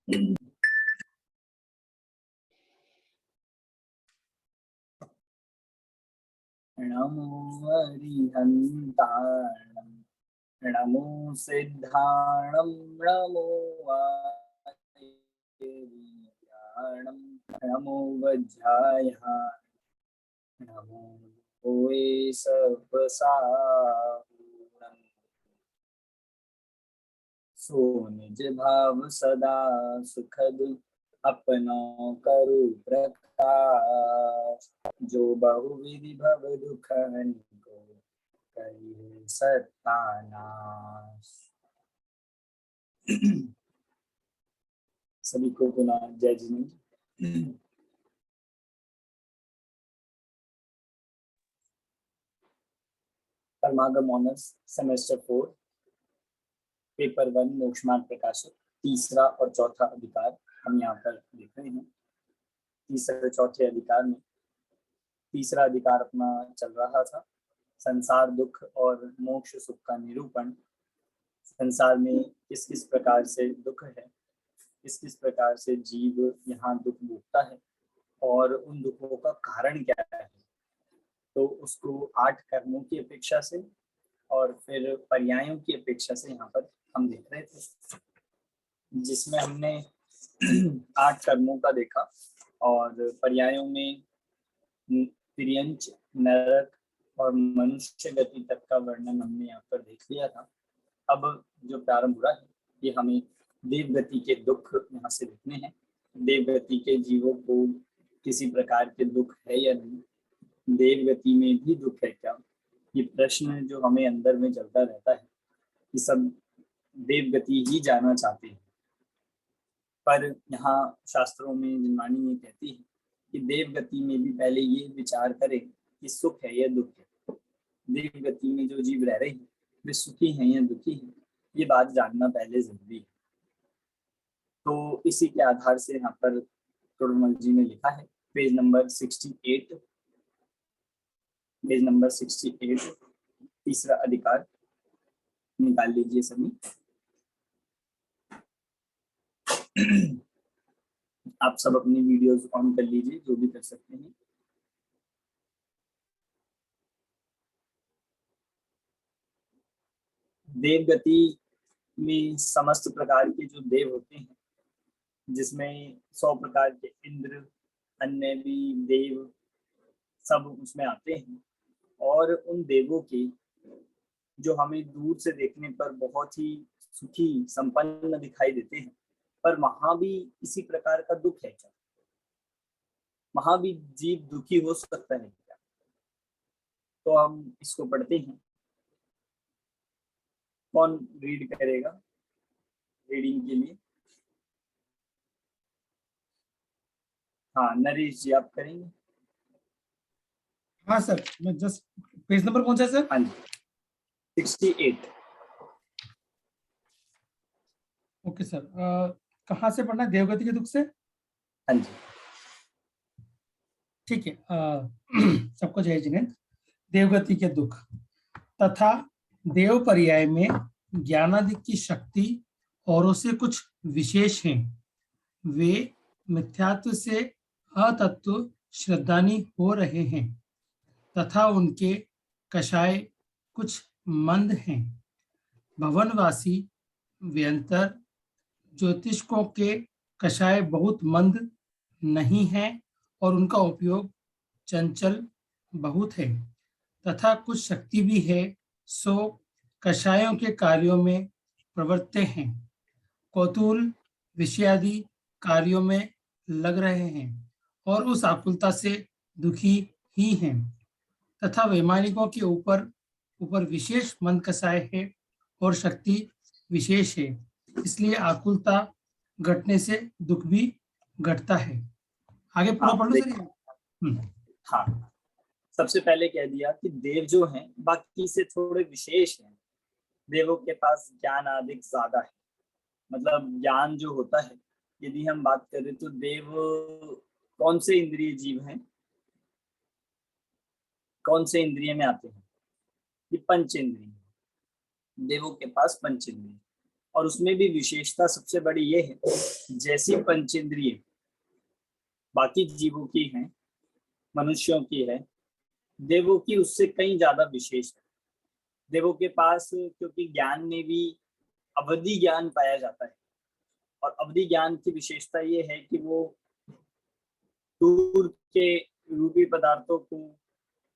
नमो हरिहन्ताणं नमो सिद्धाणं नमो वायुर्याणं नमो वज्रायां नमो भूये सपसाहुणम् सो निज भाव सदा सुखद अपनो करू प्रकाश जो बहुविधि भव दुख को करी सत्यानाश। सभी को पुनः जय जिनेन्द्र। परमागम ऑनर्स सेमेस्टर 4 पेपर 1 मोक्षमार्ग प्रकाशक तीसरा और चौथा अधिकार हम यहाँ पर देख रहे हैं। तीसरे चौथे अधिकार में तीसरा अधिकार अपना चल रहा था संसार दुख और मोक्ष सुख का निरूपण। संसार में किस किस प्रकार से दुख है, किस किस प्रकार से जीव यहाँ दुख भोगता है और उन दुखों का कारण क्या है, तो उसको 8 कर्मों की अपेक्षा से और फिर पर्यायों की अपेक्षा से यहाँ पर हम देख रहे थे, जिसमें हमने 8 कर्मों का देखा और पर्यायों में तिर्यंच, नरक और मनुष्य गति तक का वर्णन हमने यहाँ पर देख लिया था। अब जो प्रारंभ हो रहा है ये हमें देवगति के दुख यहाँ से देखने हैं। देवगति के जीवों को किसी प्रकार के दुख है या नहीं, देवगति में भी दुख है क्या, ये प्रश्न जो हमें अंदर में चलता रहता है कि सब देवगति ही जाना चाहते हैं। पर यहाँ शास्त्रों में जिनवाणी ये कहती है कि देवगति में भी पहले ये विचार करें कि सुख है या दुख है, देवगति में जो जीव रह रहे हैं वे सुखी हैं या दुखी हैं, ये बात जानना पहले जरूरी है। तो इसी के आधार से यहाँ पर तोड़मल जी ने लिखा है पेज नंबर 68, पेज नंबर 68 तीसरा अधिकार निकाल लीजिए सभी। आप सब अपनी वीडियोस ऑन कर लीजिए जो भी कर सकते हैं। देवगति में समस्त प्रकार के जो देव होते हैं, जिसमें 100 प्रकार के इंद्र, अन्य भी देव सब उसमें आते हैं और उन देवों के जो हमें दूर से देखने पर बहुत ही सुखी संपन्न दिखाई देते हैं, पर वहां भी इसी प्रकार का दुख है क्या, वहां भी जीव दुखी हो सकता है क्या? तो हम इसको पढ़ते हैं। कौन रीड करेगा रीडिंग के लिए? हाँ नरेश जी आप करेंगे। हाँ सर, मैं जस्ट पेज नंबर कौन सा है सर? हाँ जी 68। ओके सर, कहाँ से पढ़ना है? देवगति के दुख से। हाँ जी ठीक है। सबको जय जिनेन्द्र। देवगति के दुख तथा देव पर्याय में ज्ञानादि की शक्ति औरों से कुछ विशेष हैं। वे मिथ्यात्व से अतत्व श्रद्धानी हो रहे हैं तथा उनके कषाय कुछ मंद हैं। भवनवासी व्यंतर ज्योतिषकों के कषाय बहुत मंद नहीं है और उनका उपयोग चंचल बहुत है तथा कुछ शक्ति भी है, सो कषायों के कार्यों में प्रवृत्त हैं, कौतूहल विषयादि कार्यों में लग रहे हैं और उस आकुलता से दुखी ही हैं तथा वैमानिकों के ऊपर विशेष मंद कषाय है और शक्ति विशेष है, इसलिए आकुलता घटने से दुख भी घटता है। आगे पूरा पढ़ लो सर। हाँ, सबसे पहले कह दिया कि देव जो हैं बाकी से थोड़े विशेष हैं। देवों के पास ज्ञान अधिक ज्यादा है, मतलब ज्ञान जो होता है, यदि हम बात करें तो देव कौन से इंद्रिय जीव हैं, कौन से इंद्रिय में आते हैं? ये पंच इंद्रिय। देवों के पास पंच इंद्रिय, और उसमें भी विशेषता सबसे बड़ी ये है, जैसी पंचेंद्रिय बाकी जीवों की हैं, मनुष्यों की है, देवों की उससे कहीं ज्यादा विशेष है। देवों के पास क्योंकि ज्ञान में भी अवधि ज्ञान पाया जाता है, और अवधि ज्ञान की विशेषता ये है कि वो दूर के रूपी पदार्थों को,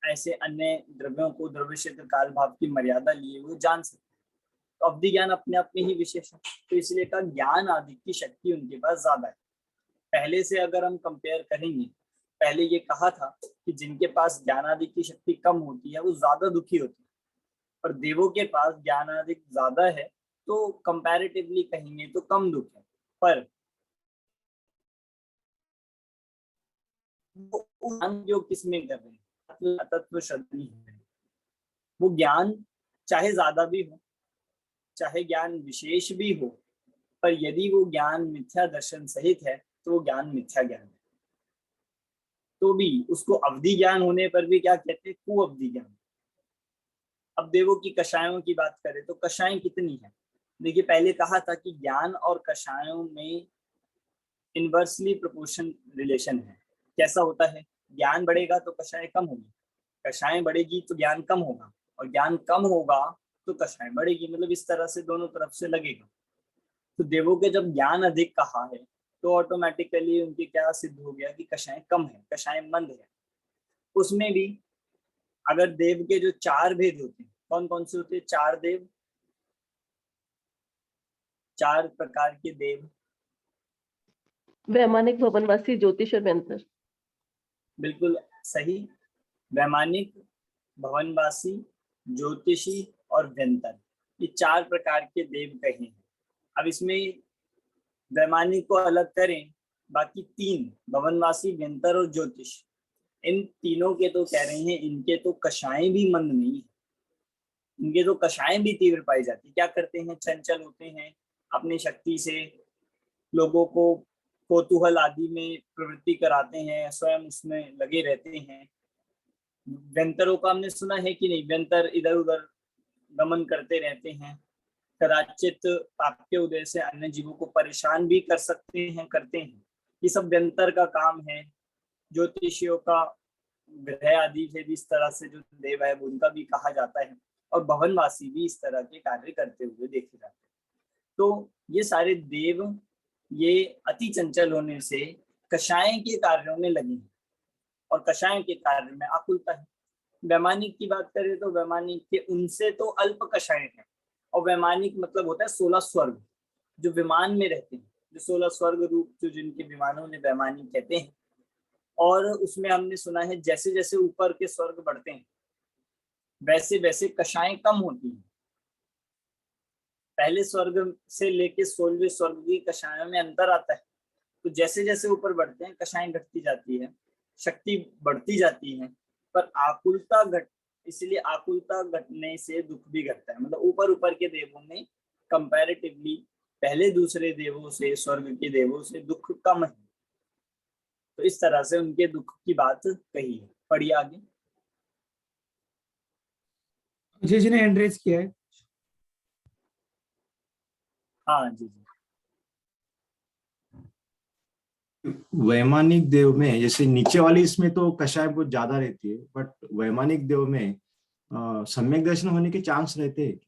ऐसे अन्य द्रव्यों को द्रव्य क्षेत्र काल भाव की मर्यादा लिए हुए जान सकते हैं। तो अवधि ज्ञान अपने आप में ही विशेष है, तो इसलिए का ज्ञान आदि की शक्ति उनके पास ज्यादा है। पहले से अगर हम कंपेयर करेंगे, पहले ये कहा था कि जिनके पास ज्ञान आदि की शक्ति कम होती है वो ज्यादा दुखी होती है, और देवों के पास ज्ञान आदि ज्यादा है तो कंपैरेटिवली कहेंगे तो कम दुख है। पर वो ज्ञान जो किसमें कर रहे हैं, तत्व श्रद्धि है, वो ज्ञान चाहे ज्यादा भी हो, चाहे ज्ञान विशेष भी हो, पर यदि वो ज्ञान मिथ्या दर्शन सहित है तो वो ज्ञान मिथ्या ज्ञान है। तो भी उसको अवधि ज्ञान होने पर भी क्या कहते हैं, कुअवधि ज्ञान। अब देवों की कषायों की बात करें तो कषाएं कितनी है। देखिए, पहले कहा था कि ज्ञान और कषायों में इनवर्सली प्रोपोर्शन रिलेशन है। कैसा होता है, ज्ञान बढ़ेगा तो कषाएं कम होगी, कषाएं बढ़ेगी तो ज्ञान कम होगा, और ज्ञान कम होगा तो कषाएं बढ़ेगी, मतलब इस तरह से दोनों तरफ से लगेगा। तो देवों के जब ज्ञान अधिक कहा है तो ऑटोमेटिकली उनके क्या सिद्ध हो गया कि कषाएं कम है, कषाएं मंद है। उसमें भी अगर देव के जो चार भेद होते हैं, कौन कौन से होते हैं चार देव, चार प्रकार के देव। वैमानिक, भवनवासी, ज्योतिष और व्यंतर। बिल्कुल सही, वैमानिक, भवनवासी, ज्योतिषी और व्यंतर, ये चार प्रकार के देव कहे हैं। अब इसमें वैमानिक को अलग करें, बाकी तीन भवनवासी, व्यंतर और ज्योतिष, इन तीनों के तो कह रहे हैं इनके तो कषाएं भी मंद नहीं है, इनके तो कषाएं भी तीव्र पाई जाती। क्या करते हैं, चंचल होते हैं, अपनी शक्ति से लोगों को कौतूहल आदि में प्रवृत्ति कराते हैं, स्वयं उसमें लगे रहते हैं। व्यंतरों का हमने सुना है कि नहीं, व्यंतर इधर उधर गमन करते रहते हैं, कदाचित पाप के उदय से अन्य जीवों को परेशान भी कर सकते हैं, करते हैं, ये सब व्यंतर का काम है। ज्योतिषियों का ग्रह आदि से भी इस तरह से जो देव है उनका भी कहा जाता है, और भवनवासी भी इस तरह के कार्य करते हुए देखे जाते हैं। तो ये सारे देव ये अति चंचल होने से कषाय के कार्यों में लगे हैं, और कषाय के कार्य में आकुलता है। वैमानिक की बात करें तो वैमानिक के उनसे तो अल्प कषाय है, और वैमानिक मतलब होता है 16 स्वर्ग जो विमान में रहते हैं, जो 16 स्वर्ग रूप जो जिनके विमानों ने वैमानिक कहते हैं। और उसमें हमने सुना है जैसे जैसे ऊपर के स्वर्ग बढ़ते हैं वैसे वैसे कषाएं कम होती हैं। पहले स्वर्ग से लेके 16वें स्वर्ग की कषायों में अंतर आता है, तो जैसे जैसे ऊपर बढ़ते हैं कषाएं घटती जाती है, शक्ति बढ़ती जाती है, पर आकुलता घट, इसलिए आकुलता घटने से दुख भी घटता है। मतलब ऊपर ऊपर के देवों में कंपैरेटिवली पहले दूसरे देवों से, स्वर्ग के देवों से दुख कम है। तो इस तरह से उनके दुख की बात कही है। पढ़िए आगे। अजय जी ने हैंड रेज किया है। हाँ जी जी। वैमानिक देव में जैसे नीचे वाली इसमें तो कषाय बहुत ज्यादा रहती है, बट वैमानिक देव में सम्यक दर्शन होने के चांस रहते हैं।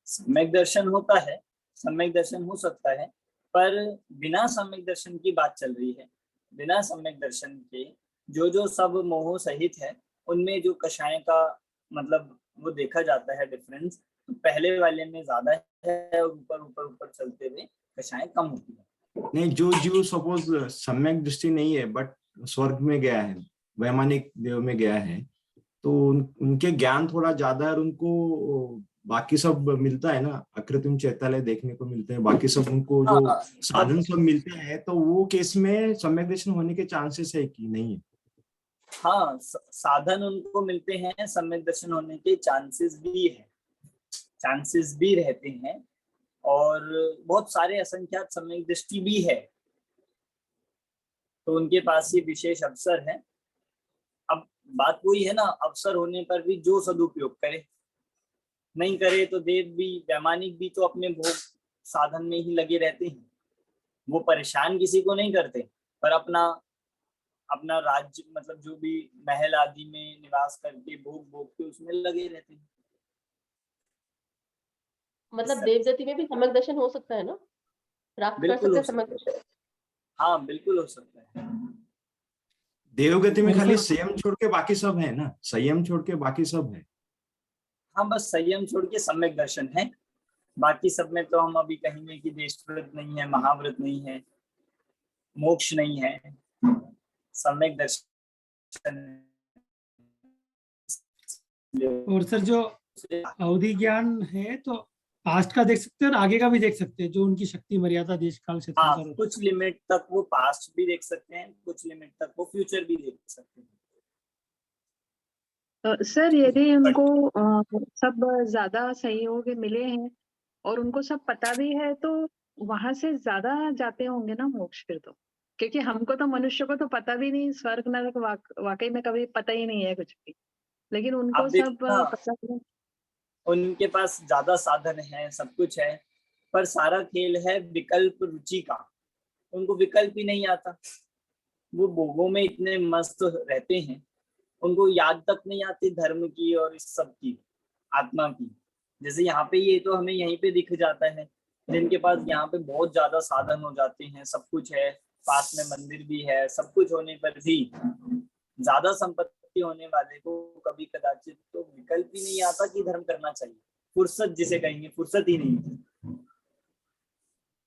सम्यक दर्शन होता है, सम्यक दर्शन हो सकता है, पर बिना सम्यक दर्शन की बात चल रही है। बिना सम्यक दर्शन के जो जो सब मोह सहित है उनमें जो कषाय का मतलब वो देखा जाता है डिफरेंस, तो पहले वाले में ज्यादा है और ऊपर ऊपर ऊपर चलते हुए कषाय कम होती है। नहीं, जो जीव सपोज सम्यक दृष्टि नहीं है बट स्वर्ग में गया है, वैमानिक देव में गया है, तो उनके ज्ञान थोड़ा ज्यादा है और उनको बाकी सब मिलता है ना, अकृत्रिम चैतालय देखने को मिलते हैं, बाकी सब उनको जो हाँ, साधन सब मिलते हैं, तो वो केस में सम्यक दर्शन होने के चांसेस है कि नहीं है? हाँ, साधन उनको मिलते हैं, सम्यक दर्शन होने के चांसेस भी है, चांसेस भी रहते हैं, और बहुत सारे असंख्यात सम्यक दृष्टि भी है, तो उनके पास ये विशेष अवसर है। अब बात वही है ना, अवसर होने पर भी जो सदुपयोग करे, नहीं करे तो देव भी, वैमानिक भी तो अपने भोग साधन में ही लगे रहते हैं। वो परेशान किसी को नहीं करते, पर अपना अपना राज्य मतलब जो भी महल आदि में निवास करके भोग भोग के उसमें लगे रहते हैं। मतलब इस देव गति में भी सम्यक दर्शन हो सकता है ना, प्राप्त कर बिल्कुल सकते हो हैं सम्यक सकता है। दर्शन। हाँ बिल्कुल हो सकता है। देवगति में और खाली सर- संयम छोड़ के बाकी सब है ना, संयम छोड़ के बाकी सब है। हाँ बस संयम छोड़ के सम्यक दर्शन है, बाकी सब में तो हम अभी कहेंगे कि देशव्रत नहीं है, महाव्रत नहीं है, मोक्ष नहीं है, सम्यक दर्शन है। और सर जो अवधि ज्ञान है तो पास्ट का देख सकते हैं और आगे का भी देख सकते हैं, जो उनकी शक्ति मर्यादा देश काल से हाँ अनुसार होता है। कुछ लिमिट तक वो पास्ट भी देख सकते हैं, कुछ लिमिट तक वो फ्यूचर भी देख सकते हैं। सर यदि उनको सब ज्यादा सहयोग मिले हैं और उनको सब पता भी है तो वहां से ज्यादा जाते होंगे ना मोक्ष फिर तो, क्योंकि हमको तो मनुष्य को तो पता भी नहीं, स्वर्ग नरक वाकई में कभी पता ही नहीं है कुछ भी, लेकिन उनको आप सब देखो ना, पता है। उनके पास ज्यादा साधन है, सब कुछ है, पर सारा खेल है विकल्प रुचि का। उनको विकल्प ही नहीं आता, वो भोगों में इतने मस्त रहते हैं, उनको याद तक नहीं आती धर्म की और इस सब की, आत्मा की। जैसे यहाँ पे ये तो हमें यहीं पे दिख जाता है, जिनके पास यहाँ पे बहुत ज्यादा साधन हो जाते हैं, सब कुछ है, पास में मंदिर भी है, सब कुछ होने पर भी ज्यादा संपत्ति होने वाले को कभी कदाचित तो विकल्प ही नहीं आता कि धर्म करना चाहिए, फुर्सत जिसे कहेंगे, फुर्सत ही नहीं।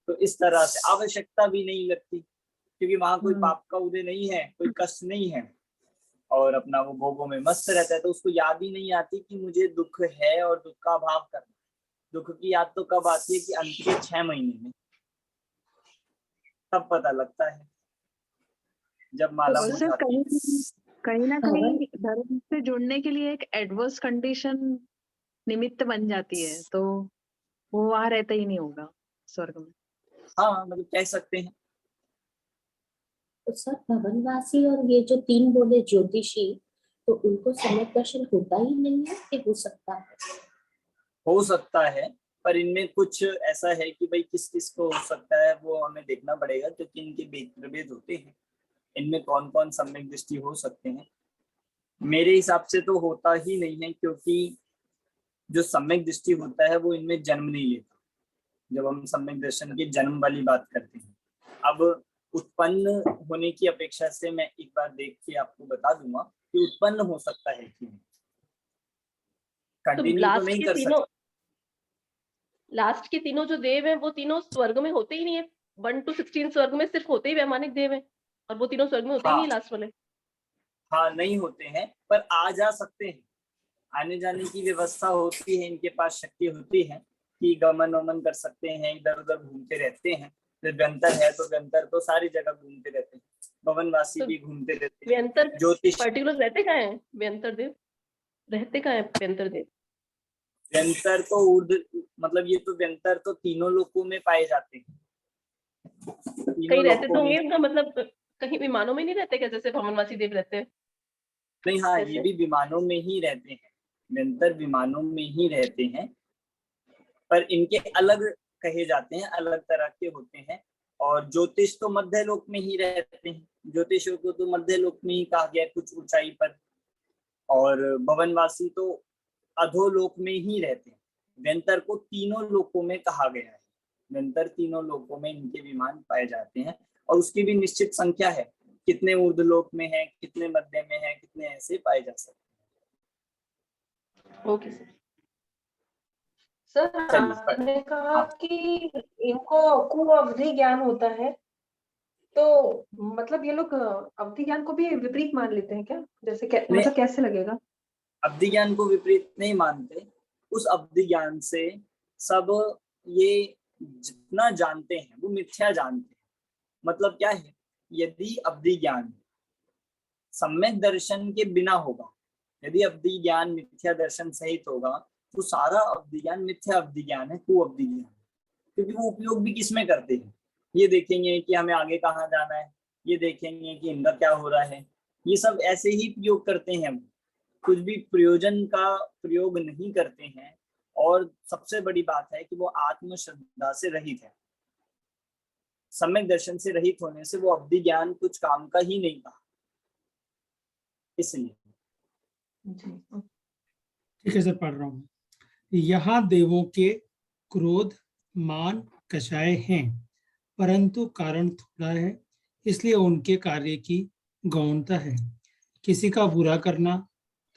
तो इस तरह से आवश्यकता भी नहीं लगती, क्योंकि वहां कोई पाप का उदय नहीं है, कोई कष्ट नहीं है, और अपना वो भोगों में मस्त रहता है, तो उसको याद ही नहीं आती कि मुझे दुख है और दुख का अभाव करना। दुख की याद तो कब आती है कि अंत के 6 महीने में, तब पता लगता है जब माला और हो सर जाती है। कहीं ना कहीं धर्म से जुड़ने के लिए एक एडवर्स कंडीशन निमित्त बन जाती है, तो वो वहां रहता ही नहीं होगा स्वर्ग में। हाँ मतलब कह सकते हैं। तो सर भवनवासी और ये जो 3 बोले ज्योतिषी, तो उनको सम्यक दर्शन होता ही नहीं है कि हो सकता है? हो सकता है, पर इनमें कुछ ऐसा है कि भाई किस किस को हो सकता है वो हमें देखना पड़ेगा, क्योंकि इनके भेद प्रभेद होते हैं, इनमें कौन कौन सम्यक दृष्टि हो सकते हैं। मेरे हिसाब से तो होता ही नहीं है, क्योंकि जो सम्यक दृष्टि होता है वो इनमें जन्म नहीं लेता। जब हम सम्यक दर्शन की जन्म वाली बात करते हैं, अब उत्पन्न होने की अपेक्षा से मैं एक बार देख के आपको बता दूंगा कि उत्पन्न हो सकता है कि नहीं, कंटिन्यू तो नहीं कर सकता। लास्ट के तीनों जो देव हैं वो तीनों स्वर्ग में होते ही नहीं है। 1 to 16 स्वर्ग में सिर्फ होते ही वैमानिक देव हैं, और वो तीनों स्वर्ग में होते ही नहीं लास्ट वाले। हाँ नहीं होते हैं, पर आ जा सकते हैं, आने जाने की व्यवस्था होती है, इनके पास शक्ति होती है कि गमन वमन कर सकते हैं, इधर उधर घूमते रहते हैं। व्यंतर है तो व्यंतर तो सारी जगह घूमते रहते हैं, भवनवासी तो भी घूमते रहते हैं। व्यंतर ज्योतिष पर्टिकुलर रहते कहाँ हैं? व्यंतर देव रहते कहाँ हैं? व्यंतर देव व्यंतर तो ऊर्ध्व, मतलब ये तो व्यंतर तो तीनों लोकों में पाए जाते हैं, कहीं तीनों रहते तो लोकों में। होंगे, उनका मतलब कहीं विमानों में नहीं रहते क्या, जैसे भवनवासी देव रहते हैं? नहीं हाँ, ये ऐसे भी विमानों में ही रहते हैं, व्यंतर विमानों में ही रहते हैं, पर इनके अलग कहे जाते हैं, अलग तरह के होते हैं। और ज्योतिष तो मध्य लोक में ही रहते हैं, ज्योतिषों को तो मध्य लोक में ही कहा गया है, कुछ ऊंचाई पर। और भवनवासी तो अधोलोक में ही रहते हैं। व्यंतर को तीनों लोकों में कहा गया है, व्यंतर तीनों लोकों में इनके विमान पाए जाते हैं, और उसकी भी निश्चित संख्या है, कितने ऊर्ध्वलोक में है, कितने मध्य में है, कितने ऐसे पाए जा सकते हैं। Okay sir. सर चलिए, आपने कहा हाँ। कि इनको कुअवधि ज्ञान होता है, तो मतलब ये लोग अवधि ज्ञान को भी विपरीत मान लेते हैं क्या? जैसे मतलब कैसे लगेगा? अवधि ज्ञान को विपरीत नहीं मानते, उस अवधि ज्ञान से सब ये जितना जानते हैं वो मिथ्या जानते हैं। मतलब क्या है, यदि अवधि ज्ञान सम्यक दर्शन के बिना होगा, यदि अवधि ज्ञान मिथ्या दर्शन सहित होगा, तो सारा अवधि ज्ञान मिथ्या अवधि ज्ञान है, कुअवधि ज्ञान। क्योंकि वो उपयोग भी किसमें करते हैं, ये देखेंगे कि हमें आगे कहाँ जाना है, ये देखेंगे कि इनका क्या हो रहा है, ये सब ऐसे ही प्रयोग करते हैं। कुछ भी प्रयोजन का प्रयोग नहीं करते हैं, और सबसे बड़ी बात है कि वो आत्मश्रद्धा से रहित है। सम्यक दर्शन से रहित होने से वो अवधि ज्ञान कुछ काम का ही नहीं था, इसलिए। ठीक है सर, पढ़ रहा हूँ। यहाँ देवों के क्रोध मान कषाय हैं, परंतु कारण थोड़ा है, इसलिए उनके कार्य की गौणता है। किसी का बुरा करना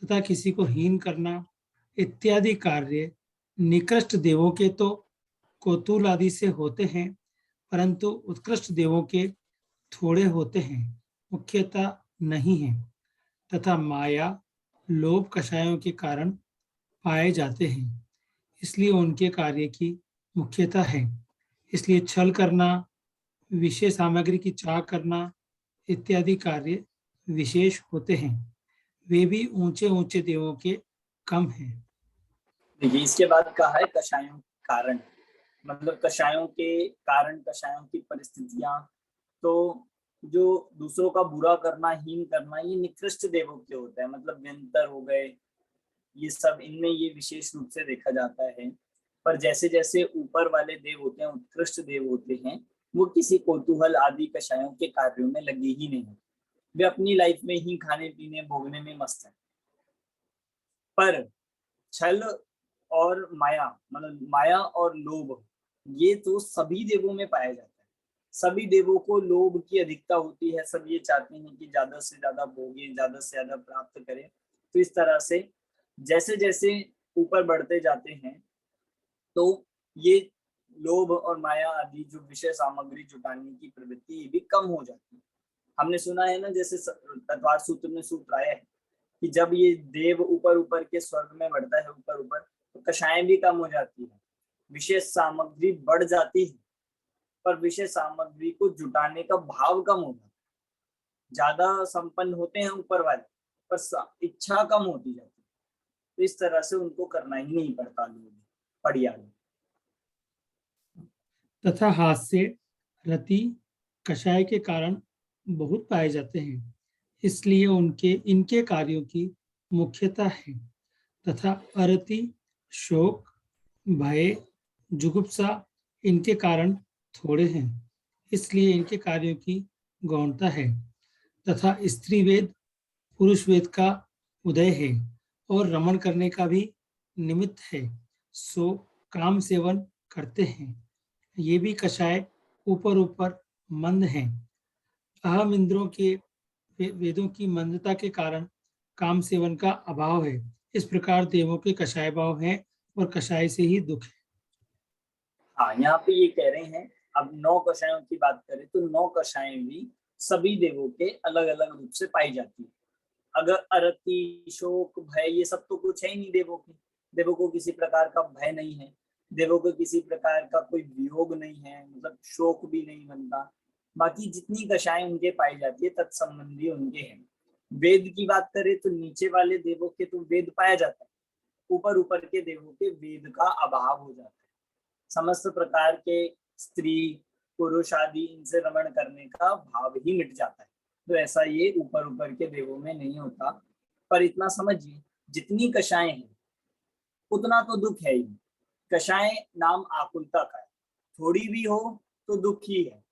तथा किसी को हीन करना इत्यादि कार्य निकृष्ट देवों के तो कौतूल आदि से होते हैं, परंतु उत्कृष्ट देवों के थोड़े होते हैं, मुख्यतः नहीं है, तथा माया लोभ कषायों के कारण पाए जाते हैं, इसलिए उनके कार्य की मुख्यता है। इसलिए छल करना, विषय सामग्री की चाह करना इत्यादि कार्य विशेष होते हैं, वे भी ऊंचे ऊंचे देवों के कम हैं। देखिए इसके बाद कहा है कषायों के कारण, मतलब कषायों के कारण, कषायों की परिस्थितियां, तो जो दूसरों का बुरा करना, हीन करना, ये निकृष्ट देवों के होते हैं, मतलब व्यंतर हो गए, ये सब इनमें ये विशेष रूप से देखा जाता है। पर जैसे जैसे ऊपर वाले देव होते हैं, उत्कृष्ट देव होते हैं, वो किसी कौतूहल आदि कषायों के कार्यों में लगे ही नहीं, वे अपनी लाइफ में ही खाने पीने भोगने में मस्त हैं। पर छल और माया, मतलब माया और लोभ, ये तो सभी देवों में पाया जाता है। सभी देवों को लोभ की अधिकता होती है, सब ये चाहते हैं कि ज्यादा से ज्यादा भोगे, ज्यादा से ज्यादा प्राप्त करें। तो इस तरह से जैसे जैसे ऊपर बढ़ते जाते हैं, तो ये लोभ और माया आदि जो विषय सामग्री जुटाने की प्रवृत्ति, ये भी कम हो जाती है। हमने सुना है ना, जैसे तत्वार सूत्र में सूत्र आया है कि जब ये देव ऊपर ऊपर के स्वर्ग में बढ़ता है, ऊपर ऊपर, तो कषाएं भी कम हो जाती है, विशेष सामग्री बढ़ जाती है, पर विशेष सामग्री को जुटाने का भाव कम हो जाता है। ज्यादा संपन्न होते हैं ऊपर वाले, पर इच्छा कम होती जाती है, तो इस तरह से उनको करना ही नहीं पड़ता लोग बढ़िया। तथा हास्य, रति, कषाय के कारण बहुत पाए जाते हैं, इसलिए उनके इनके कार्यों की मुख्यता है। तथा अरति, शोक, भय, जुगुप्सा इनके कारण थोड़े हैं, इसलिए इनके कार्यों की गौणता है। तथा स्त्री वेद पुरुष वेद का उदय है और रमण करने का भी निमित्त है, सो काम सेवन करते हैं। ये भी कषाय ऊपर ऊपर मंद हैं। अहम इंद्रों के वेदों की मंदता के कारण काम सेवन का अभाव है। इस प्रकार देवों के कषाय भाव हैं और कषाय से ही दुख है। हाँ, यहाँ पे ये कह रहे हैं, अब 9 कषायों की बात करें तो 9 कषाएं भी सभी देवों के अलग अलग रूप से पाई जाती है। अगर अरति, शोक, भय, ये सब तो कुछ है ही नहीं देवों के। देवों को किसी प्रकार का भय नहीं है, देवों को किसी प्रकार का कोई वियोग नहीं है, मतलब शोक भी नहीं बनता। बाकी जितनी कषाएं उनके पाई जाती है तत्संबंधी उनके हैं। वेद की बात करें तो नीचे वाले देवों के तो वेद पाया जाता है, ऊपर ऊपर के देवों के वेद का अभाव हो जाता है। समस्त प्रकार के स्त्री पुरुष आदि इनसे रमण करने का भाव ही मिट जाता है। तो ऐसा ये ऊपर ऊपर के देवों में नहीं होता। पर इतना समझिए, जितनी कषाएं हैं उतना तो दुख है ही। कषाएं नाम आकुलता का है, थोड़ी भी हो तो दुख ही है,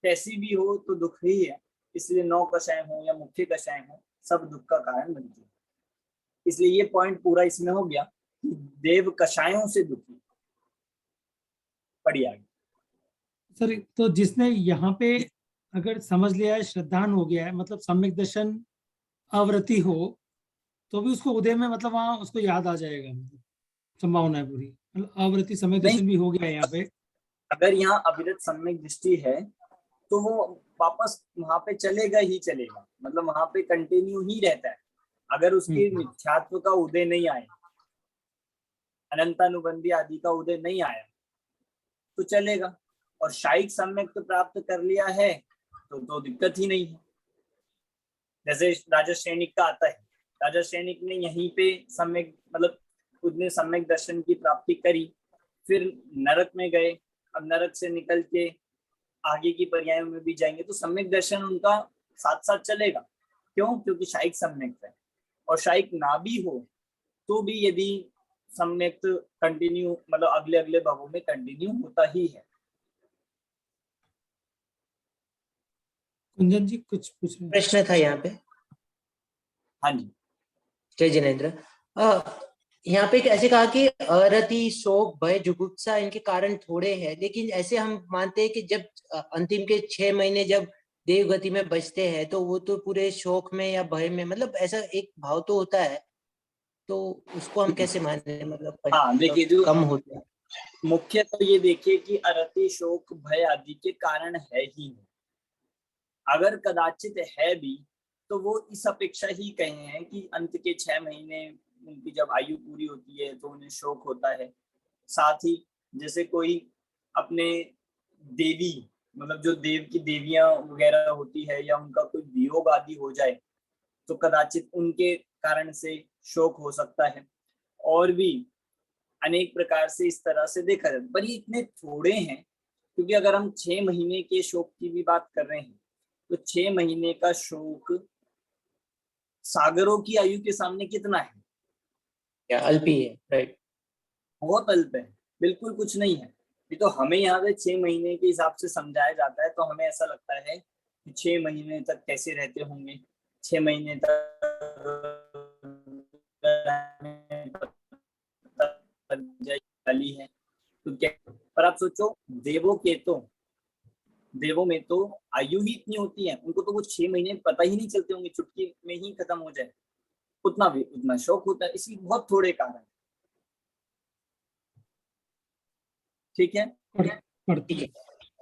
कैसी भी हो तो दुख ही है। इसलिए 9 कषाएं हो या मुख्य कषाएं हो, सब दुख का कारण बनती है। इसलिए ये पॉइंट पूरा इसमें हो गया कि देव कषायों से दुखी। बढ़िया सर, तो जिसने यहाँ पे अगर समझ लिया है, श्रद्धान हो गया है, मतलब सम्यक दर्शन आवृत्ति हो, तो भी उसको उदय में मतलब वहां उसको याद आ जाएगा, मतलब संभावना है पूरी। मतलब आवृत्ति सम्यक दर्शन भी हो गया है यहाँ पे। अगर यहाँ अविरत सम्यक दृष्टि है तो वो वापस वहां पे चलेगा ही चलेगा, मतलब वहां पे कंटिन्यू ही रहता है। अगर उसके मिथ्यात्व का उदय नहीं आया, अनंतानुबंधी आदि का उदय नहीं आया, तो चलेगा। और शायिक सम्यक तो प्राप्त कर लिया है तो दिक्कत ही नहीं है। जैसे राजा सैनिक का आता है, राजा सैनिक ने यहीं पे सम्यक, मतलब उसने सम्यक दर्शन की प्राप्ति करी, फिर नरक में गए, अब नरक से निकल के आगे की पर्यायों में भी जाएंगे तो सम्यक दर्शन उनका साथ साथ चलेगा। क्यों? क्योंकि शायिक सम्यक है। और शायिक ना भी हो तो भी यदि सम्यक कंटिन्यू, मतलब अगले अगले भावों में कंटिन्यू होता ही है। कुंजन जी कुछ पूछ रहे हैं? प्रश्न था यहाँ पे। हाँ जी, जय जिनेन्द्र। यहाँ पे ऐसे कहा कि अरति, शोक, भय, जुगुप्सा इनके कारण थोड़े हैं, लेकिन ऐसे हम मानते हैं कि जब अंतिम के 6 महीने जब देवगति में बचते हैं तो वो तो पूरे शोक में या भय में, मतलब ऐसा एक भाव तो होता है, तो उसको हम कैसे माने, मतलब हाँ देखिए, जो कम होता है। मुख्य तो ये देखिए कि अरति, शोक, भय आदि के कारण है ही नहीं। अगर कदाचित है भी तो वो इस अपेक्षा ही कहे हैं कि अंत के 6 महीने उनकी जब आयु पूरी होती है तो उन्हें शोक होता है। साथ ही जैसे कोई अपने देवी, मतलब जो देव की देवियां वगैरह होती है, या उनका कोई वियोग आदि हो जाए तो कदाचित उनके कारण से शोक हो सकता है। और भी अनेक प्रकार से इस तरह से देखा जाता है, पर ये इतने थोड़े हैं, क्योंकि अगर हम 6 महीने के शोक की भी बात कर रहे हैं तो 6 महीने का शोक सागरों की आयु के सामने कितना है? क्या अल्प ही है, राइट? बहुत अल्प है, बिल्कुल कुछ नहीं है। ये तो हमें यहाँ पे 6 महीने के हिसाब से समझाया जाता है, तो हमें ऐसा लगता है कि 6 महीने तक कैसे रहते होंगे, 6 महीने तक वाली है तो क्या। पर आप सोचो, देवों में तो आयु ही इतनी होती है, उनको तो वो 6 महीने पता ही नहीं चलते होंगे, चुटकी में ही खत्म हो जाए, उतना शौक होता है। इसलिए बहुत थोड़े कारण, ठीक है। ठीक है,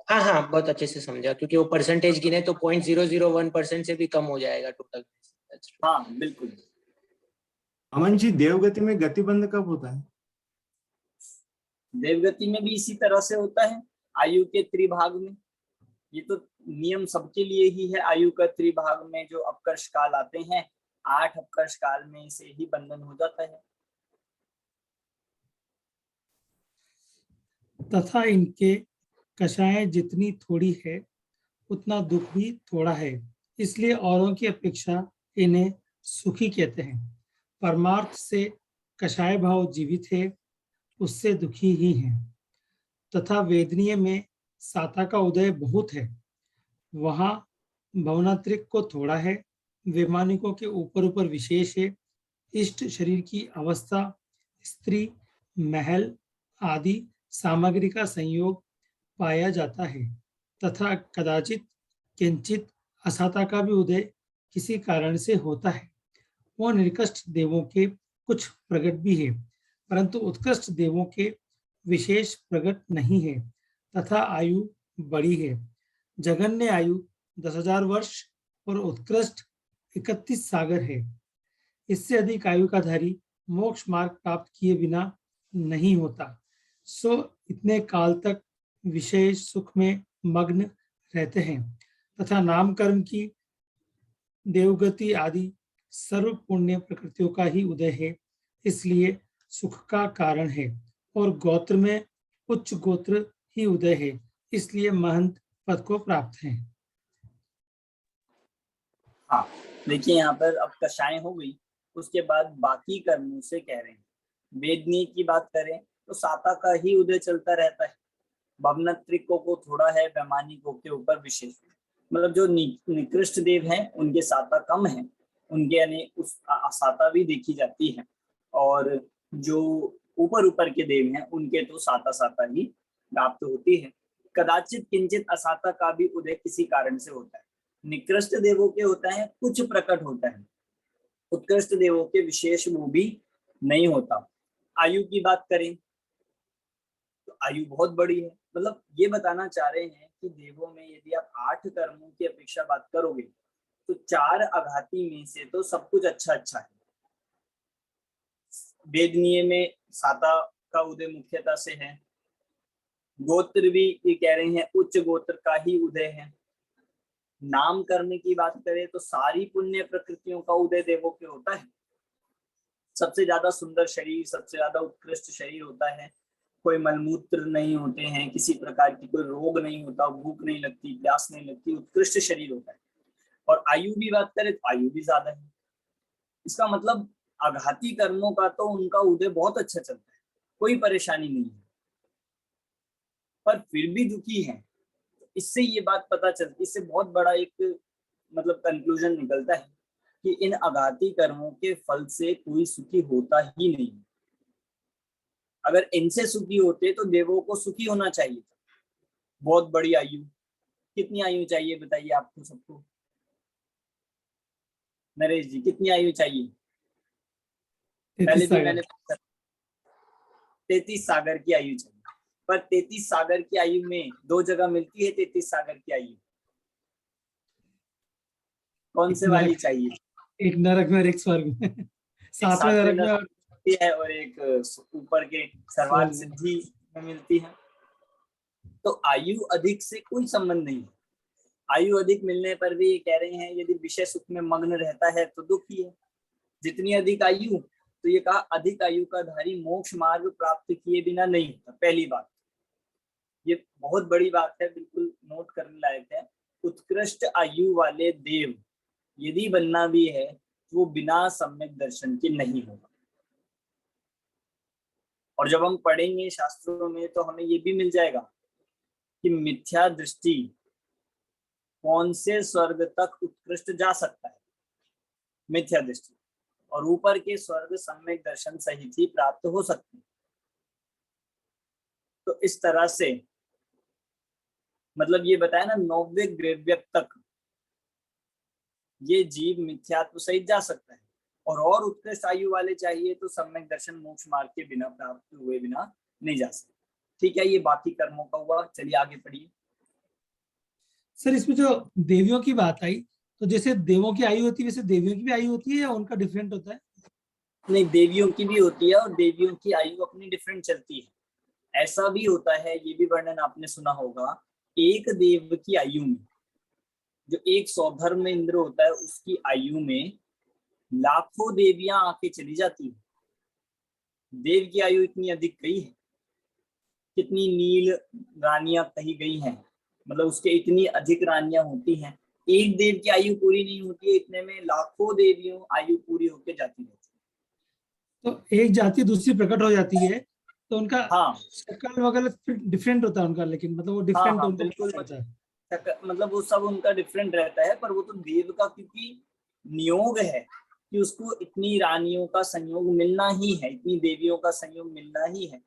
हाँ हाँ, बहुत अच्छे से समझा, क्योंकि वो परसेंटेज गिने तो 0.001% से भी कम हो जाएगा टोटल। हाँ बिल्कुल। अमन जी, देवगति में गतिबंध कब होता है? देवगति में भी इसी तरह से होता है, आयु के त्रिभाग में। ये तो नियम सबके लिए ही है। आयु का त्रिभाग में जो अपकर्ष काल आते हैं, 8 अपकर्ष काल में से ही बंधन हो जाता है। तथा इनके कषायें जितनी थोड़ी है उतना दुख भी थोड़ा है, इसलिए औरों की अपेक्षा इन्हें सुखी कहते हैं। परमार्थ से कषाय भाव जीवित है, उससे दुखी ही है। तथा वेदनीय में साता का उदय बहुत है, वहां भवनात्रिक को थोड़ा है, वैमानिकों के ऊपर ऊपर विशेष है। इष्ट शरीर की अवस्था, स्त्री, महल आदि सामग्री का संयोग पाया जाता है। तथा कदाचित किंचित असाता का भी उदय किसी कारण से होता है। वह निर्कृष्ट देवों के कुछ प्रकट भी है, परंतु उत्कृष्ट देवों के विशेष प्रकट नहीं है। तथा आयु बड़ी है, जगन्य आयु 10,000 वर्ष और उत्कृष्ट 31 सागर है। इससे अधिक आयु का धारी मोक्ष मार्ग प्राप्त किए बिना नहीं होता। सो इतने काल तक विशेष सुख में मग्न रहते हैं। तथा नाम कर्म की, देवगति आदि सर्व पुण्य प्रकृतियों का ही उदय है, इसलिए सुख का कारण है। और गोत्र में उच्च गोत्र ही उदय है, इसलिए महंत पद को प्राप्त है। हाँ देखिए, यहाँ पर अब कषाय हो गई, उसके बाद बाकी कर्मों से कह रहे हैं। वेदनीय की बात करें तो साता का ही उदय चलता रहता है। भवनत्रिकों को थोड़ा है, वैमानिकों के ऊपर विशेष, मतलब जो निकृष्ट देव हैं उनके साता कम है, उनके यानी उस साता भी देखी जाती है। और जो ऊपर के देव हैं उनके तो साता ही प्राप्त होती है। कदाचित किंचित असाता का भी उदय किसी कारण से होता है। निकृष्ट देवों के होता है, कुछ प्रकट होता है, उत्कृष्ट देवों के विशेष वो भी नहीं होता। आयु की बात करें तो आयु बहुत बड़ी है, मतलब ये बताना चाह रहे हैं कि देवों में यदि आप 8 कर्मों की अपेक्षा बात करोगे तो 4 आघाती में से तो सब कुछ अच्छा है। वेदनीय में साता का उदय मुख्यता से है। गोत्र भी ये कह रहे हैं उच्च गोत्र का ही उदय है। नाम कर्म की बात करें तो सारी पुण्य प्रकृतियों का उदय देवों के होता है। सबसे ज्यादा सुंदर शरीर, सबसे ज्यादा उत्कृष्ट शरीर होता है। कोई मलमूत्र नहीं होते हैं, किसी प्रकार की कोई रोग नहीं होता, भूख नहीं लगती, प्यास नहीं लगती, उत्कृष्ट शरीर होता है। और आयु भी बात करें तो आयु भी ज्यादा है। इसका मतलब आघाती कर्मों का तो उनका उदय बहुत अच्छा चलता है, कोई परेशानी नहीं है, पर फिर भी दुखी है। इससे ये बात पता चलती, इससे बहुत बड़ा एक मतलब कंक्लूजन निकलता है कि इन आघाती कर्मों के फल से कोई सुखी होता ही नहीं। अगर इनसे सुखी होते तो देवों को सुखी होना चाहिए था। बहुत बड़ी आयु, कितनी आयु चाहिए बताइए आपको सबको? नरेश जी, कितनी आयु चाहिए? पहले भी मैंने 33 सागर की आयु चाहिए, पर 33 सागर की आयु में 2 जगह मिलती है। 33 सागर की आयु कौन से वाली चाहिए? एक नरक में और एक स्वर्ग में। सातवें नरक में मिलती है और एक ऊपर के सर्वार्थ सिद्धि में मिलती है। तो आयु अधिक से कोई संबंध नहीं है। आयु अधिक मिलने पर भी ये कह रहे हैं यदि विषय सुख में मग्न रहता है तो दुखी है। जितनी अधिक आयु, तो ये कहा अधिक आयु का धारी मोक्ष मार्ग प्राप्त किए बिना नहीं होता। पहली बात, ये बहुत बड़ी बात है, बिल्कुल नोट करने लायक है। उत्कृष्ट आयु वाले देव यदि बनना भी है तो वो बिना सम्यक दर्शन के नहीं होगा। और जब हम पढ़ेंगे शास्त्रों में तो हमें ये भी मिल जाएगा कि मिथ्या दृष्टि कौन से स्वर्ग तक उत्कृष्ट जा सकता है, मिथ्या दृष्टि, और ऊपर के स्वर्ग सम्यक दर्शन सहित ही प्राप्त हो सकते हैं। तो इस तरह से मतलब ये बताया ना, 90 ग्रेव्य तक ये जीव मिथ्यात्व सहित जा सकता है। और उत्कृष्ट आयु वाले चाहिए तो सम्यक दर्शन मोक्ष मार्ग के बिना प्राप्त हुए बिना नहीं जा सकते। ठीक है, ये बाकी कर्मों का हुआ। चलिए आगे पढ़िए। सर इसमें जो देवियों की बात आई, तो जैसे देवों की आयु होती है वैसे देवियों की भी आयु होती है या उनका डिफरेंट होता है? नहीं, देवियों की भी होती है और देवियों की आयु अपनी डिफरेंट चलती है। ऐसा भी होता है, ये भी वर्णन आपने सुना होगा, एक देव की आयु में, जो एक सौधर्म में इंद्र होता है उसकी आयु में लाखों देवियां आके चली जाती है। देव की आयु इतनी अधिक गई है, कितनी नील रानियां कही गई हैं, मतलब उसके इतनी अधिक रानियां होती हैं। एक देव की आयु पूरी नहीं होती है, इतने में लाखों देवियों आयु पूरी होके जाती रहती है। तो एक जाति दूसरी प्रकट हो जाती है तो उनका हाँ, शक्ल वगैरह डिफरेंट होता है उनका, लेकिन मतलब वो डिफरेंट हाँ, उनको बिल्कुल होता है। मतलब वो सब उनका डिफरेंट रहता है, पर वो तो देव का क्योंकि नियोग है कि उसको इतनी रानियों का संयोग मिलना ही है, इतनी देवियों का संयोग मिलना ही है।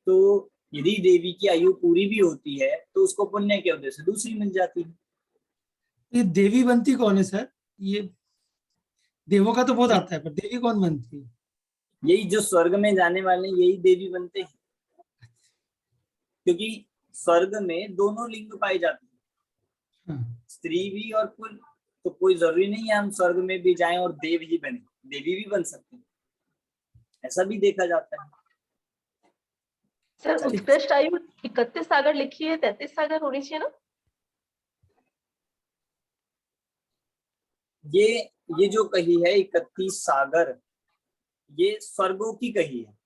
तो यदि देवी की आयु पूरी भी होती है तो उसको पुण्य के उद्देश्य से दूसरी मिल जाती है। ये देवी बनती कौन है सर? ये देवों का तो बहुत आता है, पर देवी कौन बनती है? यही जो स्वर्ग में जाने वाले यही देवी बनते हैं, क्योंकि स्वर्ग में दोनों लिंग पाए जाते हैं, स्त्री भी और पुरुष। तो कोई जरूरी नहीं है हम स्वर्ग में भी जाएं और देव ही बने, देवी भी बन सकते हैं, ऐसा भी देखा जाता है। सर उत्कृष्ट आयु 31 सागर लिखी है, 33 सागर होनी चाहिए ना? ये जो कही है 31 सागर, ये स्वर्गों की कही है,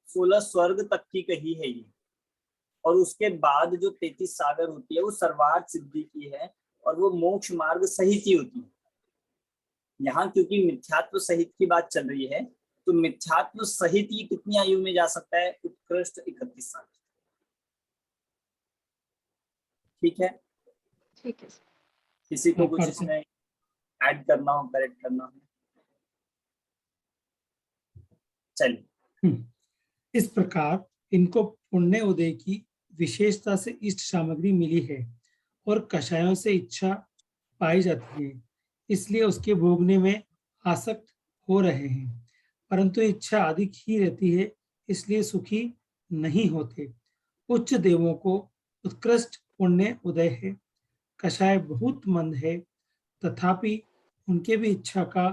16 स्वर्ग तक की कही है ये। और उसके बाद जो 33 सागर होती है वो सर्वार्थ सिद्धि की है और वो मोक्ष मार्ग सहित ही होती है। यहाँ क्योंकि मिथ्यात्व सहित की बात चल रही है, तो मिथ्यात्व सहित ही कितनी आयु में जा सकता है? उत्कृष्ट 31 सागर। ठीक है, ठीक है। किसी को कुछ इसमें ऐड करना हो, करेक्ट करना हो? चलिए। इस प्रकार इनको पुण्य उदय की विशेषता से इष्ट सामग्री मिली है और कषायों से इच्छा पाई जाती है, इसलिए उसके भोगने में आसक्त हो रहे हैं, परंतु इच्छा अधिक ही रहती है, इसलिए सुखी नहीं होते। उच्च देवों को उत्कृष्ट पुण्य उदय है, कषाय बहुत मंद है, तथापि उनके भी इच्छा का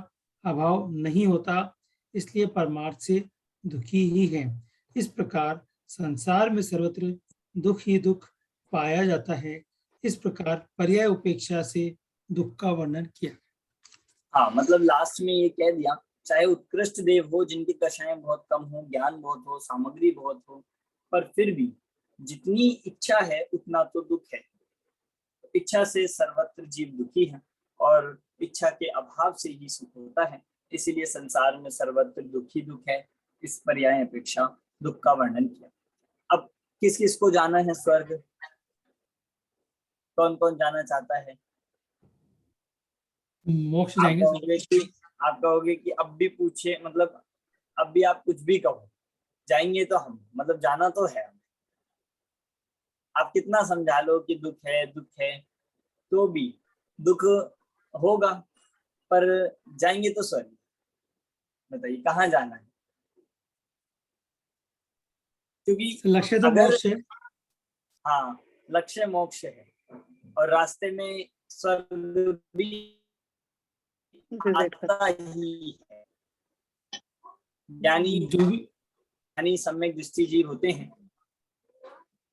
अभाव नहीं होता, इसलिए परमार्थ से दुखी ही है। इस प्रकार संसार में सर्वत्र दुख ही दुख पाया जाता है। इस प्रकार पर्याय उपेक्षा से दुख का वर्णन किया। हाँ, मतलब लास्ट में ये कह दिया, चाहे उत्कृष्ट देव हो जिनकी कषाएं बहुत कम हो, ज्ञान बहुत हो, सामग्री बहुत हो, पर फिर भी जितनी इच्छा है उतना तो दुख है। इच्छा से सर्वत्र जीव दुखी है और इच्छा के अभाव से ही सुख होता है। इसीलिए संसार में सर्वत्र दुख ही दुख है, इस पर्याय अपेक्षा दुख का वर्णन किया। अब किस किस को जाना है स्वर्ग, कौन कौन जाना चाहता है? मोक्ष आप जाएंगे कहोगे कि अब भी पूछे, मतलब अब भी आप कुछ भी कहो, जाएंगे तो हम, मतलब जाना तो है। आप कितना समझा लो कि दुख है तो भी दुख होगा, पर जाएंगे तो स्वर्ग। बताइए कहाँ जाना है? क्योंकि लक्ष्य तो अगर मोक्ष है। हाँ, लक्ष्य मोक्ष है और रास्ते में स्वर्ग भी आता ही है। ज्ञानी सम्यक दृष्टि जीव होते हैं,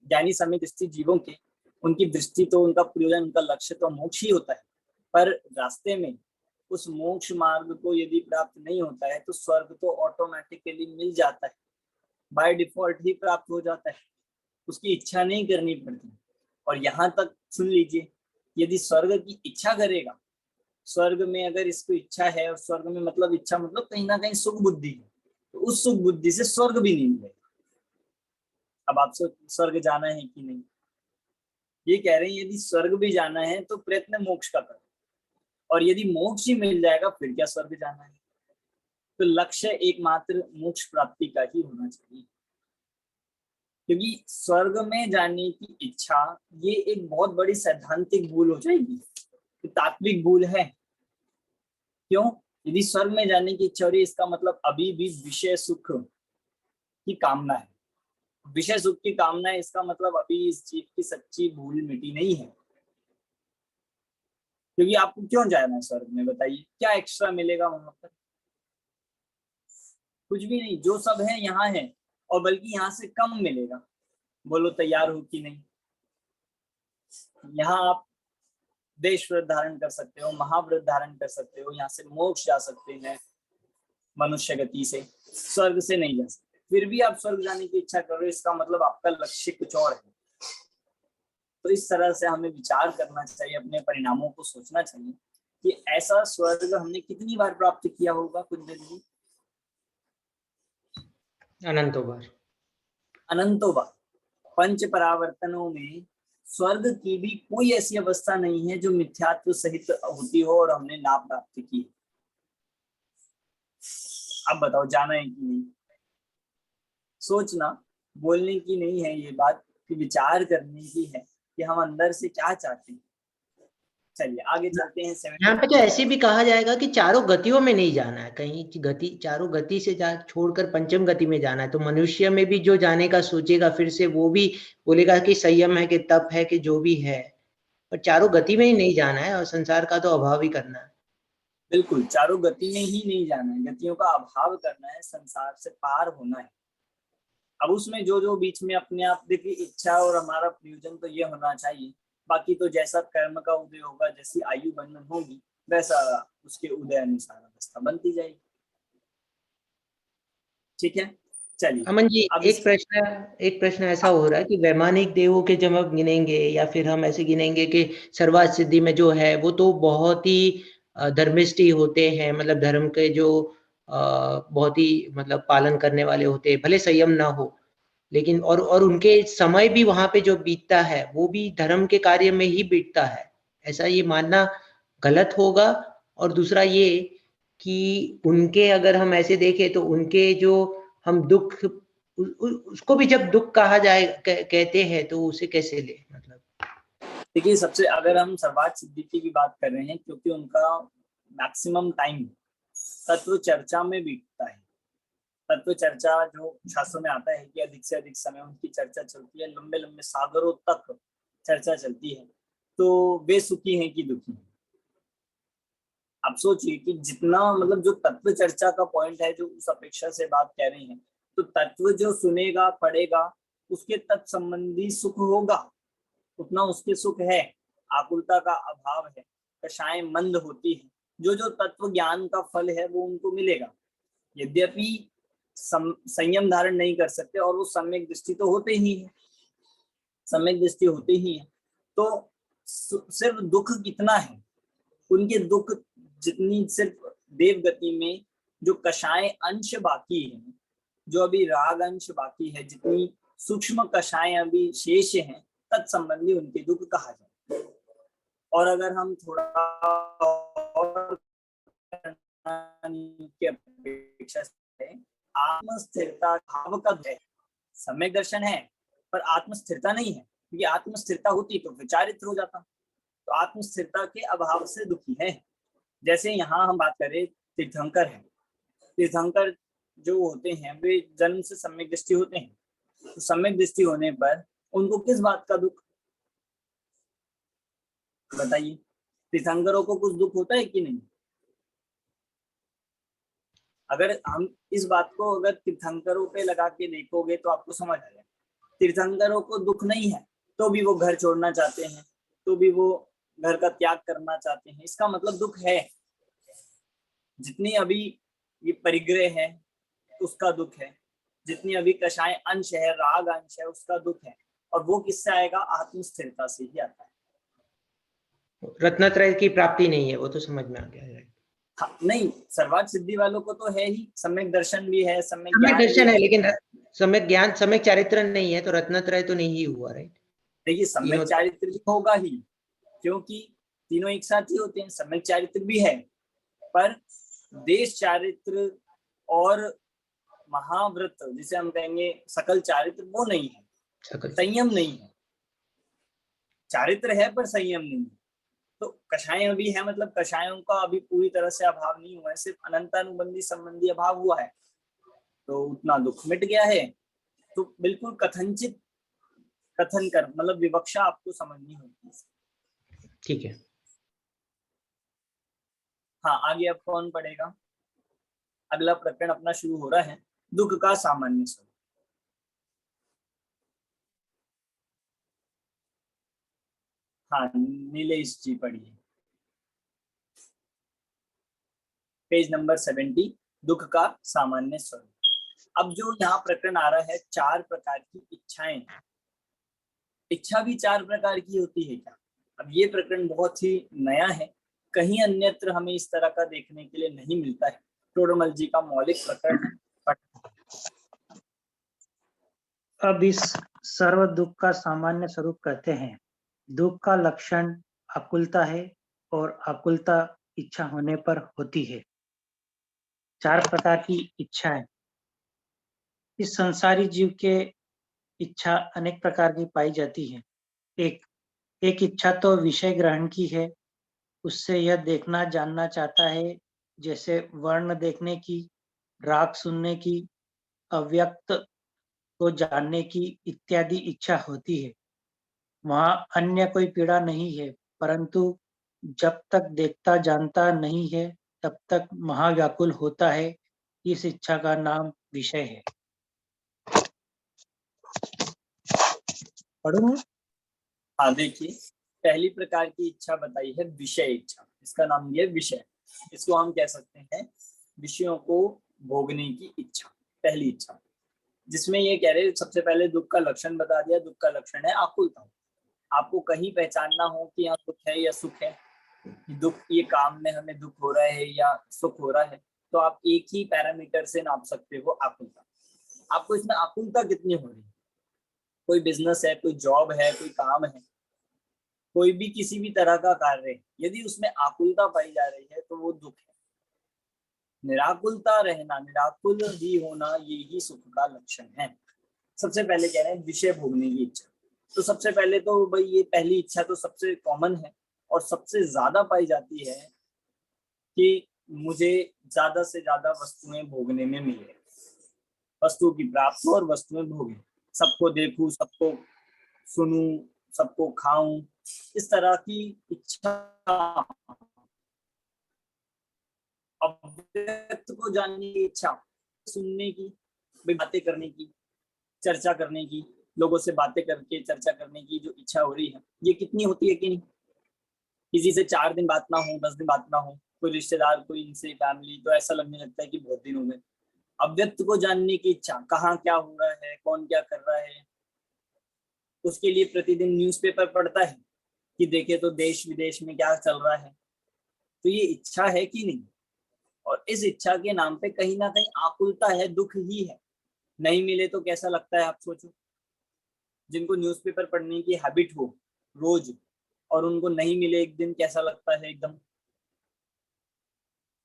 ज्ञानी सम्यक दृष्टि जीवों के, उनकी दृष्टि तो, उनका प्रयोजन, उनका लक्ष्य तो मोक्ष ही होता है। पर रास्ते में उस मोक्ष मार्ग को यदि प्राप्त नहीं होता है तो स्वर्ग तो ऑटोमेटिकली मिल जाता है, बाय डिफॉल्ट ही प्राप्त हो जाता है, उसकी इच्छा नहीं करनी पड़ती। और यहाँ तक सुन लीजिए, यदि स्वर्ग की इच्छा करेगा, स्वर्ग में अगर इसको इच्छा है, और स्वर्ग में मतलब इच्छा मतलब कहीं ना कहीं सुख बुद्धि है, तो उस सुख बुद्धि से स्वर्ग भी नहीं मिलेगा। अब आपसे स्वर्ग जाना है कि नहीं, ये कह रहे हैं यदि स्वर्ग भी जाना है तो प्रयत्न मोक्ष का करो, और यदि मोक्ष ही मिल जाएगा फिर क्या स्वर्ग जाना है। तो लक्ष्य एकमात्र मोक्ष प्राप्ति का ही होना चाहिए, क्योंकि स्वर्ग में जाने की इच्छा ये एक बहुत बड़ी सैद्धांतिक भूल हो जाएगी, तात्विक भूल है। क्यों? यदि स्वर्ग में जाने की इच्छा हो रही है, इसका मतलब अभी भी विषय सुख की कामना है। विषय सुख की कामना है, इसका मतलब अभी इस जीव की सच्ची भूल मिटी नहीं है। क्योंकि आपको क्यों जाना है स्वर्ग में, बताइए क्या एक्स्ट्रा मिलेगा वहां पर? कुछ भी नहीं, जो सब है यहाँ है, और बल्कि यहाँ से कम मिलेगा। बोलो तैयार हो कि नहीं? यहाँ आप देश व्रत धारण कर सकते हो, महाव्रत धारण कर सकते हो, यहाँ से मोक्ष जा सकते हैं मनुष्य गति से, स्वर्ग से नहीं जा सकते। फिर भी आप स्वर्ग जाने की इच्छा कर रहे हो, इसका मतलब आपका लक्ष्य कुछ और है। तो इस तरह से हमें विचार करना चाहिए, अपने परिणामों को सोचना चाहिए कि ऐसा स्वर्ग हमने कितनी बार प्राप्त किया होगा। कुंदन जी? अनंतों बार। अनंतों बार। पंच परावर्तनों में स्वर्ग की भी कोई ऐसी अवस्था नहीं है जो मिथ्यात्व सहित होती हो और हमने ना प्राप्त की। अब बताओ जाना है कि नहीं? सोचना, बोलने की नहीं है ये बात, कि विचार करने की है कि हम अंदर से क्या चाहते हैं। चलिए आगे चलते हैं। यहाँ पे तो ऐसे भी कहा जाएगा कि चारों गतियों में नहीं जाना है, कहीं की गति, चारों गति से छोड़कर पंचम गति में जाना है। तो मनुष्य में भी जो जाने का सोचेगा फिर से वो भी बोलेगा कि संयम है, कि तप है, कि जो भी है, पर चारों गति में ही नहीं जाना है और संसार का तो अभाव ही करना है। बिल्कुल, चारों गति में ही नहीं जाना है, गतियों का अभाव करना है, संसार से पार होना है। अब उसमें जो जो बीच में अपने आप देखिए, इच्छा और हमारा प्रयोजन तो ये होना चाहिए, बाकी तो जैसा कर्म का उदय होगा, जैसी आयु बंधन होगी, वैसा उसके उदय अनुसार अवस्था बनती जाएगी। ठीक है, चलिए। अमन जी, एक प्रश्न ऐसा हो रहा है कि वैमानिक देवों के जब हम गिनेंगे, या फिर हम ऐसे गिनेंगे कि सर्वार्थ सिद्धि में जो है वो तो बहुत ही धर्मिष्ठी होते हैं, मतलब धर्म के जो बहुत ही मतलब पालन करने वाले होते हैं, भले संयम ना हो, लेकिन और उनके समय भी वहां पे जो बीतता है वो भी धर्म के कार्य में ही बीतता है। ऐसा ये मानना गलत होगा? और दूसरा ये कि उनके अगर हम ऐसे देखें तो उनके जो हम दुख, उसको भी जब दुख कहा जाए कहते हैं, तो उसे कैसे ले? मतलब देखिए, सबसे अगर हम सर्वार्थ सिद्धि की भी बात कर रहे हैं, क्योंकि उनका मैक्सिमम टाइम तत्व चर्चा में बीतता है। तत्व चर्चा जो शास्त्रों में आता है कि अधिक से अधिक समय उनकी चर्चा चलती है, लंबे लंबे सागरों तक चर्चा चलती है। तो वे सुखी हैं कि दुखी हैं? आप सोचिए कि जितना मतलब जो तत्व चर्चा का पॉइंट है, जो उस अपेक्षा से बात कह रहे हैं, तो तत्व जो सुनेगा पढ़ेगा उसके तत्संबंधी सुख होगा, उतना उसके सुख है। आकुलता का अभाव है, कषाय मंद होती है, जो जो तत्व ज्ञान का फल है वो उनको मिलेगा। यद्यपि संयम धारण नहीं कर सकते, और वो सम्यक दृष्टि तो होते ही है, सम्यक दृष्टि होते ही है। तो सिर्फ दुख कितना है, उनके दुख जितनी सिर्फ देव गति में जो कषाय अंश बाकी है, जो अभी राग अंश बाकी है, जितनी सूक्ष्म कषाएं अभी शेष हैं, तत्संबंधी उनके दुख कहा जाए। और अगर हम थोड़ा और की अपेक्षा से आत्मस्थिरता भाव का है, सम्यक दर्शन है पर आत्मस्थिरता नहीं है, क्योंकि आत्मस्थिरता होती तो फिर चारित्र हो जाता। तो आत्मस्थिरता के अभाव से दुखी है। जैसे यहाँ हम बात करें तीर्थंकर है, तीर्थंकर जो होते हैं वे जन्म से सम्यक दृष्टि होते हैं, तो सम्यक दृष्टि होने पर उनको किस बात का दुख, बताइए? तीर्थंकरों को कुछ दुख होता है कि नहीं? अगर हम इस बात को अगर तीर्थंकरों पे लगा के देखोगे तो आपको समझ आ जाएगा। तीर्थंकरों को दुख नहीं है तो भी वो घर छोड़ना चाहते हैं, तो भी वो घर का त्याग करना चाहते हैं, इसका मतलब दुख है। जितनी अभी ये परिग्रह है उसका दुख है, जितनी अभी कषाय अंश है, राग अंश है, उसका दुख है। और वो किससे आएगा? आत्मस्थिरता से ही आता है। रत्नत्रय की प्राप्ति नहीं है, वो तो समझ में आ गया है। हाँ, नहीं, सर्वार्थ सिद्धि वालों को तो है ही, सम्यक दर्शन भी है, सम्यक सम्यक ज्ञान दर्शन भी है, लेकिन सम्यक ज्ञान, सम्यक चारित्र नहीं है, तो रत्नत्रय तो नहीं ही हुआ, राइट? देखिए सम्यक चारित्र भी होगा ही, क्योंकि तीनों एक साथ ही होते हैं। सम्यक चारित्र भी है, पर देश चारित्र और महाव्रत जिसे हम कहेंगे सकल चारित्र, वो नहीं है, संयम नहीं है। चारित्र है पर संयम नहीं है। तो कषाय अभी है, मतलब कषायों का अभी पूरी तरह से अभाव नहीं हुआ है, सिर्फ अनंतानुबंधी संबंधी अभाव हुआ है, तो उतना दुख मिट गया है। तो बिल्कुल कथनचित कथन कर, मतलब विवक्षा आपको समझनी होगी। ठीक है। हाँ, आगे अब कौन पढ़ेगा? अगला प्रकरण अपना शुरू हो रहा है, दुख का सामान्य स्वरूप। हाँ, नीलेश जी पढ़िए, पेज नंबर 70, दुख का सामान्य स्वरूप। अब जो यहाँ प्रकरण आ रहा है, 4 प्रकार की इच्छाएं, इच्छा भी 4 प्रकार की होती है क्या? अब ये प्रकरण बहुत ही नया है, कहीं अन्यत्र हमें इस तरह का देखने के लिए नहीं मिलता है। टोडरमल जी का मौलिक प्रकरण है। अब इस सर्व दुख का सामान्य स्वरूप कहते हैं। दुख का लक्षण आकुलता है और आकुलता इच्छा होने पर होती है। 4 प्रकार की इच्छाएं। इस संसारी जीव के इच्छा अनेक प्रकार की पाई जाती है। एक इच्छा तो विषय ग्रहण की है, उससे यह देखना जानना चाहता है, जैसे वर्ण देखने की, राग सुनने की, अव्यक्त को जानने की इत्यादि इच्छा होती है। वहाँ अन्य कोई पीड़ा नहीं है, परंतु जब तक देखता जानता नहीं है तब तक महाव्याकुल होता है। इस इच्छा का नाम विषय है। पढ़ूं? हाँ, देखिए, पहली प्रकार की इच्छा बताई है विषय इच्छा, इसका नाम ये विषय। इसको हम कह सकते हैं विषयों को भोगने की इच्छा, पहली इच्छा, जिसमें ये कह रहे सबसे पहले दुख का लक्षण बता दिया। दुख का लक्षण है आकुलता। आपको कहीं पहचानना हो कि यहाँ दुख है या सुख है, दुख, ये काम में हमें दुख हो रहा है या सुख हो रहा है, तो आप एक ही पैरामीटर से नाप सकते हो, आकुलता। आपको इसमें आकुलता कितनी हो रही है? कोई बिजनेस है, कोई जॉब है, कोई काम है, कोई भी किसी भी तरह का कार्य है, यदि उसमें आकुलता पाई जा रही है तो वो दुख है। निराकुलता रहना, निराकुल ही होना, ये ही सुख का लक्षण है। सबसे पहले कह रहे हैं विषय भोगने की इच्छा। तो सबसे पहले तो भाई ये पहली इच्छा तो सबसे कॉमन है और सबसे ज्यादा पाई जाती है कि मुझे ज्यादा से ज्यादा वस्तुएं भोगने में मिले, वस्तु की प्राप्ति और वस्तुएं भोगे, सबको देखूं, सबको सुनूं, सबको खाऊं, इस तरह की इच्छा। अव्यक्त को जानने की इच्छा, सुनने की, बातें करने की, चर्चा करने की, लोगों से बातें करके चर्चा करने की जो इच्छा हो रही है, ये कितनी होती है कि नहीं? किसी से 4 दिन बात ना हो, 10 दिन बात ना हो, कोई रिश्तेदार, कोई इनसे फैमिली, तो ऐसा लगने लगता है कि बहुत दिन हो गए। अव्यक्त को जानने की इच्छा, कहाँ क्या हो रहा है, कौन क्या कर रहा है, उसके लिए प्रतिदिन न्यूज़पेपर पढ़ता है कि देखे तो देश विदेश में क्या चल रहा है। तो ये इच्छा है कि नहीं? और इस इच्छा के नाम पे कहीं ना कहीं आकुलता है, दुख ही है। नहीं मिले तो कैसा लगता है आप सोचो। जिनको न्यूज़पेपर पढ़ने की हैबिट हो रोज और उनको नहीं मिले एक दिन, कैसा लगता है एकदम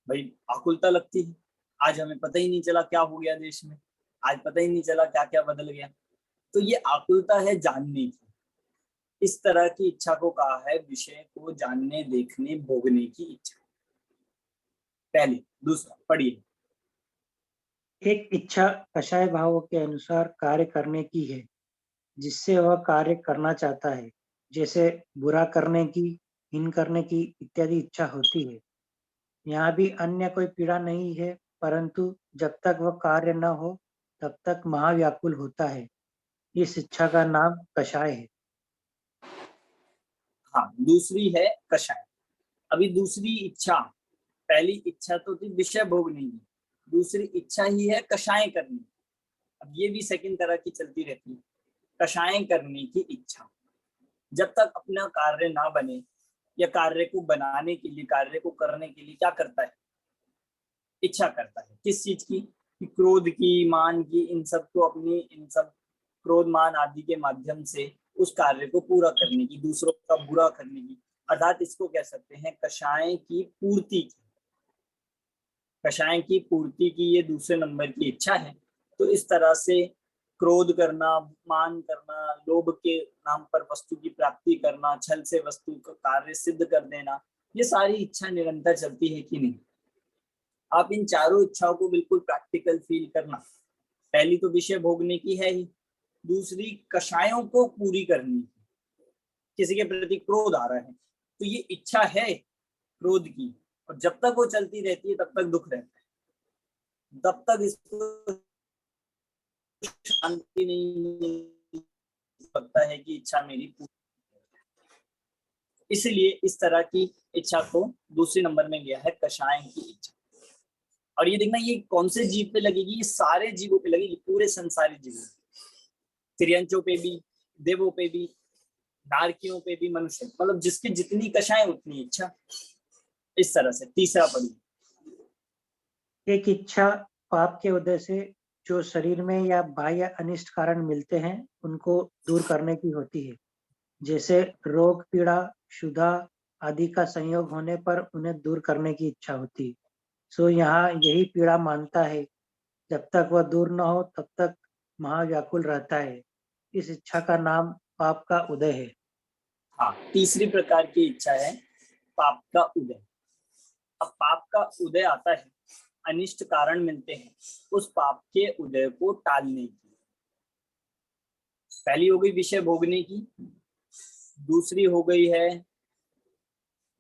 भाई, आकुलता लगती है। आज हमें पता ही नहीं चला क्या हो गया देश में, आज पता ही नहीं चला क्या क्या बदल गया। तो ये आकुलता है जानने की। इस तरह की इच्छा को कहा है विषय को जानने, देखने, भोगने की इच्छा। पहले। दूसरा पढ़िए। एक इच्छा कषाय भाव के अनुसार कार्य करने की है, जिससे वह कार्य करना चाहता है, जैसे बुरा करने की, हीन करने की इत्यादि इच्छा होती है। यहाँ भी अन्य कोई पीड़ा नहीं है, परंतु जब तक वह कार्य न हो तब तक महाव्याकुल होता है। इस इच्छा का नाम कषाय है। हाँ, दूसरी है कषाय। अभी दूसरी इच्छा, पहली इच्छा तो थी विषय भोगने की, दूसरी इच्छा ही है कषाय करने। अब ये भी सेकंड तरह की चलती रहती है, कषाय करने की इच्छा। जब तक अपना कार्य ना बने या कार्य को बनाने के लिए, कार्य को करने के लिए क्या करता है, इच्छा करता है। किस चीज की? कि क्रोध की, मान की, इन सब को अपनी, इन सब क्रोध मान आदि के माध्यम से उस कार्य को पूरा करने की, दूसरों का बुरा करने की, अर्थात इसको कह सकते हैं कषाय की पूर्ति की। कषाय की पूर्ति की ये दूसरे नंबर की इच्छा है। तो इस तरह से क्रोध करना, मान करना, लोभ के नाम पर वस्तु की प्राप्ति करना, छल से वस्तु का कार्य सिद्ध कर देना, ये सारी इच्छा निरंतर चलती है कि नहीं? आप इन चारों इच्छाओं को बिल्कुल प्रैक्टिकल फील करना। पहली तो विषय भोगने की है ही, दूसरी कषायों को पूरी करनी की। किसी के प्रति क्रोध आ रहा है तो ये इच्छा है क्रोध की, और जब तक वो चलती रहती है तब तक दुख रहता है, तब तक इसको शांति नहीं लगता है कि इच्छा मेरी पूरी। इसलिए इस तरह की इच्छा को दूसरे नंबर में गया है कषाय की इच्छा। और ये देखना, ये कौन से जीव पे लगेगी? ये सारे जीवों पे लगेगी, पूरे संसारी जीवों, तिर्यंचों पे भी, देवों पे भी, नारकियों पे भी, मनुष्य, मतलब जिसकी जितनी कषाय उतनी इच्छा। इस तरह से। तीसरा पढ़िए। एक इच्छा पाप के उदय से जो शरीर में या बाह्य अनिष्ट कारण मिलते हैं उनको दूर करने की होती है, जैसे रोग, पीड़ा, क्षुधा आदि का संयोग होने पर उन्हें दूर करने की इच्छा होती है। सो यहाँ यही पीड़ा मानता है, जब तक वह दूर न हो तब तक महाव्याकुल रहता है। इस इच्छा का नाम पाप का उदय है। हाँ, तीसरी प्रकार की इच्छा है पाप का उदय। अब पाप का उदय आता है, अनिष्ट कारण मिलते हैं, उस पाप के उदय को टालने की। पहली हो गई विषय भोगने की, दूसरी हो गई है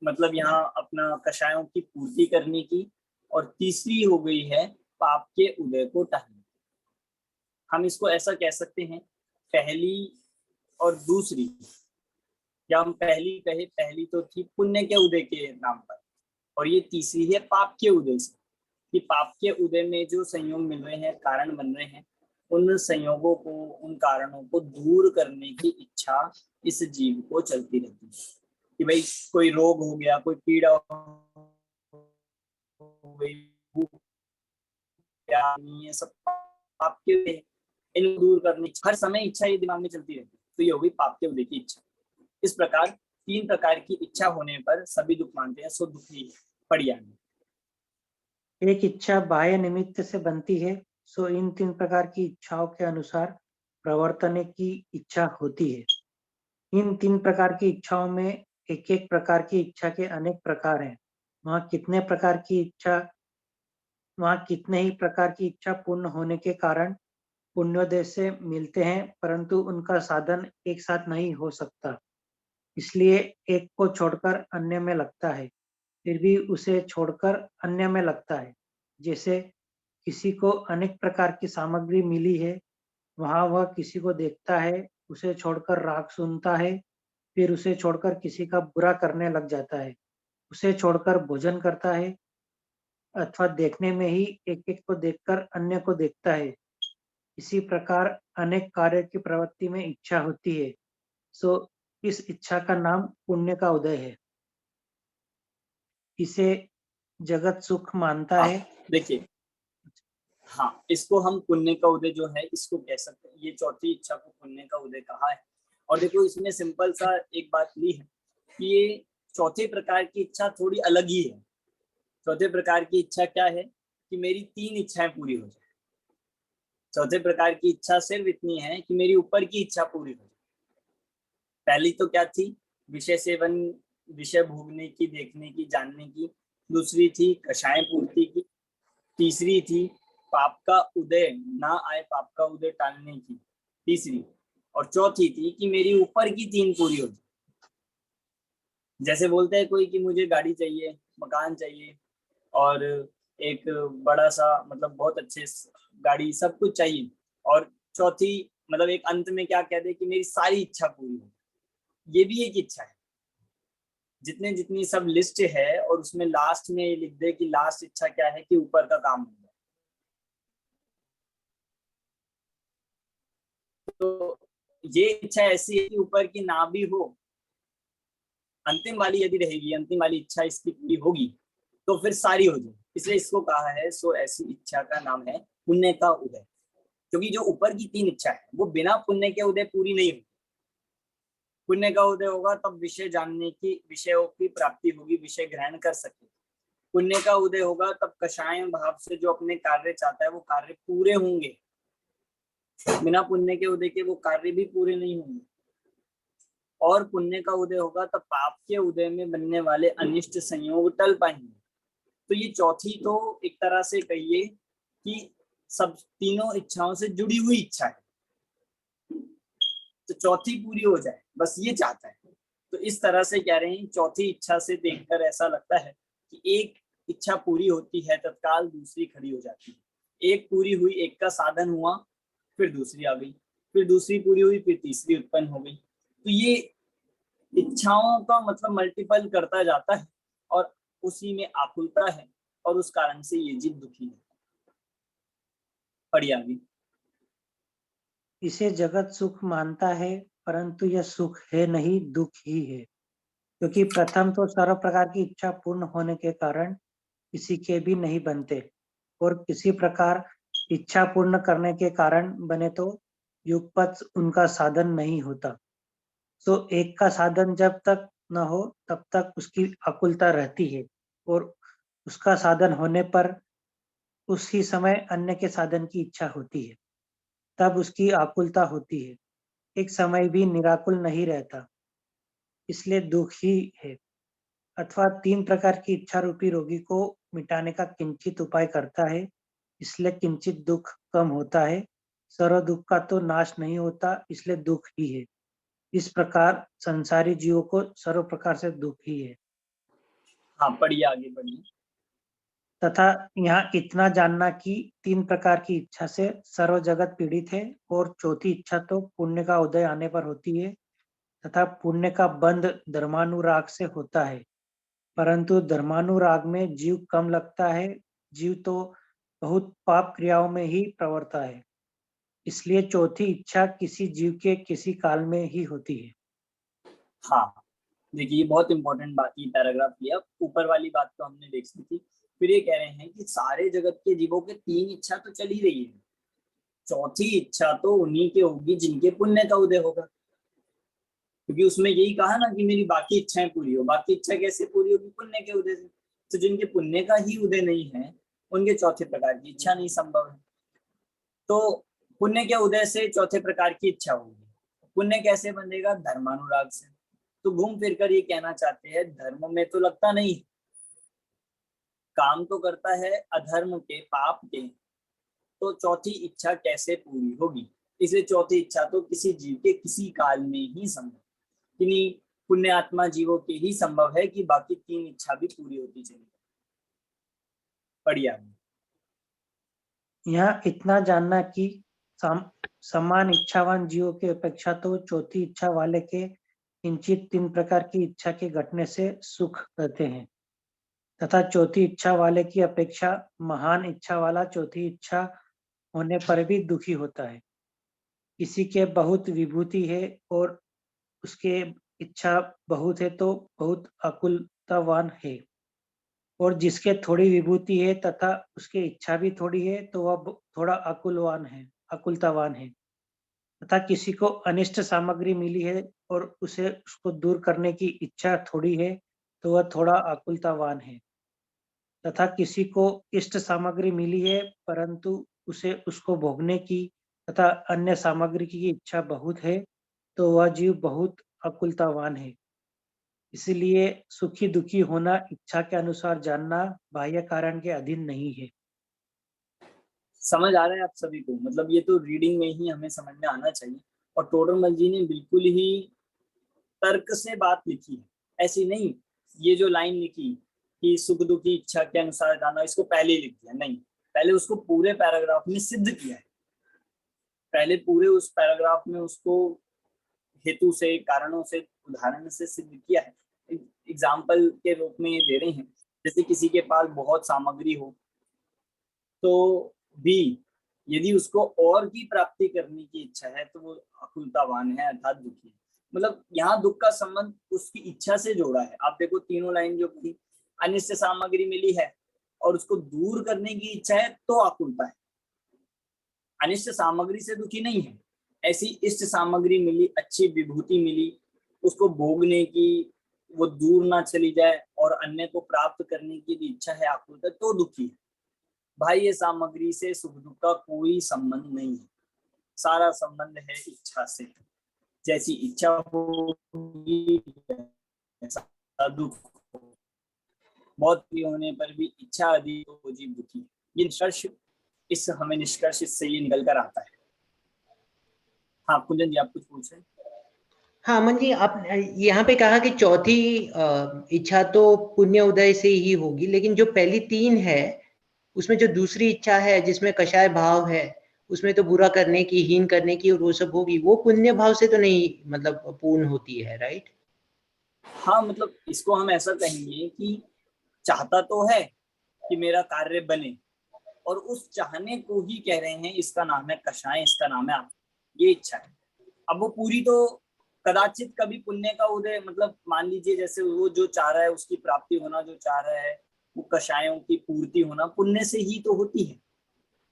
मतलब यहाँ अपना कषायों की पूर्ति करने की, और तीसरी हो गई है पाप के उदय को टालने। हम इसको ऐसा कह सकते हैं, पहली और दूसरी, या हम पहली कहे, पहली तो थी पुण्य के उदय के नाम पर, और ये तीसरी है पाप के उदय से। कि पाप के उदय में जो संयोग मिल रहे हैं, कारण बन रहे हैं, उन संयोगों को, उन कारणों को दूर करने की इच्छा इस जीव को चलती रहती है। कि भाई कोई रोग हो गया, कोई पीड़ा हो गई, ये सब पाप के उदय, इन दूर करने हर समय इच्छा ये दिमाग में चलती रहती है। तो ये हो गई पाप के उदय की इच्छा। इस प्रकार तीन प्रकार की इच्छा होने पर सभी दुख मानते हैं, सो दुखी पढ़िया। एक इच्छा बाह्य निमित्त से बनती है, सो इन तीन प्रकार की इच्छाओं के अनुसार प्रवर्तने की इच्छा होती है। इन तीन प्रकार की इच्छाओं में एक एक प्रकार की इच्छा के अनेक प्रकार हैं। वहाँ कितने ही प्रकार की इच्छा पूर्ण होने के कारण पुण्योदय से मिलते हैं, परंतु उनका साधन एक साथ नहीं हो सकता, इसलिए एक को छोड़कर अन्य में लगता है, फिर भी उसे छोड़कर अन्य में लगता है। जैसे किसी को अनेक प्रकार की सामग्री मिली है, वहाँ वह किसी को देखता है, उसे छोड़कर राग सुनता है, फिर उसे छोड़कर किसी का बुरा करने लग जाता है, उसे छोड़कर भोजन करता है, अथवा देखने में ही एक-एक को देखकर अन्य को देखता है। इसी प्रकार अनेक कार्य की प्रवृत्ति में इच्छा होती है, सो इस इच्छा का नाम पुण्य का उदय है। इसे जगत सुख मानता है। देखिए, हाँ, इसको हम पुण्य का उदय जो है इसको कह सकते हैं। ये चौथी इच्छा को पुण्य का उदय कहा है। और देखो, इसमें सिंपल सा एक बात ली है कि ये चौथे प्रकार की इच्छा थोड़ी अलग ही है। चौथे प्रकार की इच्छा क्या है कि मेरी 3 इच्छाएं पूरी हो जाए। चौथे प्रकार की इच्छा सिर्फ इतनी है कि मेरी ऊपर की इच्छा पूरी हो जाए। पहली तो क्या थी? विषय सेवन, विषय भोगने की, देखने की, जानने की। दूसरी थी कषाय पूर्ति की। तीसरी थी पाप का उदय ना आए, पाप का उदय टालने की तीसरी। और चौथी थी कि मेरी ऊपर की 3 पूरी हो जाए। जैसे बोलते हैं कोई कि मुझे गाड़ी चाहिए, मकान चाहिए और एक बड़ा सा, मतलब बहुत अच्छे गाड़ी, सब कुछ चाहिए। और चौथी मतलब एक अंत में क्या कह दे कि मेरी सारी इच्छा पूरी हो। ये भी एक इच्छा है। जितने जितनी सब लिस्ट है और उसमें लास्ट में ये लिख दे कि लास्ट इच्छा क्या है कि ऊपर का काम हो जाए। तो ये इच्छा ऐसी है कि ऊपर की ना भी हो, अंतिम वाली यदि रहेगी, अंतिम वाली इच्छा इसकी पूरी होगी तो फिर सारी हो जाए। इसलिए इसको कहा है सो ऐसी इच्छा का नाम है पुण्य का उदय। क्योंकि जो ऊपर की 3 इच्छा है वो बिना पुण्य के उदय पूरी नहीं होगी। पुण्य का उदय होगा तब विषय जानने की, विषयों की प्राप्ति होगी, विषय ग्रहण कर सके। पुण्य का उदय होगा तब कषाय भाव से जो अपने कार्य चाहता है वो कार्य पूरे होंगे। बिना पुण्य के उदय के वो कार्य भी पूरे नहीं होंगे। और पुण्य का उदय होगा तब पाप के उदय में बनने वाले अनिष्ट संयोग टल पाएंगे। तो ये चौथी तो एक तरह से कहिए कि सब तीनों इच्छाओं से जुड़ी हुई इच्छा है। तो चौथी पूरी हो जाए बस ये चाहता है। तो इस तरह से कह रहे हैं, चौथी इच्छा से देखकर ऐसा लगता है कि एक इच्छा पूरी होती है तत्काल दूसरी खड़ी हो जाती है। एक पूरी हुई, एक का साधन हुआ, फिर दूसरी आ गई, फिर दूसरी पूरी हुई, फिर तीसरी उत्पन्न हो गई। तो ये इच्छाओं का मतलब मल्टीपल करता जाता है और उसी में आकुलता है और उस कारण से ये जीव दुखी है। पढ़िए आगे। इसे जगत सुख मानता है परंतु यह सुख है नहीं, दुख ही है। क्योंकि प्रथम तो सर्व प्रकार की इच्छा पूर्ण होने के कारण किसी के भी नहीं बनते, और किसी प्रकार इच्छा पूर्ण करने के कारण बने तो युगपत उनका साधन नहीं होता। तो एक का साधन जब तक न हो तब तक उसकी आकुलता रहती है, और उसका साधन होने पर उसी समय अन्य के साधन की इच्छा होती है, तब उसकी आकुलता होती है। एक समय भी निराकुल नहीं रहता, इसलिए दुख ही है। अथवा 3 प्रकार की इच्छा रूपी रोगी को मिटाने का किंचित उपाय करता है, इसलिए किंचित दुख कम होता है। सर्व दुख का तो नाश नहीं होता, इसलिए दुख ही है। इस प्रकार संसारी जीवों को सर्व प्रकार से दुख ही है। हाँ, पढ़िए आगे पढ़िए। तथा यहाँ इतना जानना कि 3 प्रकार की इच्छा से सर्व जगत पीड़ित है, और चौथी इच्छा तो पुण्य का उदय आने पर होती है, तथा पुण्य का बंध धर्मानुराग से होता है। परंतु धर्मानुराग में जीव कम लगता है, जीव तो बहुत पाप क्रियाओं में ही प्रवृत्ता है, इसलिए चौथी इच्छा किसी जीव के किसी काल में ही होती है। हाँ, देखिए, ये बहुत इंपॉर्टेंट बात, ये पैराग्राफ लिया। ऊपर वाली बात तो हमने देख ली थी। फिर ये कह रहे हैं कि सारे जगत के जीवों के 3 इच्छा तो चल ही रही है, चौथी इच्छा तो उन्हीं की होगी जिनके पुण्य का उदय होगा। क्योंकि उसमें यही कहा ना कि मेरी बाकी इच्छाएं पूरी हो। बाकी इच्छा कैसे पूरी होगी? पुण्य के उदय से। तो जिनके पुण्य का ही उदय नहीं है उनके चौथे प्रकार की इच्छा नहीं संभव है। तो पुण्य के उदय से चौथे प्रकार की इच्छा होगी। पुण्य कैसे बनेगा? धर्मानुराग से। तो घूम फिर कर ये कहना चाहते हैं धर्म में तो लगता नहीं, काम तो करता है अधर्म के, पाप के। तो चौथी इच्छा कैसे पूरी होगी? इसलिए चौथी इच्छा तो किसी जीव के किसी काल में ही संभव, किन्हीं पुण्य आत्मा जीवों के ही संभव है कि बाकी 3 इच्छा भी पूरी होती चली। बढ़िया। यहाँ इतना जानना कि समान इच्छावान जीवों की अपेक्षा तो चौथी इच्छा वाले के किंचित 3 प्रकार की इच्छा के घटने से सुख रहते हैं, तथा चौथी इच्छा वाले की अपेक्षा महान इच्छा वाला चौथी इच्छा होने पर भी दुखी होता है। किसी के बहुत विभूति है और उसके इच्छा बहुत है तो बहुत आकुलतावान है। और जिसके थोड़ी विभूति है तथा उसकी इच्छा भी थोड़ी है तो वह थोड़ा अकुलतावान है। तथा किसी को अनिष्ट सामग्री मिली है और उसको दूर करने की इच्छा थोड़ी है तो वह थोड़ा अकुलतावान है। तथा किसी को इष्ट सामग्री मिली है परंतु उसे उसको भोगने की तथा अन्य सामग्री की इच्छा बहुत है तो वह जीव बहुत अकुलतावान है। इसलिए सुखी दुखी होना इच्छा के अनुसार जानना बाह्य कारण के अधीन नहीं है। समझ आ रहा है आप सभी को? मतलब ये तो रीडिंग में ही हमें समझ में आना चाहिए। और टोडरमल जी ने बिल्कुल ही तर्क से बात लिखी है, ऐसी नहीं ये जो लाइन लिखी कि सुख दुख की इच्छा के अनुसार जाना, इसको पहले लिख दिया, नहीं, पहले उसको पूरे पैराग्राफ में सिद्ध किया है। पहले पूरे उस पैराग्राफ में उसको हेतु से, कारणों से, उदाहरण से सिद्ध किया है। एग्जाम्पल के रूप में ये दे रहे हैं, जैसे किसी के पास बहुत सामग्री हो तो भी यदि उसको और की प्राप्ति करने की इच्छा है तो वो अकुलतावान है, अर्थात दुखी है। मतलब यहाँ दुख का संबंध उसकी इच्छा से जोड़ा है। आप देखो तीनों लाइन जो कही, अनिष्ट सामग्री मिली है और उसको दूर करने की इच्छा है तो आकुलता है। अनिष्ट सामग्री से दुखी नहीं है, ऐसी इष्ट सामग्री मिली, अच्छी विभूति मिली, उसको भोगने की, वो दूर ना चली जाए और अन्य को प्राप्त करने की इच्छा है, आकुलता, तो दुखी है। भाई ये सामग्री से सुख दुख का कोई संबंध नहीं है, सारा संबंध है इच्छा से। जैसी इच्छा होगी ऐसा दुख। बहुत प्रिय होने पर भी इच्छा अधिक तो वो जीव दुखी। ये निष्कर्ष हमें निष्कर्ष इससे ये निकल कर आता है। हाँ कुंजन जी आप कुछ पूछ रहे हैं? हाँ अमन जी, आप यहाँ पे कहा कि चौथी इच्छा तो पुण्य उदय से ही होगी, लेकिन जो पहली तीन है उसमें जो दूसरी इच्छा है जिसमें कषाय भाव है, उसमें तो बुरा करने की, हीन करने की और वो सब होगी, वो पुण्य भाव से तो नहीं मतलब पूर्ण होती है, राइट? हाँ मतलब इसको हम ऐसा कहेंगे कि चाहता तो है कि मेरा कार्य बने, और उस चाहने को ही कह रहे हैं, इसका नाम है कषाय, इसका नाम है आप, ये इच्छा है। अब वो पूरी तो कदाचित कभी पुण्य का उदय, मतलब मान लीजिए जैसे वो जो चाह रहा है उसकी प्राप्ति होना, जो चाह रहा है वो कषायों की पूर्ति होना, पुण्य से ही तो होती है।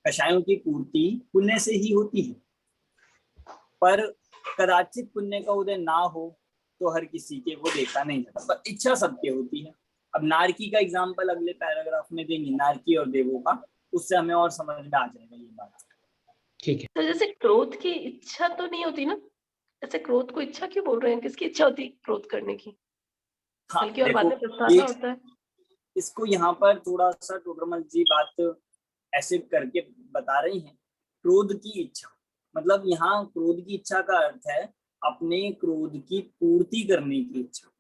कषायों की पूर्ति पुण्य से ही होती है। पर कदाचित पुण्य का उदय ना हो तो हर किसी के वो देखा नहीं जाता, पर इच्छा सबके होती है। अब नारकी का एग्जाम्पल अगले पैराग्राफ में देंगे, नारकी और देवों का, उससे हमें और समझ में आ जाएगा ये बात। ठीक है। तो जैसे क्रोध की इच्छा तो नहीं होती ना, ऐसे क्रोध को इच्छा क्यों बोल रहे हैं? किसकी इच्छा होती है क्रोध करने की? हाँ बल्कि और बाद में देखो पछतावा होता है। इसको यहाँ पर थोड़ा सा टोडरमल जी बात ऐसे करके बता रही हैं। क्रोध की इच्छा मतलब यहाँ क्रोध की इच्छा का अर्थ है अपने क्रोध की पूर्ति करने की इच्छा।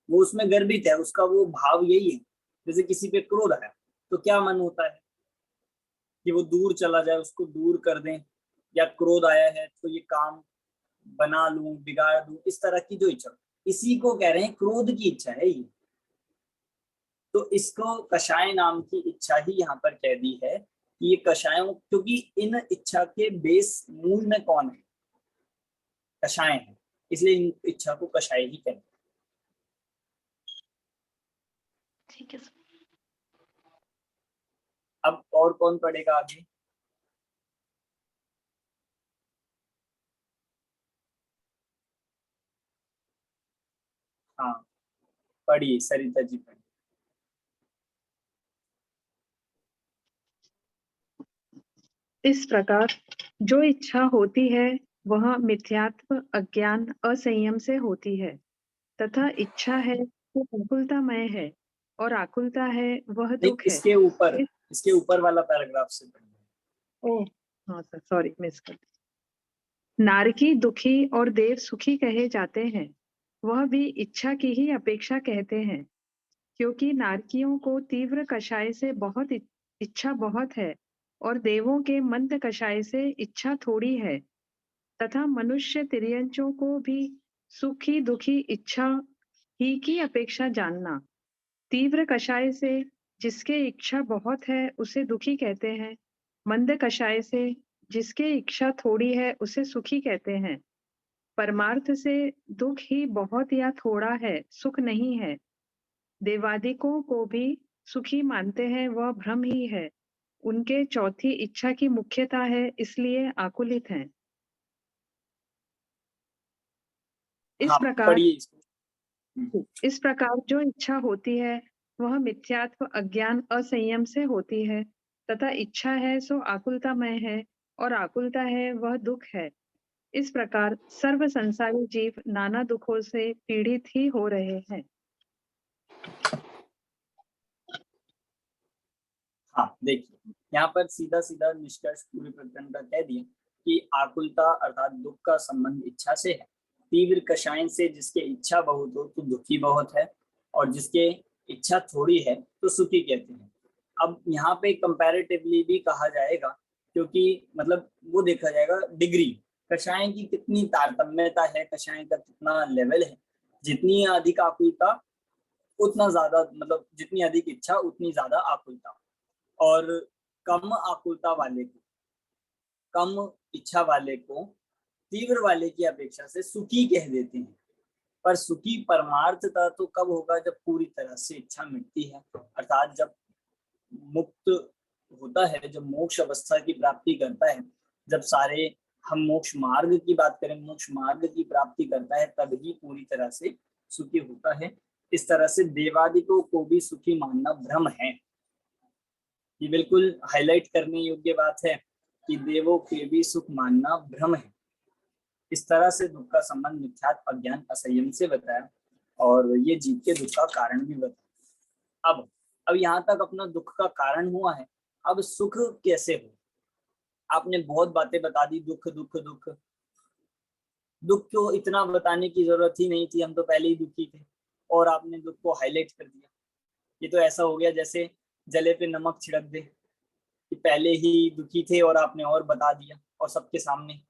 वो उसमें गर्वित है, उसका वो भाव यही है। जैसे किसी पे क्रोध आया तो क्या मन होता है कि वो दूर चला जाए, उसको दूर कर दें, या क्रोध आया है तो ये काम बना लूं, बिगाड़ दूं, इस तरह की जो इच्छा, इसी को कह रहे हैं क्रोध की इच्छा है ये। तो इसको कषाय नाम की इच्छा ही यहाँ पर कह दी है कि ये कषायों, क्योंकि इन इच्छा के बेस मूल में कौन है? कषाय है, इसलिए इन इच्छा को कषाय ही कहते हैं। ठीक है। अब और कौन पढ़ेगा आगे? हाँ पढ़िए, सरिता जी पढ़िए। इस प्रकार जो इच्छा होती है वह मिथ्यात्व, अज्ञान, असंयम से होती है, तथा इच्छा है वो आकुलतामय है, और आकुलता है वह नहीं, दुख है। इसके ऊपर वाला पैराग्राफ से पढ़िए। ओह हाँ सर, सॉरी मिस कर दी। नारकी दुखी और देव सुखी कहे जाते हैं, वह भी इच्छा की ही अपेक्षा कहते हैं, क्योंकि नारकियों को तीव्र कषाय से बहुत इच्छा बहुत है, और देवों के मंद कषाय से इच्छा थोड़ी है, तथा मनुष्य तिर्यंचों को भी सुखी दुखी इच्छा ही की अपेक्षा जानना। तीव्र कषाय से जिसके इच्छा बहुत है उसे दुखी कहते हैं, मंद कषाय से जिसके इच्छा थोड़ी है उसे सुखी कहते हैं। परमार्थ से दुख ही बहुत या थोड़ा है, सुख नहीं है। देवादिकों को भी सुखी मानते हैं वह भ्रम ही है। उनके चौथी इच्छा की मुख्यता है, इसलिए आकुलित हैं। इस हाँ, प्रकार पढ़िए इसको। इस प्रकार जो इच्छा होती है वह मिथ्यात्व, अज्ञान, असंयम से होती है, तथा इच्छा है सो आकुलतामय है, और आकुलता है वह दुख है। इस प्रकार सर्व संसारी जीव नाना दुखों से पीड़ित ही हो रहे हैं। हाँ, देखिए यहाँ पर सीधा सीधा निष्कर्ष पूरे प्रकरण का कह दिया कि आकुलता अर्थात दुख का संबंध इच्छा से है। तीव्र कषाय से जिसके इच्छा बहुत हो तो दुखी बहुत है, और जिसके इच्छा थोड़ी है तो सुखी कहते हैं। अब यहाँ पे कंपैरेटिवली भी कहा जाएगा, क्योंकि मतलब वो देखा जाएगा डिग्री, कषाय की कितनी तारतम्यता है, कषाय का कितना लेवल है। जितनी अधिक आकुलता उतना ज्यादा, मतलब जितनी अधिक इच्छा उतनी ज्यादा आकुलता, और कम आकुलता वाले को, कम इच्छा वाले को तीव्र वाले की अपेक्षा से सुखी कह देते हैं। पर सुखी परमार्थता तो कब होगा, जब पूरी तरह से इच्छा मिटती है, अर्थात जब मुक्त होता है, जब मोक्ष अवस्था की प्राप्ति करता है, जब सारे हम मोक्ष मार्ग की बात करें, मोक्ष मार्ग की प्राप्ति करता है, तब ही पूरी तरह से सुखी होता है। इस तरह से देवादिकों को भी सुखी मानना भ्रम है। ये बिल्कुल हाईलाइट करने योग्य बात है कि देवों के भी सुख मानना भ्रम है। इस तरह से दुख का संबंध मिथ्यात्व, अज्ञान, असंयम से बताया, और ये जीव के दुख का कारण भी बताया। अब यहाँ तक अपना दुख का कारण हुआ है। अब सुख कैसे हो? आपने बहुत बातें बता दी, दुख दुख दुख। दुख को इतना बताने की जरूरत ही नहीं थी, हम तो पहले ही दुखी थे, और आपने दुख को हाईलाइट कर दिया। ये तो ऐसा हो गया जैसे जले पे नमक छिड़क दे, कि पहले ही दुखी थे और आपने और बता दिया, और सबके सामने।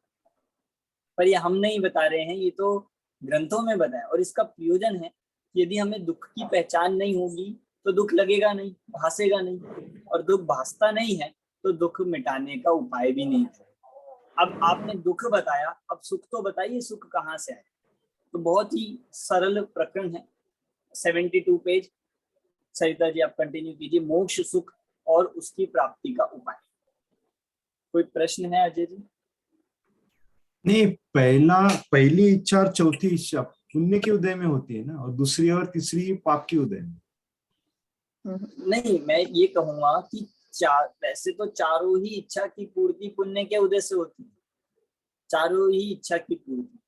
पर ये हम नहीं बता रहे हैं, ये तो ग्रंथों में बताया, और इसका प्रयोजन है कि यदि हमें दुख की पहचान नहीं होगी तो दुख लगेगा नहीं, भासेगा नहीं, और दुख भासता नहीं है तो दुख मिटाने का उपाय भी नहीं है। अब आपने दुख बताया, अब सुख तो बताइए, सुख कहाँ से आए? तो बहुत ही सरल प्रकरण है, 72 पेज। सरिता जी आप कंटिन्यू कीजिए, मोक्ष सुख और उसकी प्राप्ति का उपाय। कोई प्रश्न है अजय जी? नहीं, पहली इच्छा और चौथी इच्छा पुण्य के उदय में होती है ना, और दूसरी और तीसरी पाप के उदय में। नहीं, मैं ये कहूंगा कि वैसे तो चारों ही इच्छा की पूर्ति पुण्य के उदय से होती है, चारों ही इच्छा की पूर्ति,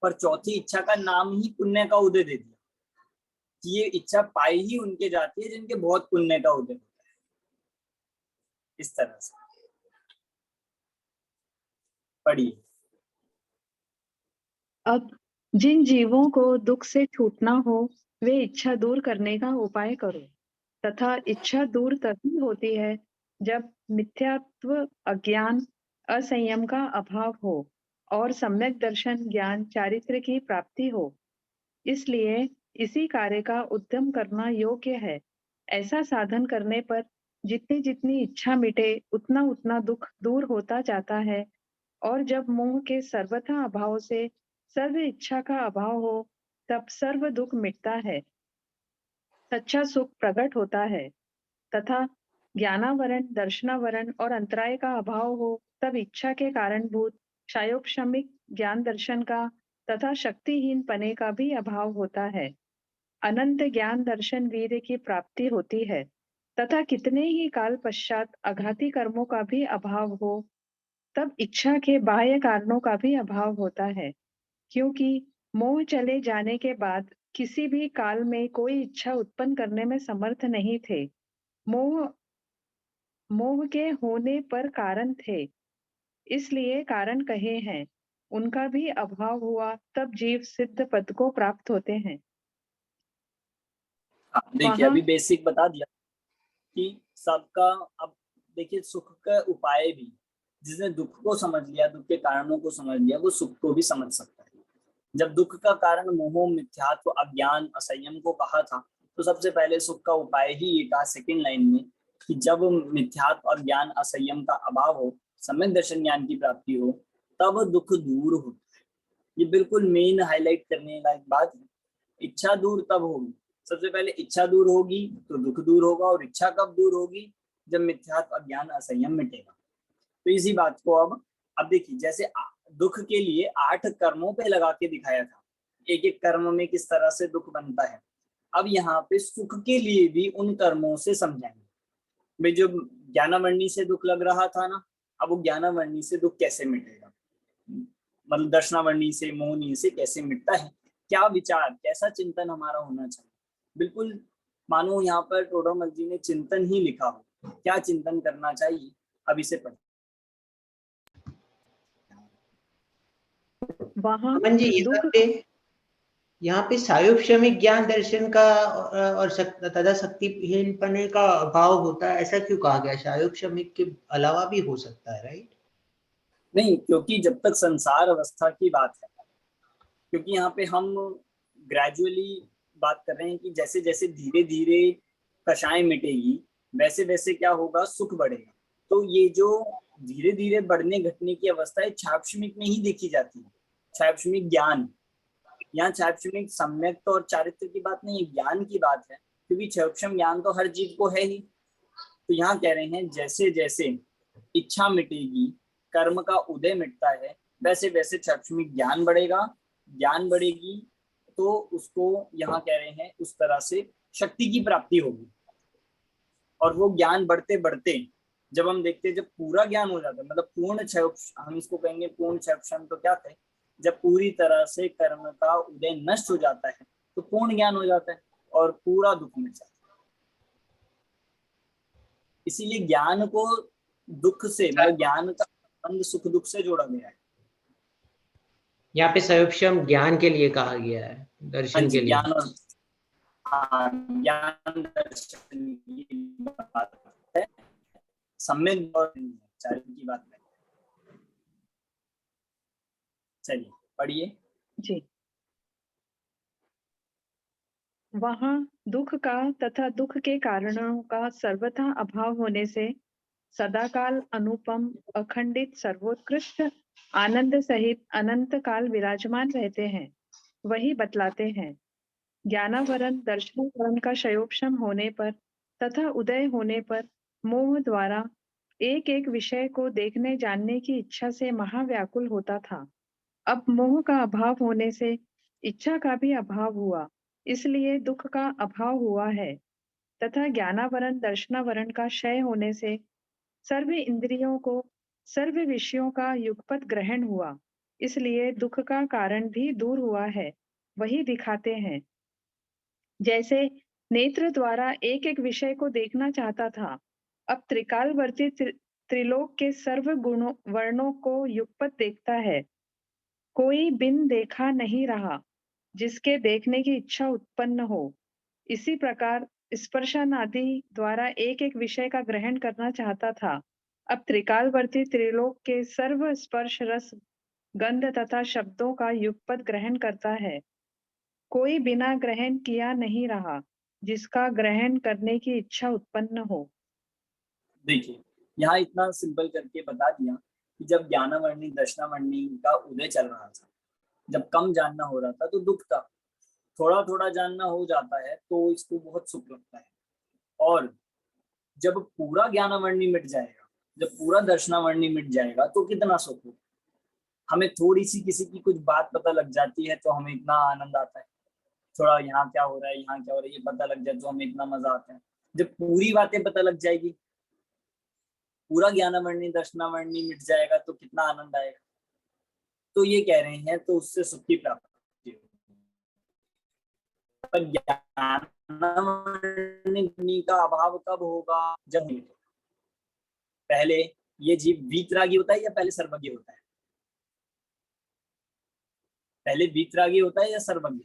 पर चौथी इच्छा का नाम ही पुण्य का उदय दे दिया कि ये इच्छा पाई ही उनके जाती है जिनके बहुत पुण्य का उदय होता है। इस तरह से पढ़िए। अब जिन जीवों को दुख से छूटना हो वे इच्छा दूर करने का उपाय करो, तथा इच्छा दूर तभी होती है जब मिथ्यात्व, अज्ञान, असंयम का अभाव हो और सम्यक दर्शन, ज्ञान, चारित्र्य की प्राप्ति हो। इसलिए इसी कार्य का उद्यम करना योग्य है। ऐसा साधन करने पर जितनी जितनी इच्छा मिटे उतना उतना दुख दूर होता जाता है, और जब मोह के सर्वथा अभाव से सर्व इच्छा का अभाव हो तब सर्व दुख मिटता है, सच्चा सुख प्रकट होता है, तथा ज्ञानावरण, दर्शनावरण और अंतराय का अभाव हो तब इच्छा के कारणभूत क्षयोपशमिक ज्ञान दर्शन का तथा शक्तिहीन पने का भी अभाव होता है। अनंत ज्ञान दर्शन वीर्य की प्राप्ति होती है, तथा कितने ही काल पश्चात अघाती कर्मों का भी अभाव हो तब इच्छा के बाह्य कारणों का भी अभाव होता है, क्योंकि मोह चले जाने के बाद किसी भी काल में कोई इच्छा उत्पन्न करने में समर्थ नहीं थे। मोह के होने पर कारण थे, इसलिए कारण कहे हैं। उनका भी अभाव हुआ तब जीव सिद्ध पद को प्राप्त होते हैं। देखिए अभी बेसिक बता दिया कि सबका, अब देखिए सुख का उपाय भी, जिसने दुख को समझ लिया, दुख के कारणों को समझ लिया, वो सुख को भी समझ सकता है। जब दुख का कारण मोह, मिथ्यात्व, अज्ञान, असंयम को कहा था, तो सबसे पहले सुख का उपाय ही ये कहा सेकंड लाइन में कि जब मिथ्यात्व, अज्ञान, असंयम का अभाव हो, सम्यक दर्शन ज्ञान की प्राप्ति हो, तब दुख दूर होता है। ये बिल्कुल मेन हाईलाइट करने लायक बात है। इच्छा दूर तब होगी, सबसे पहले इच्छा दूर होगी तो दुख दूर होगा, और इच्छा कब दूर होगी? जब मिथ्यात्व, अज्ञान, असंयम मिटेगा। तो इसी बात को अब देखिए, जैसे दुख के लिए 8 कर्मों पे लगा के दिखाया था, एक एक कर्म में किस तरह से दुख बनता है। अब यहाँ पे सुख के लिए भी उन कर्मों से समझाएंगे। भाई जो ज्ञानावर्णी से दुख लग रहा था ना, अब वो ज्ञानावर्णी से दुख कैसे मिटेगा, मतलब दर्शनावर्णी से, मोहनी से कैसे मिटता है, क्या विचार, कैसा चिंतन हमारा होना चाहिए। बिल्कुल मानो यहाँ पर टोडरमल जी ने चिंतन ही लिखा हो, क्या चिंतन करना चाहिए, अब इसे पढ़ें। वहाँ अमन जी, दुख यहाँ पे सायुक्षमिक ज्ञान दर्शन का और तथा शक्तिहीन पने का अभाव होता है, ऐसा क्यों कहा गया? सायुक्षमिक के अलावा भी हो सकता है, राइट? नहीं, क्योंकि जब तक संसार अवस्था की बात है, क्योंकि यहाँ पे हम ग्रेजुअली बात कर रहे हैं कि जैसे जैसे धीरे धीरे कषाय मिटेगी, वैसे वैसे क्या होगा, सुख बढ़ेगा। तो ये जो धीरे धीरे बढ़ने घटने की अवस्था है, छापशमिक में ही देखी जाती है। छापशमिक ज्ञान, यहाँ छापशमिक सम्यक और चारित्र की बात नहीं है, ज्ञान की बात है, क्योंकि छापशम ज्ञान तो हर जीव को है ही। तो यहाँ कह रहे हैं जैसे जैसे इच्छा मिटेगी, कर्म का उदय मिटता है, वैसे वैसे छापशमिक ज्ञान बढ़ेगा, ज्ञान बढ़ेगी तो उसको यहाँ कह रहे हैं उस तरह से शक्ति की प्राप्ति होगी। और वो ज्ञान बढ़ते बढ़ते जब हम देखते हैं, जब पूरा ज्ञान हो जाता है, मतलब पूर्ण हम इसको कहेंगे पूर्ण क्षम, तो क्या थे, जब पूरी तरह से कर्म का उदय नष्ट हो जाता है तो पूर्ण ज्ञान हो जाता है और पूरा दुख मिट जाता है। इसीलिए ज्ञान को दुख से, मतलब ज्ञान का संबंध सुख दुख से जोड़ा गया है। यहाँ पे सयुक्षम ज्ञान के लिए कहा गया है, दर्शन के लिए। ज्ञान और ज्ञान दर्शन की बात है, सम्यक और चारित्र की बात नहीं। चलिए पढ़िए जी। वहाँ दुख का तथा दुख के कारणों का सर्वथा अभाव होने से सदाकाल अनुपम, अखंडित, सर्वोत्कृष्ट आनंद सहित अनंत काल विराजमान रहते हैं, वही बतलाते हैं। ज्ञानावरण दर्शनावरण का क्षयोक्षम होने पर तथा उदय होने पर मोह द्वारा एक एक विषय को देखने जानने की इच्छा से महाव्याकुल होता था। अब मोह का अभाव होने से इच्छा का भी अभाव हुआ, इसलिए दुख का अभाव हुआ है। तथा ज्ञानावरण दर्शनावरण का क्षय होने से सर्व इंद्रियों को सर्व विषयों का युगपत ग्रहण हुआ, इसलिए दुख का कारण भी दूर हुआ है, वही दिखाते हैं। जैसे नेत्र द्वारा एक एक विषय को देखना चाहता था, अब त्रिकालवर्ती त्रिलोक के सर्व गुणों वर्णों को युगपत देखता है। कोई बिन देखा नहीं रहा जिसके देखने की इच्छा उत्पन्न हो। इसी प्रकार स्पर्शनादि द्वारा एक एक विषय का ग्रहण करना चाहता था, अब त्रिकालवर्ती त्रिलोक के सर्व स्पर्श रस गंध तथा शब्दों का युगपत ग्रहण करता है। कोई बिना ग्रहण किया नहीं रहा जिसका ग्रहण करने की इच्छा उत्पन्न हो। देखिए यहाँ इतना सिंपल करके बता दिया कि जब ज्ञानावर्णी दर्शनावर्णी का उदय चल रहा था, जब कम जानना हो रहा था तो दुख था, थोड़ा थोड़ा जानना हो जाता है तो इसको बहुत सुख लगता है। और जब पूरा ज्ञानावर्णी मिट जाएगा, जब पूरा दर्शनावर्णी मिट जाएगा तो कितना सुख हो। हमें थोड़ी सी किसी की कुछ बात पता लग जाती है तो हमें इतना आनंद आता है, थोड़ा यहाँ क्या हो रहा है, यहाँ क्या हो रहा है, ये पता लग जाए तो हमें इतना मजा आता है। जब पूरी बातें पता लग जाएगी, पूरा ज्ञानावर्णी दर्शनावर्णी मिट जाएगा तो कितना आनंद आएगा। तो ये कह रहे हैं तो उससे सुख की प्राप्ति होगी। पर ज्ञानावर्णी का अभाव कब होगा, जब पहले ये जीव वीतरागी होता है या पहले सर्वज्ञ होता है? पहले वीतरागी होता है या सर्वज्ञ?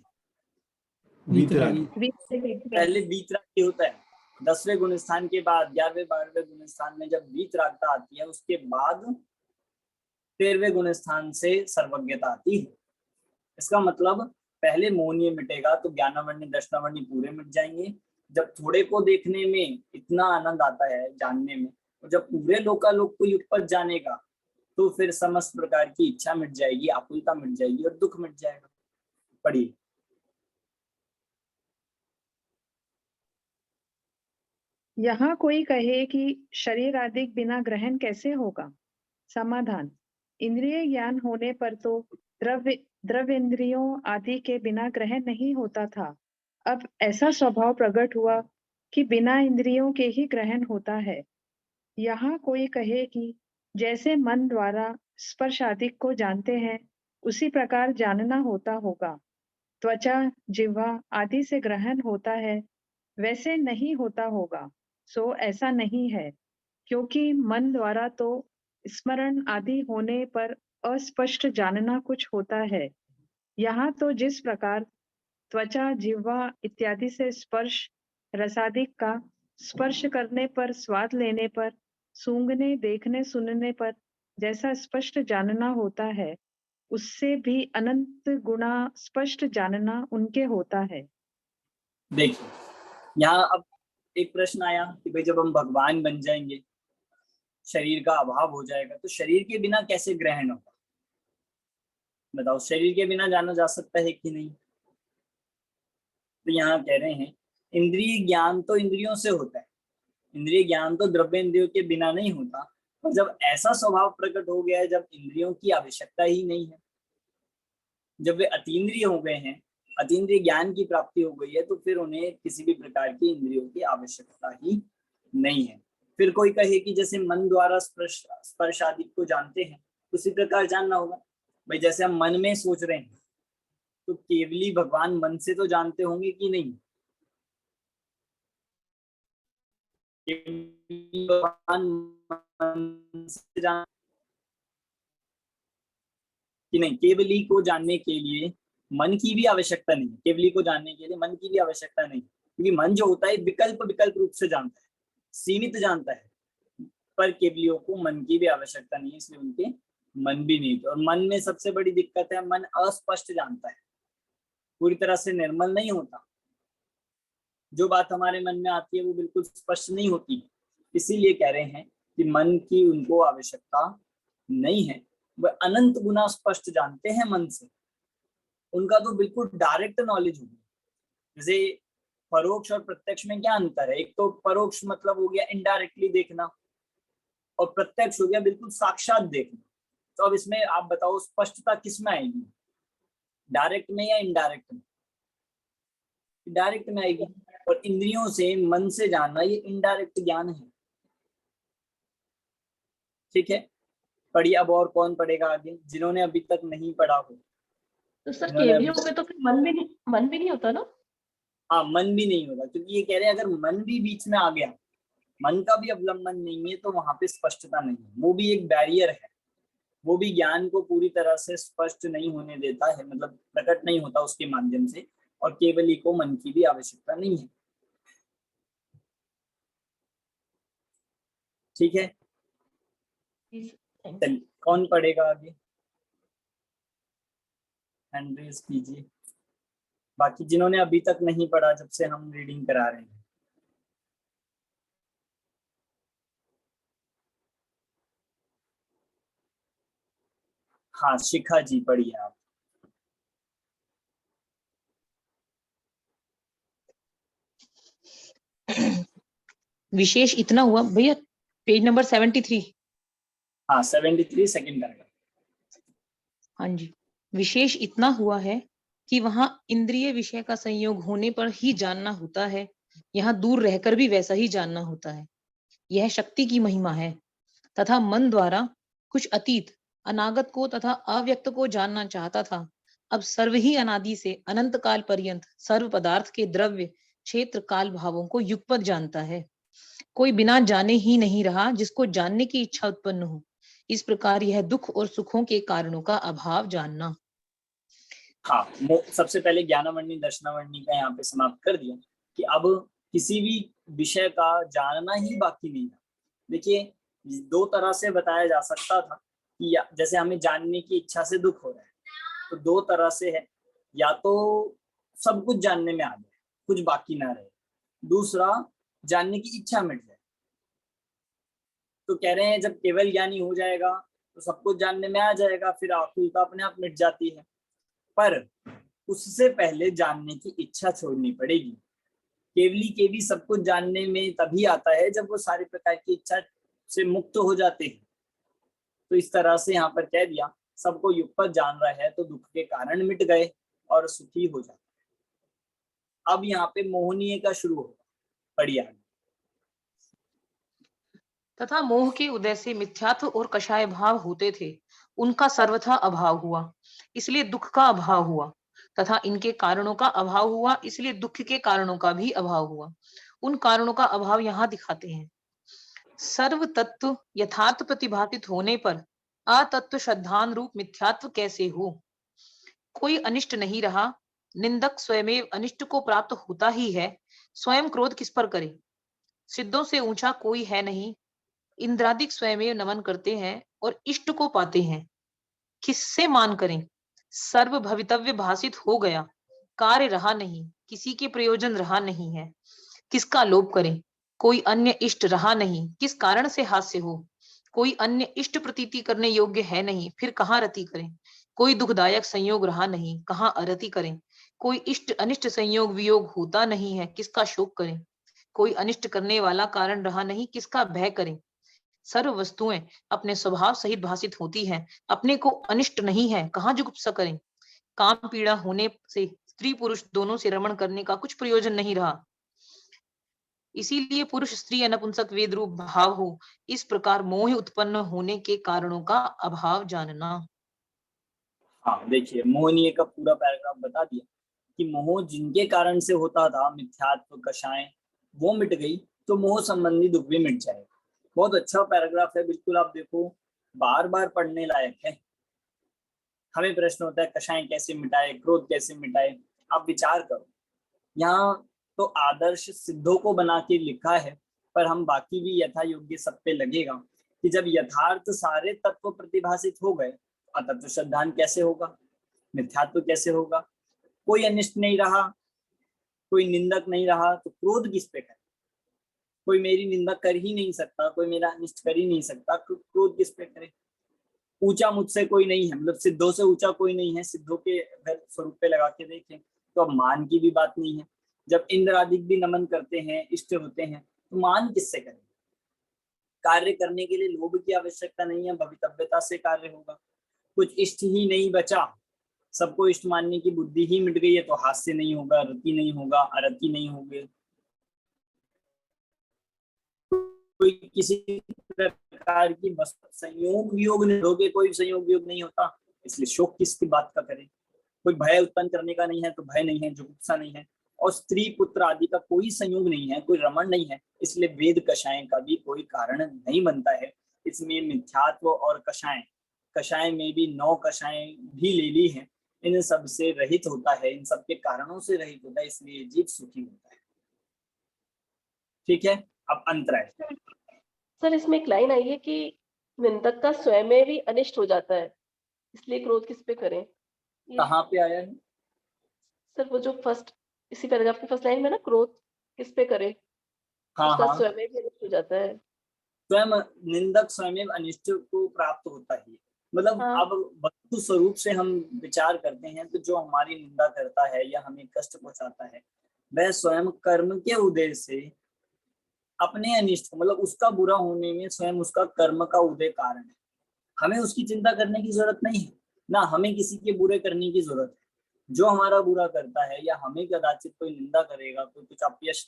वीतरागी। पहले वीतरागी होता है। 10वें गुण स्थान के बाद 11वें 12वें गुण स्थान में जब वीतरागता आती है, उसके बाद 13वें गुण स्थान से सर्वज्ञता आती है। इसका मतलब पहले मोहनीय मिटेगा तो ज्ञानावर्णी दर्शनावर्णी पूरे मिट जाएंगे। जब थोड़े को देखने में इतना आनंद आता है जानने में, और जब पूरे लोकालोक को युगपत जानेगा तो फिर समस्त प्रकार की इच्छा मिट जाएगी, आकुलता मिट जाएगी और दुख मिट जाएगा। पढ़िए। यहाँ कोई कहे कि शरीर आदि बिना ग्रहण कैसे होगा? समाधान, इंद्रिय ज्ञान होने पर तो द्रव्येंद्रियों आदि के बिना ग्रहण नहीं होता था। अब ऐसा स्वभाव प्रकट हुआ कि बिना इंद्रियों के ही ग्रहण होता है। यहाँ कोई कहे कि जैसे मन द्वारा स्पर्श आदि को जानते हैं, उसी प्रकार जानना होता होगा। त्वचा, जिह्वा आदि से ग्रहण होता है, वैसे नहीं होता होगा। सो ऐसा नहीं है, क्योंकि मन द्वारा तो स्मरण आदि होने पर अस्पष्ट जानना कुछ होता है। यहाँ तो जिस प्रकार त्वचा, जिह्वा इत्यादि से स्पर्श रसादिक का, स्पर्श करने पर, स्वाद लेने पर, सूंघने, देखने, सुनने पर जैसा स्पष्ट जानना होता है, उससे भी अनंत गुना स्पष्ट जानना उनके होता है। देखिए, यहाँ अब एक प्रश्न आया कि भाई जब हम भगवान बन जाएंगे, शरीर का अभाव हो जाएगा, तो शरीर के बिना कैसे ग्रहण होगा? बताओ, शरीर के बिना जाना जा सकता है कि नहीं? तो यहाँ कह रहे हैं इंद्रिय ज्ञान तो इंद्रियों से होता है, इंद्रिय ज्ञान तो द्रव्य इंद्रियों के बिना नहीं होता। और जब ऐसा स्वभाव प्रकट हो गया है, जब इंद्रियों की आवश्यकता ही नहीं है, जब वे अतीन्द्रिय हो गए हैं, अतीन्द्रिय ज्ञान की प्राप्ति हो गई है, तो फिर उन्हें किसी भी प्रकार की इंद्रियों की आवश्यकता ही नहीं है। फिर कोई कहे कि जैसे मन द्वारा स्पर्श आदि को जानते हैं, उसी प्रकार जानना होगा। भाई जैसे हम मन में सोच रहे हैं, तो केवली भगवान मन से तो जानते होंगे कि नहीं? भगवान मन से जान कि नहीं? केवली को जानने के लिए मन की भी आवश्यकता नहीं है, केवली को जानने के लिए मन की भी आवश्यकता नहीं, क्योंकि मन जो होता है विकल्प रूप से जानता है, सीमित जानता है, पर केवलियों को मन की भी आवश्यकता नहीं है, इसलिए उनके मन भी नहीं थे। और मन में सबसे बड़ी दिक्कत है, मन अस्पष्ट जानता है, पूरी तरह से निर्मल नहीं होता। जो बात हमारे मन में आती है वो बिल्कुल स्पष्ट नहीं होती, इसीलिए कह रहे हैं कि मन की उनको आवश्यकता नहीं है, वह अनंत गुना स्पष्ट जानते हैं मन से। उनका तो बिल्कुल डायरेक्ट नॉलेज होगी। जैसे परोक्ष और प्रत्यक्ष में क्या अंतर है? एक तो परोक्ष मतलब हो गया इनडायरेक्टली देखना, और प्रत्यक्ष हो गया बिल्कुल साक्षात देखना। तो अब इसमें आप बताओ स्पष्टता किस में आएगी, डायरेक्ट में या इनडायरेक्ट में? डायरेक्ट में आएगी। और इंद्रियों से, मन से जानना, ये इनडायरेक्ट ज्ञान है। ठीक है, पढ़िए अब। और कौन पढ़ेगा आगे, जिन्होंने अभी तक नहीं पढ़ा हो? तो सर केवलियों पे तो फिर मन भी नहीं होता ना? हाँ, मन भी नहीं होगा, क्योंकि ये कह रहे हैं अगर मन भी बीच में आ गया, मन का भी अवलंबन नहीं है, तो वहां पे स्पष्टता नहीं है, वो भी एक बैरियर है, वो भी ज्ञान को पूरी तरह से स्पष्ट नहीं होने देता है, मतलब प्रकट नहीं होता उसके माध्यम से। और केवली को मन की भी आवश्यकता नहीं है। ठीक है, कौन पढ़ेगा आगे? हैंड रेज कीजिए, बाकी जिन्होंने अभी तक नहीं पढ़ा, जब से हम रीडिंग करा रहे हैं। हाँ, शिखा जी पढ़िए आप। विशेष इतना हुआ भैया, पेज नंबर 73। हाँ, 73 सेकंड करेगा। हाँ जी, विशेष इतना हुआ है कि वहां इंद्रिय विषय का संयोग होने पर ही जानना होता है, यहाँ दूर रहकर भी वैसा ही जानना होता है। यह शक्ति की महिमा है। तथा मन द्वारा कुछ अतीत, अनागत को तथा अव्यक्त को जानना चाहता था, अब सर्व ही अनादि से अनंत काल पर्यंत सर्व पदार्थ के द्रव्य, क्षेत्र, काल भावों को युगपत जानता है। कोई बिना जाने ही नहीं रहा जिसको जानने की इच्छा उत्पन्न हो। इस प्रकार यह दुख और सुखों के कारणों का अभाव जानना। हाँ, सबसे पहले ज्ञानावरणी दर्शनावरणी का यहाँ पे समाप्त कर दिया कि अब किसी भी विषय का जानना ही बाकी नहीं था। देखिए, दो तरह से बताया जा सकता था कि जैसे हमें जानने की इच्छा से दुख हो रहा है, तो दो तरह से है, या तो सब कुछ जानने में आ जाए, कुछ बाकी ना रहे, दूसरा जानने की इच्छा मिट जाए। तो कह रहे हैं जब केवल ज्ञानी हो जाएगा तो सब कुछ जानने में आ जाएगा, फिर आकुलता अपने आप मिट जाती है, पर उससे पहले जानने की इच्छा छोड़नी पड़ेगी। केवली केवली सब कुछ जानने में तभी आता है जब वो सारे प्रकार की इच्छा से मुक्त हो जाते हैं। तो इस तरह से यहाँ पर कह दिया, सबको युगपत जान रहा है तो दुख के कारण मिट गए और सुखी हो जाता है। अब यहाँ पे मोहनीय का शुरू होगा, बढ़िया। तथा मोह के उदय से मिथ्यात्व और कषाय भाव होते थे, उनका सर्वथा अभाव हुआ, इसलिए दुख का अभाव हुआ। तथा इनके कारणों का अभाव हुआ, इसलिए दुख के कारणों का भी अभाव हुआ। उन कारणों का अभाव यहाँ दिखाते हैं। सर्व तत्व यथार्थ प्रतिभातित होने पर अतत्व श्रद्धान रूप मिथ्यात्व कैसे हो? कोई अनिष्ट नहीं रहा, निंदक स्वयमेव अनिष्ट को प्राप्त होता ही है, स्वयं क्रोध किस पर करे? सिद्धों से ऊंचा कोई है नहीं, इंद्रादिक स्वयमेव नमन करते हैं और इष्ट को पाते हैं। किससे मान करें? सर्व भवितव्य भाषित हो गया, कार्य रहा नहीं, किसी के प्रयोजन रहा नहीं है। किसका लोभ करें? कोई अन्य इष्ट रहा नहीं, किस कारण से हास्य हो? कोई अन्य इष्ट प्रतीति करने योग्य है नहीं, फिर कहाँ रति करें? कोई दुखदायक संयोग रहा नहीं, कहाँ अरति करें? कोई इष्ट अनिष्ट संयोग वियोग होता नहीं है, किसका शोक करें? कोई अनिष्ट करने वाला कारण रहा नहीं, किसका भय करें? सर्व वस्तुएं अपने स्वभाव सहित भाषित होती हैं, अपने को अनिष्ट नहीं है, कहाँ जुगुप्सा करें? काम पीड़ा होने से स्त्री पुरुष दोनों से रमण करने का कुछ प्रयोजन नहीं रहा, इसीलिए पुरुष स्त्री अनपुंसक वेद रूप भाव हो। इस प्रकार मोह उत्पन्न होने के कारणों का अभाव जानना। हाँ देखिए, मोहनीय का पूरा पैराग्राफ बता दिया कि मोह जिनके कारण से होता था, मिथ्यात्व कषाय, वो मिट गई तो मोह संबंधी दुख भी मिट जाएगा। बहुत अच्छा पैराग्राफ है, बिल्कुल आप देखो, बार बार पढ़ने लायक है। हमें प्रश्न होता है कषाय कैसे मिटाए, क्रोध कैसे मिटाए, आप विचार करो। यहाँ तो आदर्श सिद्धों को बना के लिखा है, पर हम बाकी भी यथा योग्य सब पे लगेगा कि जब यथार्थ सारे तत्व प्रतिभाषित हो गए, अतत्व श्रद्धान कैसे होगा, मिथ्यात्व कैसे होगा? कोई अनिष्ट नहीं रहा, कोई निंदक नहीं रहा, तो क्रोध किस पे करे? कोई मेरी निंदा कर ही नहीं सकता, कोई मेरा अनिष्ट कर ही नहीं सकता, क्रोध किस पे करे? ऊंचा मुझसे कोई नहीं है, मतलब सिद्धों से ऊंचा कोई नहीं है। सिद्धों के अगर स्वरूप पे लगा के देखें तो अब मान की भी बात नहीं है। जब इंद्र आदि भी नमन करते हैं, इष्ट होते हैं, तो मान किससे करें? कार्य करने के लिए लोभ की आवश्यकता नहीं है, भवितव्यता से कार्य होगा। कुछ इष्ट ही नहीं बचा, सबको इष्ट मानने की बुद्धि ही मिट गई है, तो हास्य नहीं होगा, रति नहीं होगा, अरति नहीं होगी, कोई किसी प्रकार की संयोग वियोग नहीं होगे, कोई संयोग वियोग नहीं होता, इसलिए शोक किसकी बात का करें? कोई भय उत्पन्न करने का नहीं है, तो भय नहीं है, जुगुप्सा नहीं है, और स्त्री पुत्र आदि का कोई संयोग नहीं है, कोई रमण नहीं है, इसलिए वेद कषाय का भी कोई कारण नहीं बनता है। इसमें मिथ्यात्व और कषाय, कषाय में भी 9 कषाय भी ले ली है, इन सब से रहित होता है, इन सब के कारणों से रहित होता है, इसलिए जीव सुखी होता है। ठीक है, अब अंतराय। सर इसमें एक लाइन आई है कि निंदक का स्वयं भी अनिष्ट हो जाता है, इसलिए क्रोध किस पे करें? कहाँ पे आया है सर? वो जो फर्स्ट, इसी पैराग्राफ की फर्स्ट लाइन में ना, क्रोध किस पे करे? हाँ उसका हाँ, स्वयं भी अनिष्ट हो जाता है। स्वयं निंदक स्वयं अनिष्ट को प्राप्त होता ही, मतलब हाँ। अब वस्तु स्वरूप से हम विचार करते हैं तो जो हमारी निंदा करता है या हमें कष्ट पहुंचाता है, वह स्वयं कर्म के उदय से अपने अनिष्ट, मतलब उसका बुरा होने में स्वयं उसका कर्म का उदय कारण है। हमें उसकी चिंता करने की जरूरत नहीं है, ना हमें किसी के बुरे करने की जरूरत है। जो हमारा बुरा करता है या हमें कदाचित कोई निंदा करेगा, कोई कुछ अपयश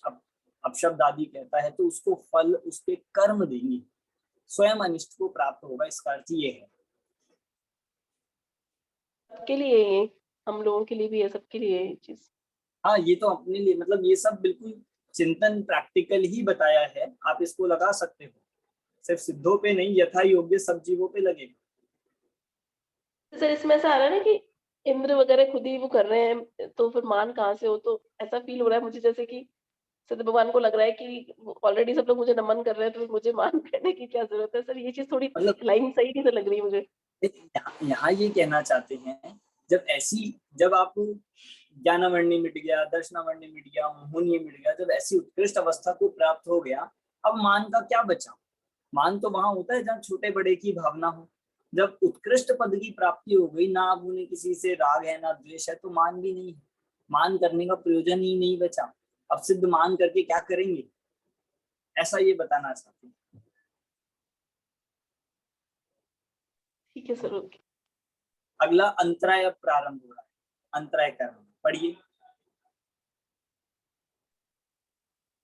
अपशब्द आदि कहता है, तो उसको फल उसके कर्म देंगे, स्वयं अनिष्ट को प्राप्त होगा। इसका अर्थ ये है सबके लिए, ये हम लोगों के लिए भी है, सबके लिए ये चीज। हाँ, ये तो अपने लिए, मतलब ये सब बिल्कुल चिंतन प्रैक्टिकल ही बताया है, आप इसको लगा सकते हो, सिर्फ सिद्धों पे नहीं, यथा योग्य सब जीवों पे लगेगा। सर इसमें ऐसा आ रहा है ना कि इंद्र वगैरह खुद ही वो कर रहे हैं, तो फिर मान कहाँ से हो? तो ऐसा फील हो रहा है मुझे जैसे कि सत्य भगवान को लग रहा है कि ऑलरेडी सब लोग मुझे नमन कर रहे हैं, तो मुझे मान करने की क्या जरूरत है? सर ये चीज थोड़ी मतलब लाइन सही नहीं लग रही मुझे। यहाँ ये कहना चाहते हैं, जब आप ज्ञानावरणी मिट गया, दर्शनावरणी मिट गया, मोहनीय मिट गया, जब ऐसी उत्कृष्ट अवस्था को प्राप्त हो गया, अब मान का क्या बचा? मान तो वहां होता है जहाँ छोटे बड़े की भावना हो। जब उत्कृष्ट पद की प्राप्ति हो गई, ना अब उन्हें किसी से राग है ना द्वेष है, तो मान भी नहीं है, मान करने का प्रयोजन ही नहीं बचा। अब सिद्ध मान करके क्या करेंगे, ऐसा ये बताना चाहते हैं। ठीक है सर, ओके। अगला अंतराय अब प्रारंभ हो रहा है, अंतराय कर्म पढ़िए।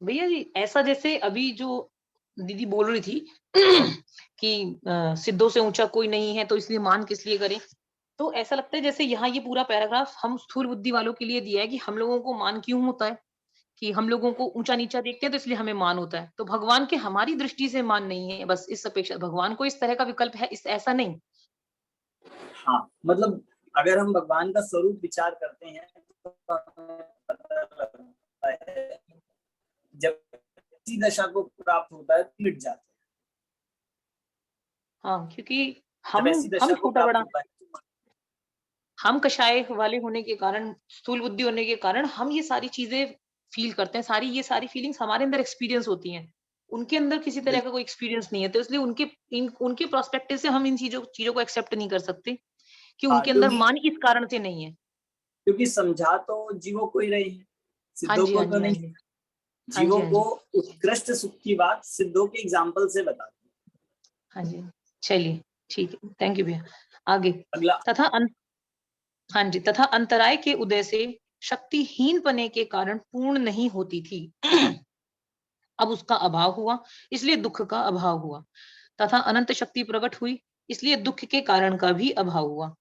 भैया जी ऐसा जैसे अभी जो दीदी बोल रही थी कि सिद्धों से ऊंचा कोई नहीं है तो इसलिए मान किस लिए करें, तो ऐसा लगता है जैसे यहाँ ये पूरा पैराग्राफ हम स्थूल बुद्धि वालों के लिए दिया है कि हम लोगों को मान क्यों होता है, कि हम लोगों को ऊंचा नीचा देखते हैं तो इसलिए हमें मान होता है, तो भगवान के हमारी दृष्टि से मान नहीं है, बस इस अपेक्षा भगवान को इस तरह का विकल्प है, इस ऐसा नहीं। हाँ, मतलब अगर हम भगवान का स्वरूप विचार करते हैं तो हमें पता लगता है जब इसी दशा को प्राप्त होता है तो मिट जाते हैं। हाँ, क्योंकि जब हम ऐसी दशा को छोटा प्राप्त बड़ा, होता है हम कषाय वाले होने के कारण, स्थूल बुद्धि होने के कारण हम ये सारी चीजें फील करते हैं, ये सारी फीलिंग्स हमारे अंदर एक्सपीरियंस होती हैं, उनके अंदर किसी तरह का कोई एक्सपीरियंस नहीं है, तो इसलिए उनके प्रोस्पेक्टिव से हम इन चीजों को एक्सेप्ट नहीं कर सकते कि हाँ, उनके अंदर मान इस कारण से नहीं है, क्योंकि समझा तो जीवों को ही रहे हैं, हाँ सिद्धों जी, को हाँ तो जी, हाँ नहीं। जी, जीवों हाँ को जी, उत्कृष्ट सुख की बात सिद्धों के एग्जाम्पल से बताते हैं। हाँ जी, चलिए ठीक है, थैंक यू भैया। आगे अगला हाँ जी, तथा अंतराय के उदय से शक्तिहीन पने के कारण पूर्ण नहीं होती थी अब उसका अभाव हुआ, इसलिए दुख का अभाव हुआ, तथा अनंत शक्ति प्रकट हुई, इसलिए दुख के कारण का भी अभाव हुआ।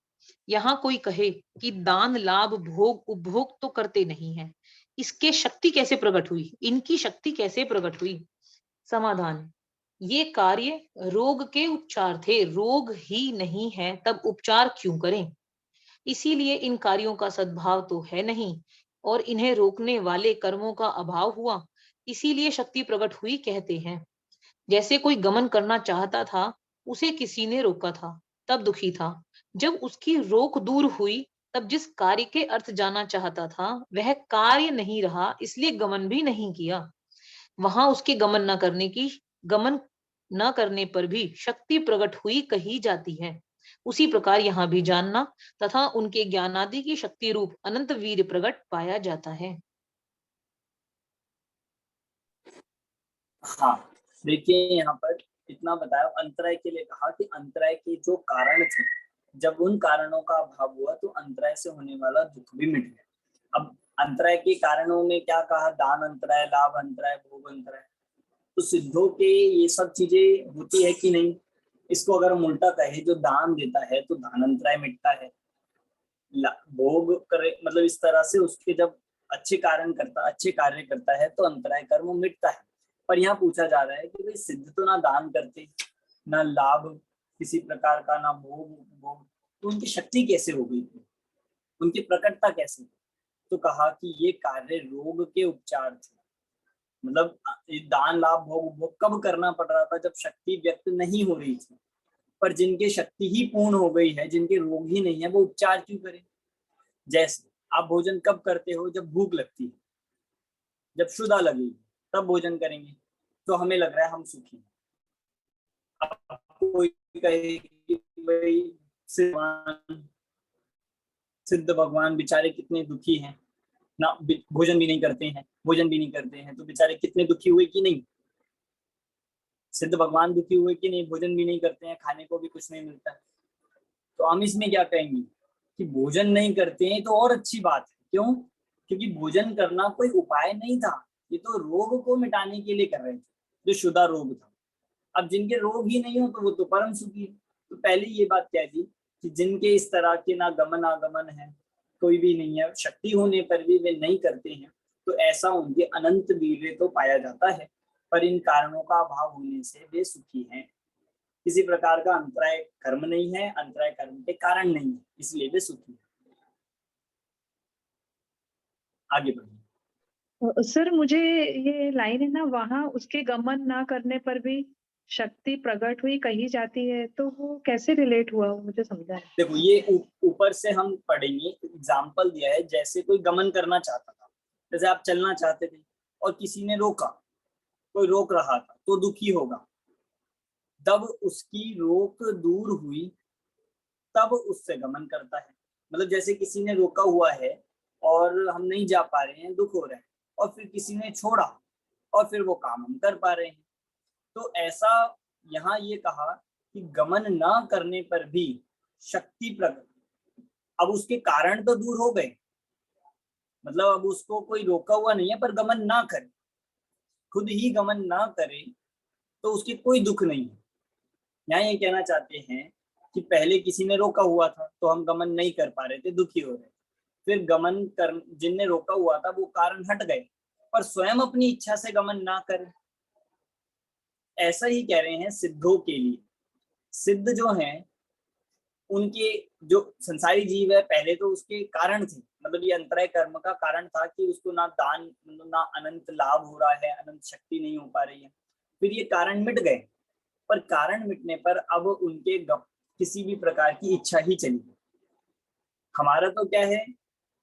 यहाँ कोई कहे कि दान लाभ भोग उपभोग तो करते नहीं है, इसके शक्ति कैसे प्रकट हुई, इनकी शक्ति कैसे प्रकट हुई? समाधान, ये कार्य रोग के उपचार थे, रोग ही नहीं है तब उपचार क्यों करें? इसीलिए इन कार्यों का सद्भाव तो है नहीं और इन्हें रोकने वाले कर्मों का अभाव हुआ, इसीलिए शक्ति प्रकट हुई कहते हैं। जैसे कोई गमन करना चाहता था, उसे किसी ने रोका था, तब दुखी था। जब उसकी रोक दूर हुई, तब जिस कार्य के अर्थ जाना चाहता था, वह कार्य नहीं रहा, इसलिए गमन भी नहीं किया। वहां उसके गमन न करने पर भी शक्ति प्रकट हुई कही जाती है। उसी प्रकार यहाँ भी जानना तथा उनके ज्ञानादि की शक्ति रूप अनंत वीर प्रकट पाया जाता है। हाँ, देखिए यहाँ पर इतना बताया, अंतराय के लिए कहा कि अंतराय के जो कारण थे, जब उन कारणों का अभाव हुआ तो अंतराय से होने वाला दुख भी मिट गया। अब अंतराय के कारणों में क्या कहा, दान अंतराय, लाभ अंतराय, भोग अंतराय, तो सिद्धों के ये सब चीजें होती है कि नहीं? इसको अगर हम उल्टा कहे, जो दान देता है तो दान अंतराय मिटता है, भोग करे मतलब इस तरह से उसके जब अच्छे कार्य करता है तो अंतराय कर्म मिटता है। पर यहाँ पूछा जा रहा है कि भाई सिद्ध तो ना दान करते, ना लाभ किसी प्रकार का, ना भोग, तो उनकी शक्ति कैसे हो गई, उनकी प्रकटता कैसे? तो कहा कि ये कार्य रोग के उपचार थे, मतलब दान लाभ भोग कब करना पड़ रहा था, जब शक्ति व्यक्त नहीं हो रही थी। पर जिनके शक्ति ही पूर्ण हो गई है, जिनके रोग ही नहीं है, वो उपचार क्यों करें? जैसे आप भोजन कब करते हो, जब भूख लगती है, जब क्षुधा लगेगी तब भोजन करेंगे, तो हमें लग रहा है हम सुखी हैं। अब कोई कहे कि भाई सिद्ध भगवान बेचारे कितने दुखी हैं, ना भोजन भी नहीं करते हैं, तो बेचारे कितने दुखी हुए कि नहीं? सिद्ध भगवान दुखी हुए कि नहीं? भोजन भी नहीं करते हैं, खाने को भी कुछ नहीं मिलता है। तो हम इसमें क्या कहेंगे कि भोजन नहीं करते हैं तो और अच्छी बात है। क्यों? क्योंकि भोजन करना कोई उपाय नहीं था, ये तो रोग को मिटाने के लिए कर रहे थे, जो शुदा रोग था। अब जिनके रोग ही नहीं हो तो वो तो परम सुखी है। तो पहले ये बात कह दी कि जिनके इस तरह के ना गमन आगमन है, कोई भी नहीं है, शक्ति होने पर भी वे नहीं करते हैं, तो ऐसा उनके अनंत वीर्य तो पाया जाता है, पर इन कारणों का अभाव होने से वे सुखी हैं। किसी प्रकार का अंतराय कर्म नहीं है, अंतराय कर्म के कारण नहीं है, इसलिए वे सुखी हैं। आगे बढ़िए। सर मुझे ये लाइन है ना, वहां उसके गमन ना करने पर भी शक्ति प्रकट हुई कही जाती है, तो वो कैसे रिलेट हुआ, मुझे समझा नहीं। देखो ये ऊपर से हम पढ़ेंगे, एग्जाम्पल दिया है, जैसे कोई गमन करना चाहता था, जैसे आप चलना चाहते थे और किसी ने रोका, कोई रोक रहा था तो दुखी होगा, तब उसकी रोक दूर हुई तब उससे गमन करता है। मतलब जैसे किसी ने रोका हुआ है और हम नहीं जा पा रहे हैं, दुख हो रहा है, और फिर किसी ने छोड़ा और फिर वो काम हम कर पा रहे हैं। तो ऐसा यहाँ ये कहा कि गमन ना करने पर भी शक्ति प्रकट, अब उसके कारण तो दूर हो गए, मतलब अब उसको कोई रोका हुआ नहीं है, पर गमन ना करे, खुद ही गमन ना करे तो उसकी कोई दुख नहीं है। यहाँ ये कहना चाहते हैं कि पहले किसी ने रोका हुआ था तो हम गमन नहीं कर पा रहे थे, दुखी हो रहे थे, फिर गमन कर, जिनने रोका हुआ था वो कारण हट गए, पर स्वयं अपनी इच्छा से गमन ना करे। ऐसा ही कह रहे हैं सिद्धों के लिए। सिद्ध जो हैं उनके, जो संसारी जीव है पहले तो उसके कारण थे, मतलब ये अंतराय कर्म का कारण था कि उसको ना दान, ना अनंत लाभ हो रहा है, अनंत शक्ति नहीं हो पा रही है, फिर ये कारण मिट गए, पर कारण मिटने पर अब उनके किसी भी प्रकार की इच्छा ही चली गई। हमारा तो क्या है,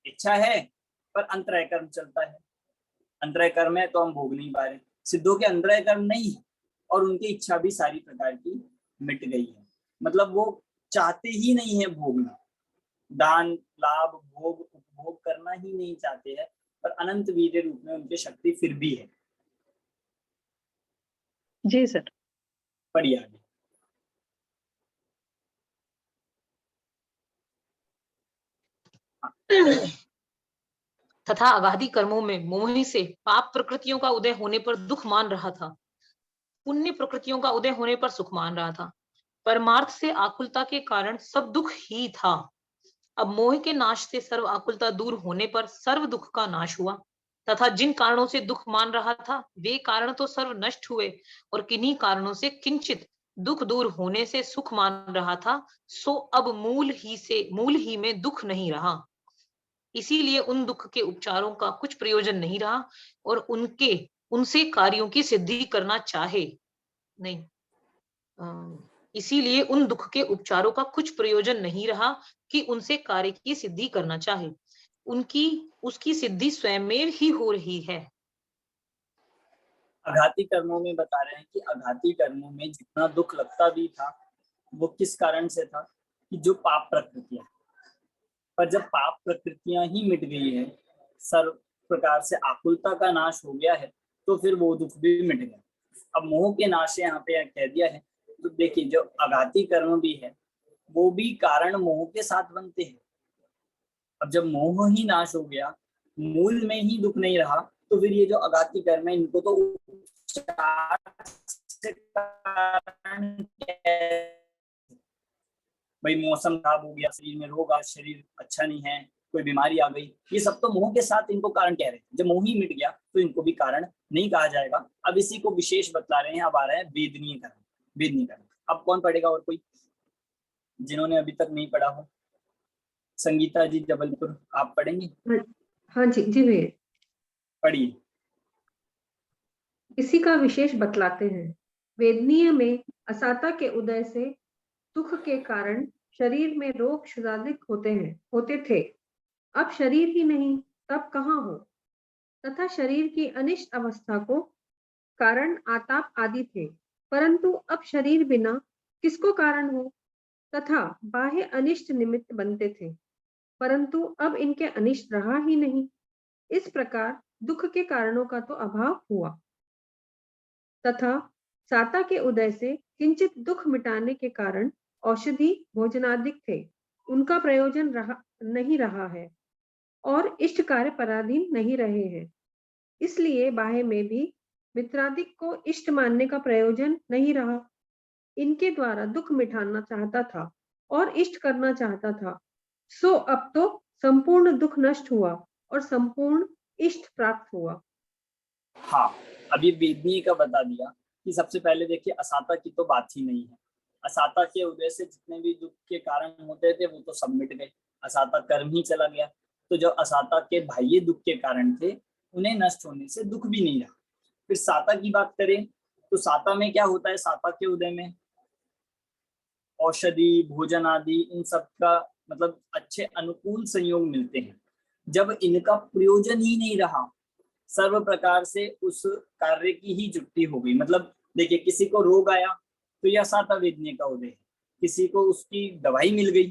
इच्छा है पर अंतराय कर्म चलता है, अंतराय कर्म है तो हम भोग नहीं पा रहे। सिद्धों के अंतराय कर्म नहीं है और उनकी इच्छा भी सारी प्रकार की मिट गई है, मतलब वो चाहते ही नहीं है भोगना, दान लाभ भोग उपभोग करना ही नहीं चाहते हैं, पर अनंत वीर्य रूप में उनकी शक्ति फिर भी है। जी सर। पढ़िए आगे। तथा अगाधी कर्मों में मोह से पाप प्रकृतियों का उदय होने पर दुख मान रहा था, पुण्य प्रकृतियों का उदय होने पर सुख मान रहा था। परमार्थ से आकुलता के कारण सब दुख ही था। अब मोह के नाश से सर्व आकुलता दूर होने पर सर्व दुख का नाश हुआ, तथा जिन कारणों से दुख मान रहा था वे कारण तो सर्व नष्ट हुए, और किन्हीं कारणों से किंचित दुख दूर होने से सुख मान रहा था, सो अब मूल ही में दुख नहीं रहा। इसीलिए उन दुख के उपचारों का कुछ प्रयोजन नहीं रहा, और उनसे कार्यों की सिद्धि करना चाहे नहीं, इसीलिए उन दुख के उपचारों का कुछ प्रयोजन नहीं रहा कि उनसे कार्य की सिद्धि करना चाहे, उसकी सिद्धि स्वयं ही हो रही है। आघाती कर्मों में बता रहे हैं कि आघाती कर्मों में जितना दुख लगता भी था वो किस कारण से था, कि जो पाप प्रकृतियां, पर जब पाप प्रकृतियां ही मिट गई है, सर्व प्रकार से आकुलता का नाश हो गया है, तो फिर वो दुख भी मिट गया। अब मोह के नाश से यहाँ पे कह दिया है, तो देखिए जो आघाती कर्म भी है वो भी कारण मोह के साथ बनते हैं। अब जब मोह ही नाश हो गया, मूल में ही दुख नहीं रहा, तो फिर ये जो आघाती कर्म है इनको तो भाई मौसम खराब हो गया, शरीर में रोग आ, शरीर अच्छा नहीं है, कोई बीमारी आ गई, ये सब तो मोह के साथ इनको कारण कह रहे हैं। जब मोह ही मिट गया तो इनको भी कारण नहीं कहा जाएगा। अब इसी को विशेष बतला रहे हैं, अब आ रहा है वेदनीय कर्म। वेदनीय कर्म अब कौन पढ़ेगा, और कोई जिन्होंने अभी तक नहीं पढ़ा हो? संगीता जी जबलपुर, आप पढ़ेंगी? हाँ जी जी भैया, पढ़िए। इसी का विशेष बतलाते हैं। वेदनीय में असाता के उदय से दुख के कारण शरीर में रोग क्षुधाधिक होते थे। अब शरीर ही नहीं तब कहाँ हो, तथा शरीर की अनिष्ट अवस्था को कारण आताप आदि थे, परंतु अब शरीर बिना किसको कारण हो, तथा बाह्य अनिष्ट निमित्त बनते थे, परंतु अब इनके अनिष्ट रहा ही नहीं। इस प्रकार दुख के कारणों का तो अभाव हुआ, तथा साता के उदय से किंचित दुख मिटाने के कारण औषधि भोजनादिक थे, उनका प्रयोजन नहीं रहा है, और इष्ट कार्य पराधीन नहीं रहे हैं। इसलिए बाह्य में भी मित्रादिक को इष्ट मानने का प्रयोजन नहीं रहा। इनके द्वारा दुख मिटाना चाहता था और इष्ट करना चाहता था, सो अब तो संपूर्ण दुख नष्ट हुआ और संपूर्ण इष्ट प्राप्त हुआ। हाँ, अभी वेदनीय का बता दिया कि सबसे पहले देखिए असाता की तो बात ही नहीं है। असाता के उदय से जितने भी दुख के कारण होते थे वो तो सब मिट गए, असाता कर्म ही चला गया। तो जो असाता के बाह्य दुख के कारण थे उन्हें नष्ट होने से दुख भी नहीं रहा। फिर साता की बात करें तो साता में क्या होता है, साता के उदय में औषधि भोजन आदि इन सब का मतलब अच्छे अनुकूल संयोग मिलते हैं। जब इनका प्रयोजन ही नहीं रहा, सर्व प्रकार से उस कार्य की ही जुट्टी हो गई। मतलब देखिए किसी को रोग आया तो यह साता वेदनीय का उदय है, किसी को उसकी दवाई मिल गई,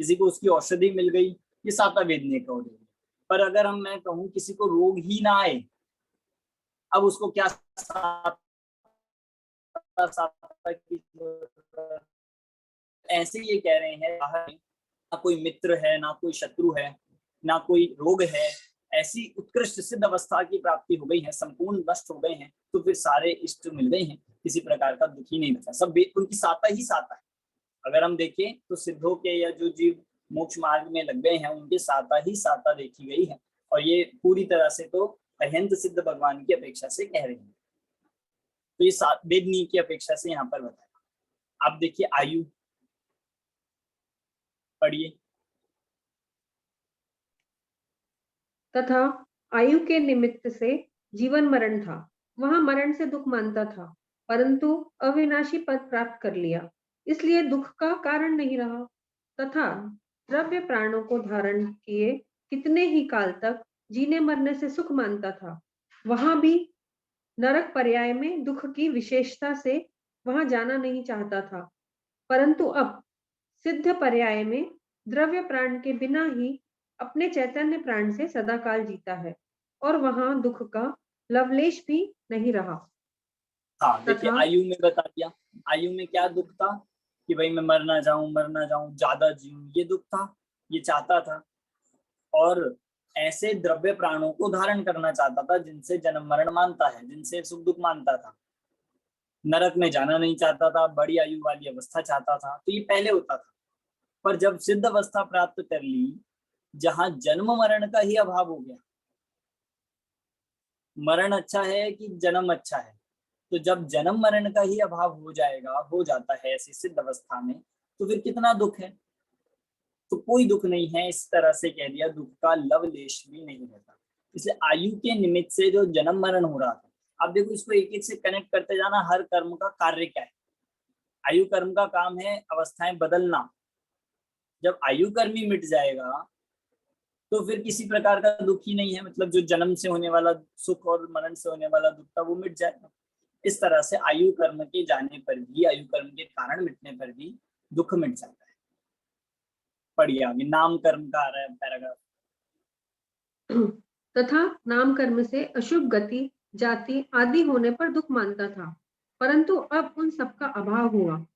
किसी को उसकी औषधि मिल गई, ये साता वेदनीय का उदय है। पर अगर मैं कहूँ किसी को रोग ही ना आए, अब उसको क्या ऐसे ये कह रहे हैं ना कोई मित्र है, ना कोई शत्रु है, ना कोई रोग है, ऐसी उत्कृष्ट सिद्ध अवस्था की प्राप्ति हो गई है, संपूर्ण नष्ट हो गए हैं, तो फिर सारे इष्ट मिल गए हैं, किसी प्रकार का दुख ही नहीं बचा, सब उनकी साता ही साता है। अगर हम देखें तो सिद्धों के या जो जीव मोक्ष मार्ग में लग गए हैं उनके साता ही साता देखी गई है, और ये पूरी तरह से तो अहंत सिद्ध भगवान की अपेक्षा से कह रहे हैं। तो ये वेदनीय की अपेक्षा से यहाँ पर बताया। आप देखिए आयु पढ़िए। तथा आयु के निमित्त से जीवन मरण था, वहां मरण से दुख मानता था, परंतु अविनाशी पद प्राप्त कर लिया, इसलिए दुख का कारण नहीं रहा। तथा द्रव्य प्राणों को धारण किए कितने ही काल तक जीने मरने से सुख मानता था, वहां भी नरक पर्याय में दुख की विशेषता से वहां जाना नहीं चाहता था, परंतु अब सिद्ध पर्याय में द्रव्य प्राण के बिना ही अपने चैतन्य प्राण से सदाकाल जीता है, और वहां दुख का लवलेश भी नहीं रहा। हाँ देखिए, आयु में बता दिया, आयु में क्या दुख था कि भाई मैं मर ना जाऊं ज्यादा जीऊं, ये दुख था, ये चाहता था। और ऐसे द्रव्य प्राणों को धारण करना चाहता था जिनसे जन्म मरण मानता है, जिनसे सुख दुख मानता था। नरक में जाना नहीं चाहता था, बड़ी आयु वाली अवस्था चाहता था, तो ये पहले होता था। पर जब सिद्ध अवस्था प्राप्त कर ली, जहां जन्म मरण का ही अभाव हो गया, मरण अच्छा है कि जन्म अच्छा है, तो जब जन्म मरण का ही अभाव हो जाता है ऐसी सिद्ध अवस्था में, तो फिर कितना दुख है। तो कोई दुख नहीं है, इस तरह से कह दिया, दुख का लवलेश भी नहीं रहता। इसलिए आयु के निमित्त से जो जन्म मरण हो रहा था, अब देखो इसको एक एक से कनेक्ट करते जाना, हर कर्म का कार्य क्या है। आयु कर्म का काम है अवस्थाएं बदलना। जब आयु कर्म ही मिट जाएगा तो फिर किसी प्रकार का दुख ही नहीं है, मतलब जो जन्म से होने वाला सुख और मरण से होने वाला दुख था वो मिट जाएगा। इस तरह से आयु कर्म के जाने पर भी, आयु कर्म के कारण मिटने पर भी दुख मिट जाता है। पढ़िए आगे, नाम कर्म का आ रहा है पैराग्राफ। तथा नाम कर्म से अशुभ गति, जाति आदि होने पर दुख मानता था, परंतु अब उन सबका अभाव हुआ।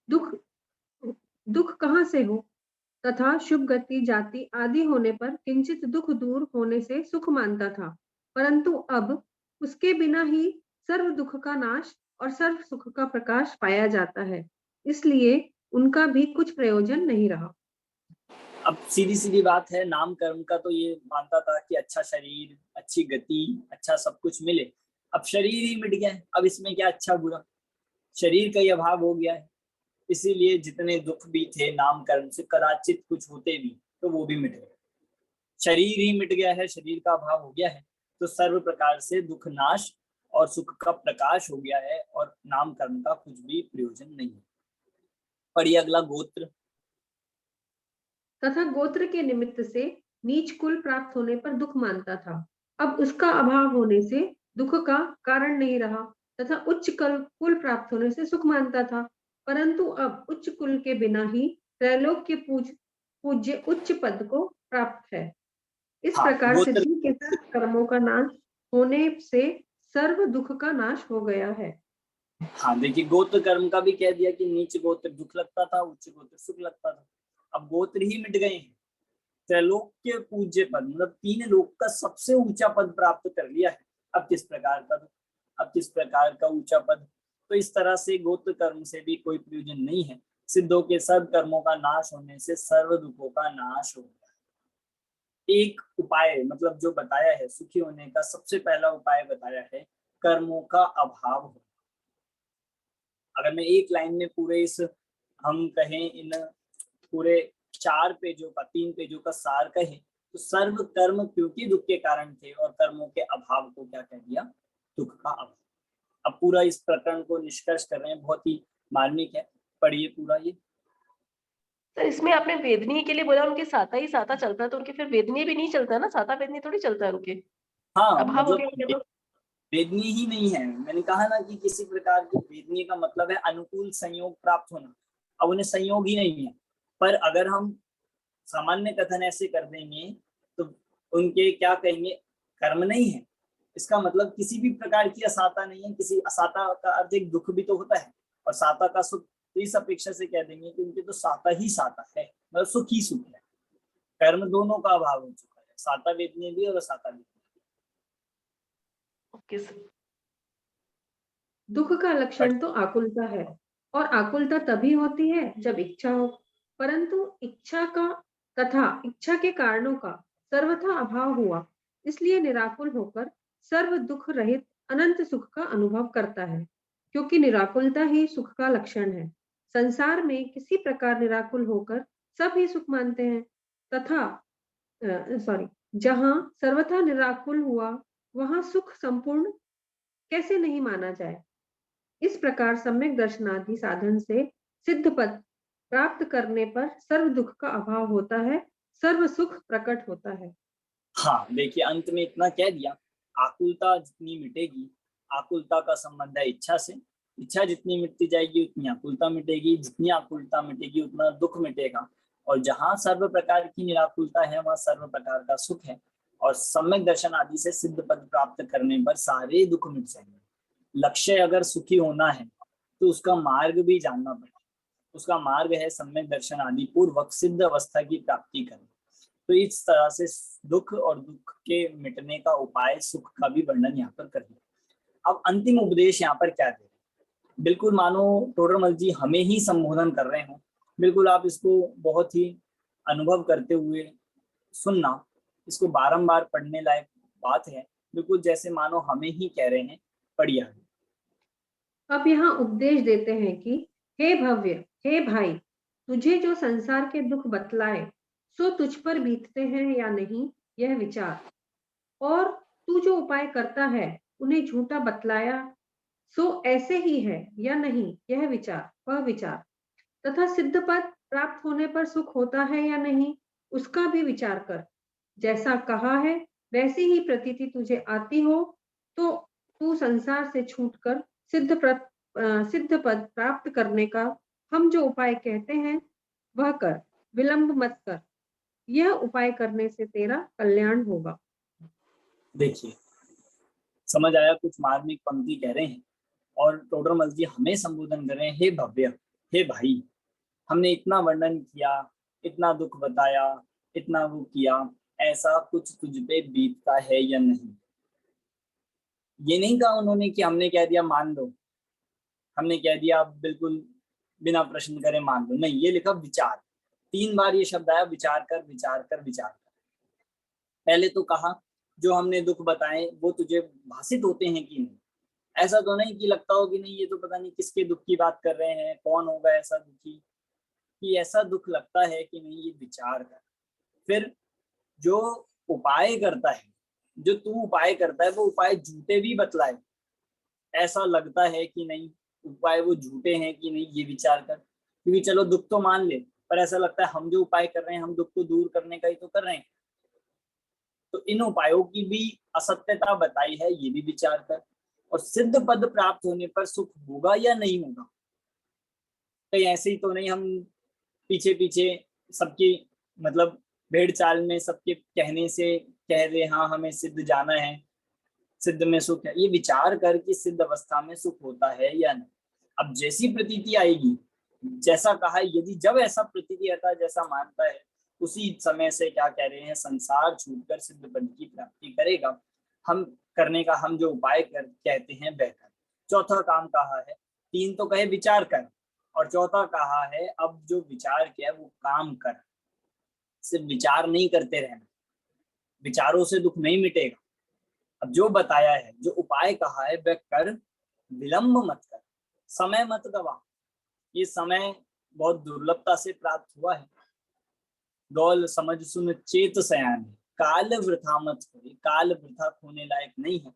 दुख कहाँ से हो? तथा शुभ गति, जाति आदि होने पर किंचित दुख दूर होने से सुख मानता था, परंतु अब उसके बिना ही सर्व दुख का नाश और सर्व सुख का प्रकाश पाया जाता है, इसलिए उनका भी कुछ प्रयोजन नहीं रहा। अब सीधी सीधी बात है, नाम कर्म का तो ये मानता था कि अच्छा शरीर, अच्छी गति, अच्छा सब कुछ मिले। अब शरीर ही मिट गया है, अब इसमें क्या अच्छा बुरा, शरीर का ही अभाव हो गया है। इसीलिए जितने दुख भी थे नाम कर्म से कदाचित कुछ होते भी, तो वो भी मिट गए। शरीर ही मिट गया है, शरीर का अभाव हो गया है, तो सर्व प्रकार से दुख नाश और सुख का प्रकाश हो गया है, और नाम कर्म का कुछ भी प्रयोजन नहीं है। पढ़िए अगला, गोत्र। तथा गोत्र के निमित्त से नीच कुल प्राप्त होने पर दुख मानता था, अब उसका अभाव होने से दुख का कारण नहीं रहा। तथा उच्च कुल प्राप्त होने से सुख मानता था, परंतु अब उच्च कुल के बिना ही त्रैलोक के पूज्य उच्च पद को प्राप्त है। इस प्रकार से जीव के सर्व कर्मों का नाश होने से सर्व दुख का नाश हो गया है। हाँ देखिए, गोत्र कर्म का भी कह दिया कि नीच गोत्र दुख लगता था, उच्च गोत्र सुख लगता था। अब गोत्र ही मिट गए हैं, त्रैलोक के पूज्य पद, मतलब तीन लोक का सबसे ऊंचा पद प्राप्त कर लिया है। अब किस प्रकार का दुख, अब किस प्रकार का ऊंचा पद। तो इस तरह से गोत्र कर्म से भी कोई प्रयोजन नहीं है। सिद्धों के सर्व कर्मों का नाश होने से सर्व दुखों का नाश हो गया। एक उपाय मतलब जो बताया है सुखी होने का, सबसे पहला उपाय बताया है कर्मों का अभाव हो। अगर मैं एक लाइन में पूरे इस हम कहें इन पूरे 4 पेजों का, 3 पेजों का सार कहें, तो सर्व कर्म क्योंकि दुख के कारण थे, और कर्मों के अभाव को क्या कह दिया, दुख का अभाव। अब पूरा इस प्रकरण को निष्कर्ष कर रहे हैं, बहुत ही मार्मिक है, पढ़िए पूरा ये। सर इसमें आपने वेदनीय के लिए बोला, उनके साता ही साता चलता है, तो उनके फिर वेदनीय भी नहीं चलता ना, साता वेदनीय थोड़ी चलता है उनके। हाँ अभाव हो मतलब गया। वेदनीय ही नहीं है। मैंने कहा ना कि किसी प्रकार की वेदनीय का मतलब है अनुकूल संयोग प्राप्त होना। अब उन्हें संयोग ही नहीं है। पर अगर हम सामान्य कथन ऐसे कर देंगे तो उनके क्या कहेंगे, कर्म नहीं है। इसका मतलब किसी भी प्रकार की असाता नहीं है। किसी असाता का अर्थ एक दुख भी तो होता है, और साता का सुख, तो इस अपेक्षा से कह देंगे कि उनके तो साता ही साता है, मतलब सुख ही सुख है। कर्म दोनों का अभाव हो चुका है, साता वेदनीय भी और असाता वेदनीय। Okay sir. दुख का लक्षण तो आकुलता है, और आकुलता तभी होती है जब इच्छा हो, परंतु इच्छा का तथा इच्छा के कारणों का सर्वथा अभाव हुआ, इसलिए निराकुल होकर सर्व दुख रहित अनंत सुख का अनुभव करता है, क्योंकि निराकुलता ही सुख का लक्षण है। संसार में किसी प्रकार निराकुल होकर सब ही सुख मानते हैं, तथा जहां सर्वथा निराकुल हुआ वहां सुख संपूर्ण कैसे नहीं माना जाए। इस प्रकार सम्यक दर्शनादि साधन से सिद्ध पद प्राप्त करने पर सर्व दुख का अभाव होता है, सर्व सुख प्रकट होता है। हाँ, देखिए अंत में इतना कह दिया, आकुलता जितनी मिटेगी, आकुलता का संबंध है इच्छा से, इच्छा जितनी मिटती जाएगी उतनी आकुलता मिटेगी, जितनी आकुलता मिटेगी उतना दुख मिटेगा, और जहाँ सर्व प्रकार की निराकुलता है वहाँ सर्व प्रकार का सुख है, और सम्यक दर्शन आदि से सिद्ध पद प्राप्त करने पर सारे दुख मिट जाएंगे। लक्ष्य अगर सुखी होना है तो उसका मार्ग भी जानना पड़ेगा। उसका मार्ग है सम्यक दर्शन आदि पूर्वक सिद्ध अवस्था की प्राप्ति करना। तो इस तरह से दुख और दुख के मिटने का उपाय सुख का भी वर्णन यहाँ पर कर दिया। अब अंतिम उपदेश यहाँ पर क्या दे रहे हैं, बिल्कुल मानो टोडरमल जी हमें ही संबोधन कर रहे हो। बिल्कुल आप इसको बहुत ही अनुभव करते हुए सुनना, इसको बारंबार पढ़ने लायक बात है, बिल्कुल जैसे मानो हमें ही कह रहे हैं, पढ़िया। अब यहाँ उपदेश देते हैं कि हे भव्य, हे भाई, तुझे जो संसार के दुख बतलाए सो तुझ पर बीतते हैं या नहीं यह विचार, और तू जो उपाय करता है उन्हें झूठा बतलाया सो ऐसे ही है या नहीं यह विचार, वह विचार, तथा सिद्ध पद प्राप्त होने पर सुख होता है या नहीं उसका भी विचार कर। जैसा कहा है वैसी ही प्रतीति तुझे आती हो तो तू संसार से छूटकर सिद्ध पद प्राप्त करने का हम जो उपाय कहते हैं वह कर, विलंब मत कर। यह उपाय करने से तेरा कल्याण होगा। देखिए समझ आया, कुछ मार्मिक पंक्ति कह रहे हैं और टोडरमल जी हमें संबोधन कर रहे हैं, हे भव्य, हे भाई, हमने इतना वर्णन किया, इतना दुख बताया, इतना वो किया, ऐसा कुछ तुझ पे बीतता है या नहीं। ये नहीं कहा उन्होंने कि हमने कह दिया मान लो, हमने कह दिया आप बिल्कुल बिना प्रश्न करे मान लो, नहीं, ये लिखा विचार। 3 बार ये शब्द आया, विचार कर, विचार कर, विचार कर। पहले तो कहा जो हमने दुख बताए वो तुझे भाषित होते हैं कि नहीं, ऐसा तो नहीं कि लगता हो कि नहीं ये तो पता नहीं किसके दुख की बात कर रहे हैं, कौन होगा ऐसा दुखी, कि ऐसा दुख लगता है कि नहीं, ये विचार कर। फिर जो उपाय करता है, जो तू उपाय करता है वो उपाय झूठे भी बतलाए, ऐसा लगता है कि नहीं उपाय वो झूठे हैं कि नहीं, ये विचार कर। क्योंकि चलो दुख तो मान ले, पर ऐसा लगता है हम जो उपाय कर रहे हैं हम दुख को दूर करने का ही तो कर रहे हैं, तो इन उपायों की भी असत्यता बताई है, ये भी विचार कर। और सिद्ध पद प्राप्त होने पर सुख होगा या नहीं होगा, कहीं ऐसे ही तो नहीं हम पीछे पीछे सबकी मतलब भेड़ चाल में सबके कहने से कह रहे हाँ हमें सिद्ध जाना है, सिद्ध में सुख है। ये विचार कर कि सिद्ध अवस्था में सुख होता है या नहीं। अब जैसी प्रतीति आएगी, जैसा कहा, यदि जब ऐसा प्रतीति आता है जैसा मानता है, उसी समय से क्या कह रहे हैं, संसार छूटकर सिद्ध पद की प्राप्ति करेगा। हम करने का हम जो उपाय कहते हैं वह कर। चौथा काम कहा है, 3 तो कहे विचार कर, और चौथा कहा है अब जो विचार किया वो काम कर। सिर्फ विचार नहीं करते रहना, विचारों से दुख नहीं मिटेगा। अब जो बताया है, जो उपाय कहा है वह कर, विलंब मत कर, समय मत गवा। ये समय बहुत दुर्लभता से प्राप्त हुआ है। गौल समझ सुन चेत सयान, काल वृथा मत करे, काल वृथा खोने लायक नहीं है।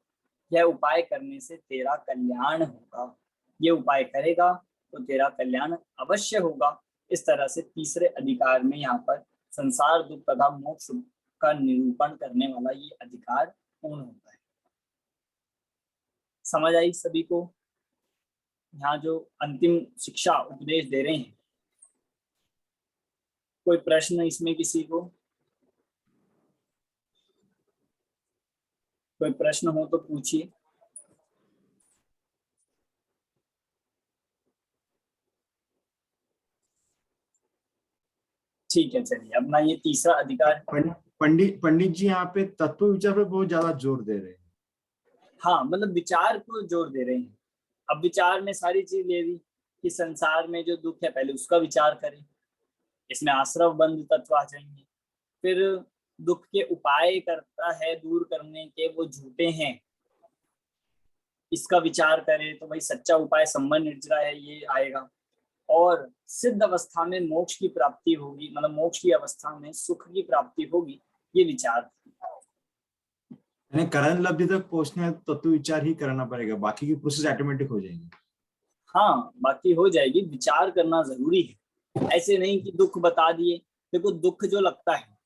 यह उपाय करने से तेरा कल्याण होगा, ये उपाय करेगा तो तेरा कल्याण अवश्य होगा। इस तरह से तीसरे अधिकार में यहाँ पर संसार दुख तथा मोक्ष का निरूपण करने वाला ये अधिकार पूर्ण होता है। समझ आई सभी को? यहाँ जो अंतिम शिक्षा उपदेश दे रहे हैं, कोई प्रश्न इसमें किसी को? कोई प्रश्न हो तो पूछिए। ठीक है, चलिए अपना ये तीसरा अधिकार। पंडित जी यहाँ पे तत्व विचार पे बहुत ज्यादा जोर दे रहे हैं। हाँ, मतलब विचार को जोर दे रहे हैं। अब विचार में सारी चीज ले ली कि संसार में जो दुख है पहले उसका विचार करें, इसमें आश्रव बंध तत्व आ जाएंगे। फिर दुख के उपाय करता है दूर करने के, वो झूठे हैं, इसका विचार करें तो भाई सच्चा उपाय संबंध निर्जरा है, ये आएगा। और सिद्ध अवस्था में मोक्ष की प्राप्ति होगी, मतलब मोक्ष की अवस्था में सुख की प्राप्ति होगी, ये विचार। यानी करण लब्धि तक पहुंचने तत्व विचार ही करना पड़ेगा, बाकी की प्रोसेस ऑटोमेटिक हो जाएगी। हाँ, बाकी हो जाएगी, विचार करना जरूरी है। ऐसे नहीं कि दुख बता दिए। देखो, दुख जो लगता है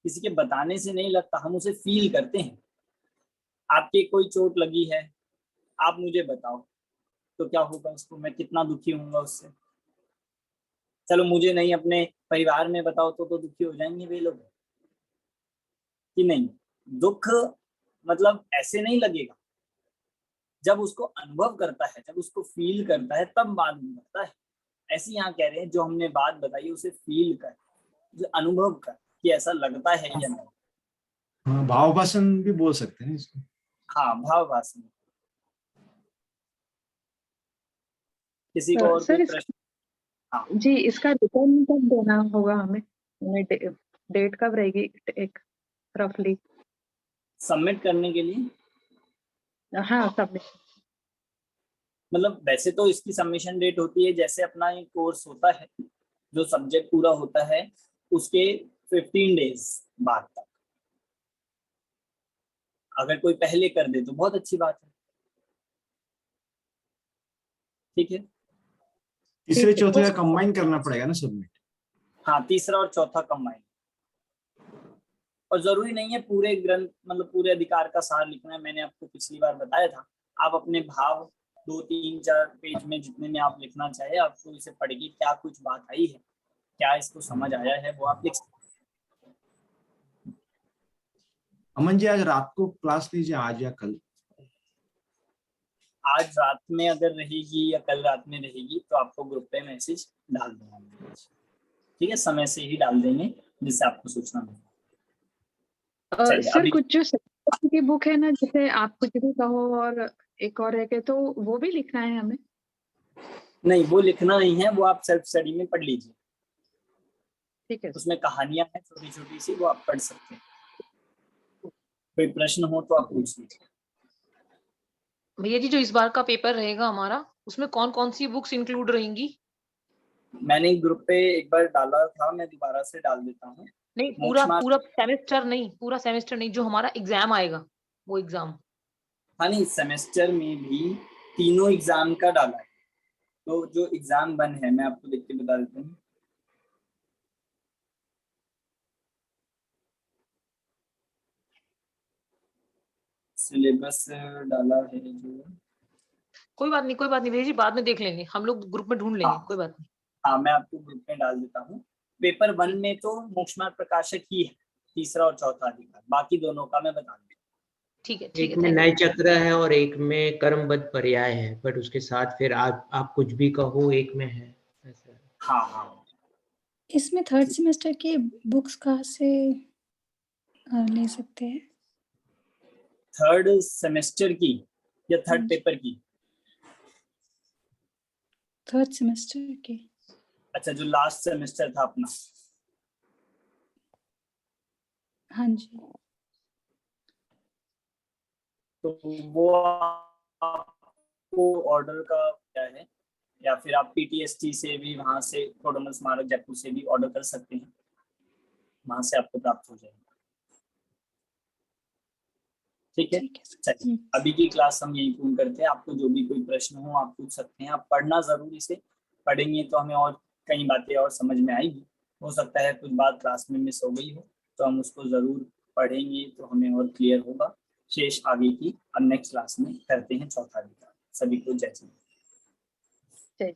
किसी के बताने से नहीं लगता, हम उसे फील करते हैं। आपके कोई चोट लगी है, आप मुझे बताओ तो क्या होगा उसको, मैं कितना दुखी होऊंगा उससे। चलो मुझे नहीं, अपने परिवार में बताओ तो दुखी हो जाएंगे वे लोग कि नहीं। दुख मतलब ऐसे नहीं लगेगा, जब उसको अनुभव करता है, जब उसको फील करता है तब मालूम पड़ता है। ऐसे यहाँ कह रहे हैं जो हमने बात बताई उसे फील कर, जो अनुभव कर कि ऐसा लगता है या नहीं। हाँ, भावभाषण भी बोल सकते हैं इसको। हाँ, भावभाषण। किसी को और सर कोई प्रश्न? हाँ जी, इसका रिटर्न कब देना होगा हमें? डेट कब रहेगी एक रफली? सबमिट करने के लिए? हाँ, सबमिट। मतलब वैसे तो इसकी सबमिशन डेट होती है जैसे अपना ये कोर्स होता है, जो सब्जेक्ट पूरा होता है उसके 15 डेज बाद तक। अगर कोई पहले कर दे तो बहुत अच्छी बात है। ठीक है, तीसरे चौथे का कंबाइन करना पड़ेगा ना सबमिट? हाँ, तीसरा और चौथा कंबाइन। और जरूरी नहीं है पूरे ग्रंथ, मतलब पूरे अधिकार का सार लिखना है। मैंने आपको पिछली बार बताया था, आप अपने भाव 2, 3, 4 पेज में जितने में आप लिखना चाहे, आपको इसे पढ़ के क्या कुछ बात आई है, क्या इसको समझ आया है, वो आप लिख सकते। अमन जी, आज रात को क्लास लीजिए, आज या कल। आज रात में अगर रहेगी या कल रात में रहेगी तो आपको ग्रुप पे मैसेज डाल देंगे। ठीक है, समय से ही डाल देंगे जिससे आपको सूचना मिले। सर अभी कुछ जो सब्जेक्ट की बुक है ना, जैसे आप कुछ भी कहो और एक और है के, तो वो भी लिखना है हमें? नहीं, वो लिखना नहीं है, वो आप सेल्फ स्टडी में पढ़ लीजिए। ठीक है। उसमें कहानियां हैं छोटी छोटी सी, वो आप पढ़ सकते हैं। कोई प्रश्न हो तो आप पूछ लीजिए। भैया जी, जो इस बार का पेपर रहेगा हमारा, उसमें कौन कौन सी बुक्स इंक्लूड रहेंगी? मैंने ग्रुप पे एक बार डाला था, मैं दोबारा से डाल देता हूँ। नहीं, पूरा सेमेस्टर नहीं, पूरा सेमेस्टर नहीं, जो हमारा एग्जाम आएगा वो एग्जाम। हाँ, नहीं, सेमेस्टर में भी तीनों एग्जाम का डाला है। तो जो एग्जाम वन है, मैं आपको देख के बता देता हूँ। सिलेबस डाला है जो, कोई बात नहीं भैया जी, बाद में देख लेंगे, हम लोग ग्रुप में ढूंढ लेंगे। हाँ, कोई बात नहीं। हाँ, मैं आपको ग्रुप में डाल देता हूँ। पेपर वन में तो मोक्ष मार्ग प्रकाशक ही है, तीसरा और चौथा अधिकार, बाकी दोनों का मैं बता दूंगा। ठीक है, एक में नए चक्र है और एक में कर्मबद्ध पर्याय है, बट उसके साथ फिर आप कुछ भी कहो, एक में है ऐसा। हाँ हाँ, इसमें थर्ड सेमेस्टर की बुक्स कहाँ से ले सकते हैं? थर्ड सेमेस्टर की या थर्ड पेपर की? थर्ड सेमेस्टर की। अच्छा, जो लास्ट सेमेस्टर था अपना। हाँ जी। तो वो आपको ऑर्डर का क्या है, या फिर आप पीटीएसटी से भी, वहां से कोडमल स्मारक जयपुर से भी ऑर्डर कर सकते हैं, वहां से आपको प्राप्त हो जाएगा। ठीक है, चलिए अभी की क्लास हम यही पूर्ण करते हैं। आपको जो भी कोई प्रश्न हो आप पूछ सकते हैं। आप पढ़ना जरूर, इसे पढ़ेंगे तो हमें और कई बातें और समझ में आएगी। हो सकता है कुछ बात क्लास में मिस हो गई हो, तो हम उसको जरूर पढ़ेंगे तो हमें और क्लियर होगा। शेष आगे की अब नेक्स्ट क्लास में करते हैं चौथा अधिकार। सभी को जय श्री राम। जय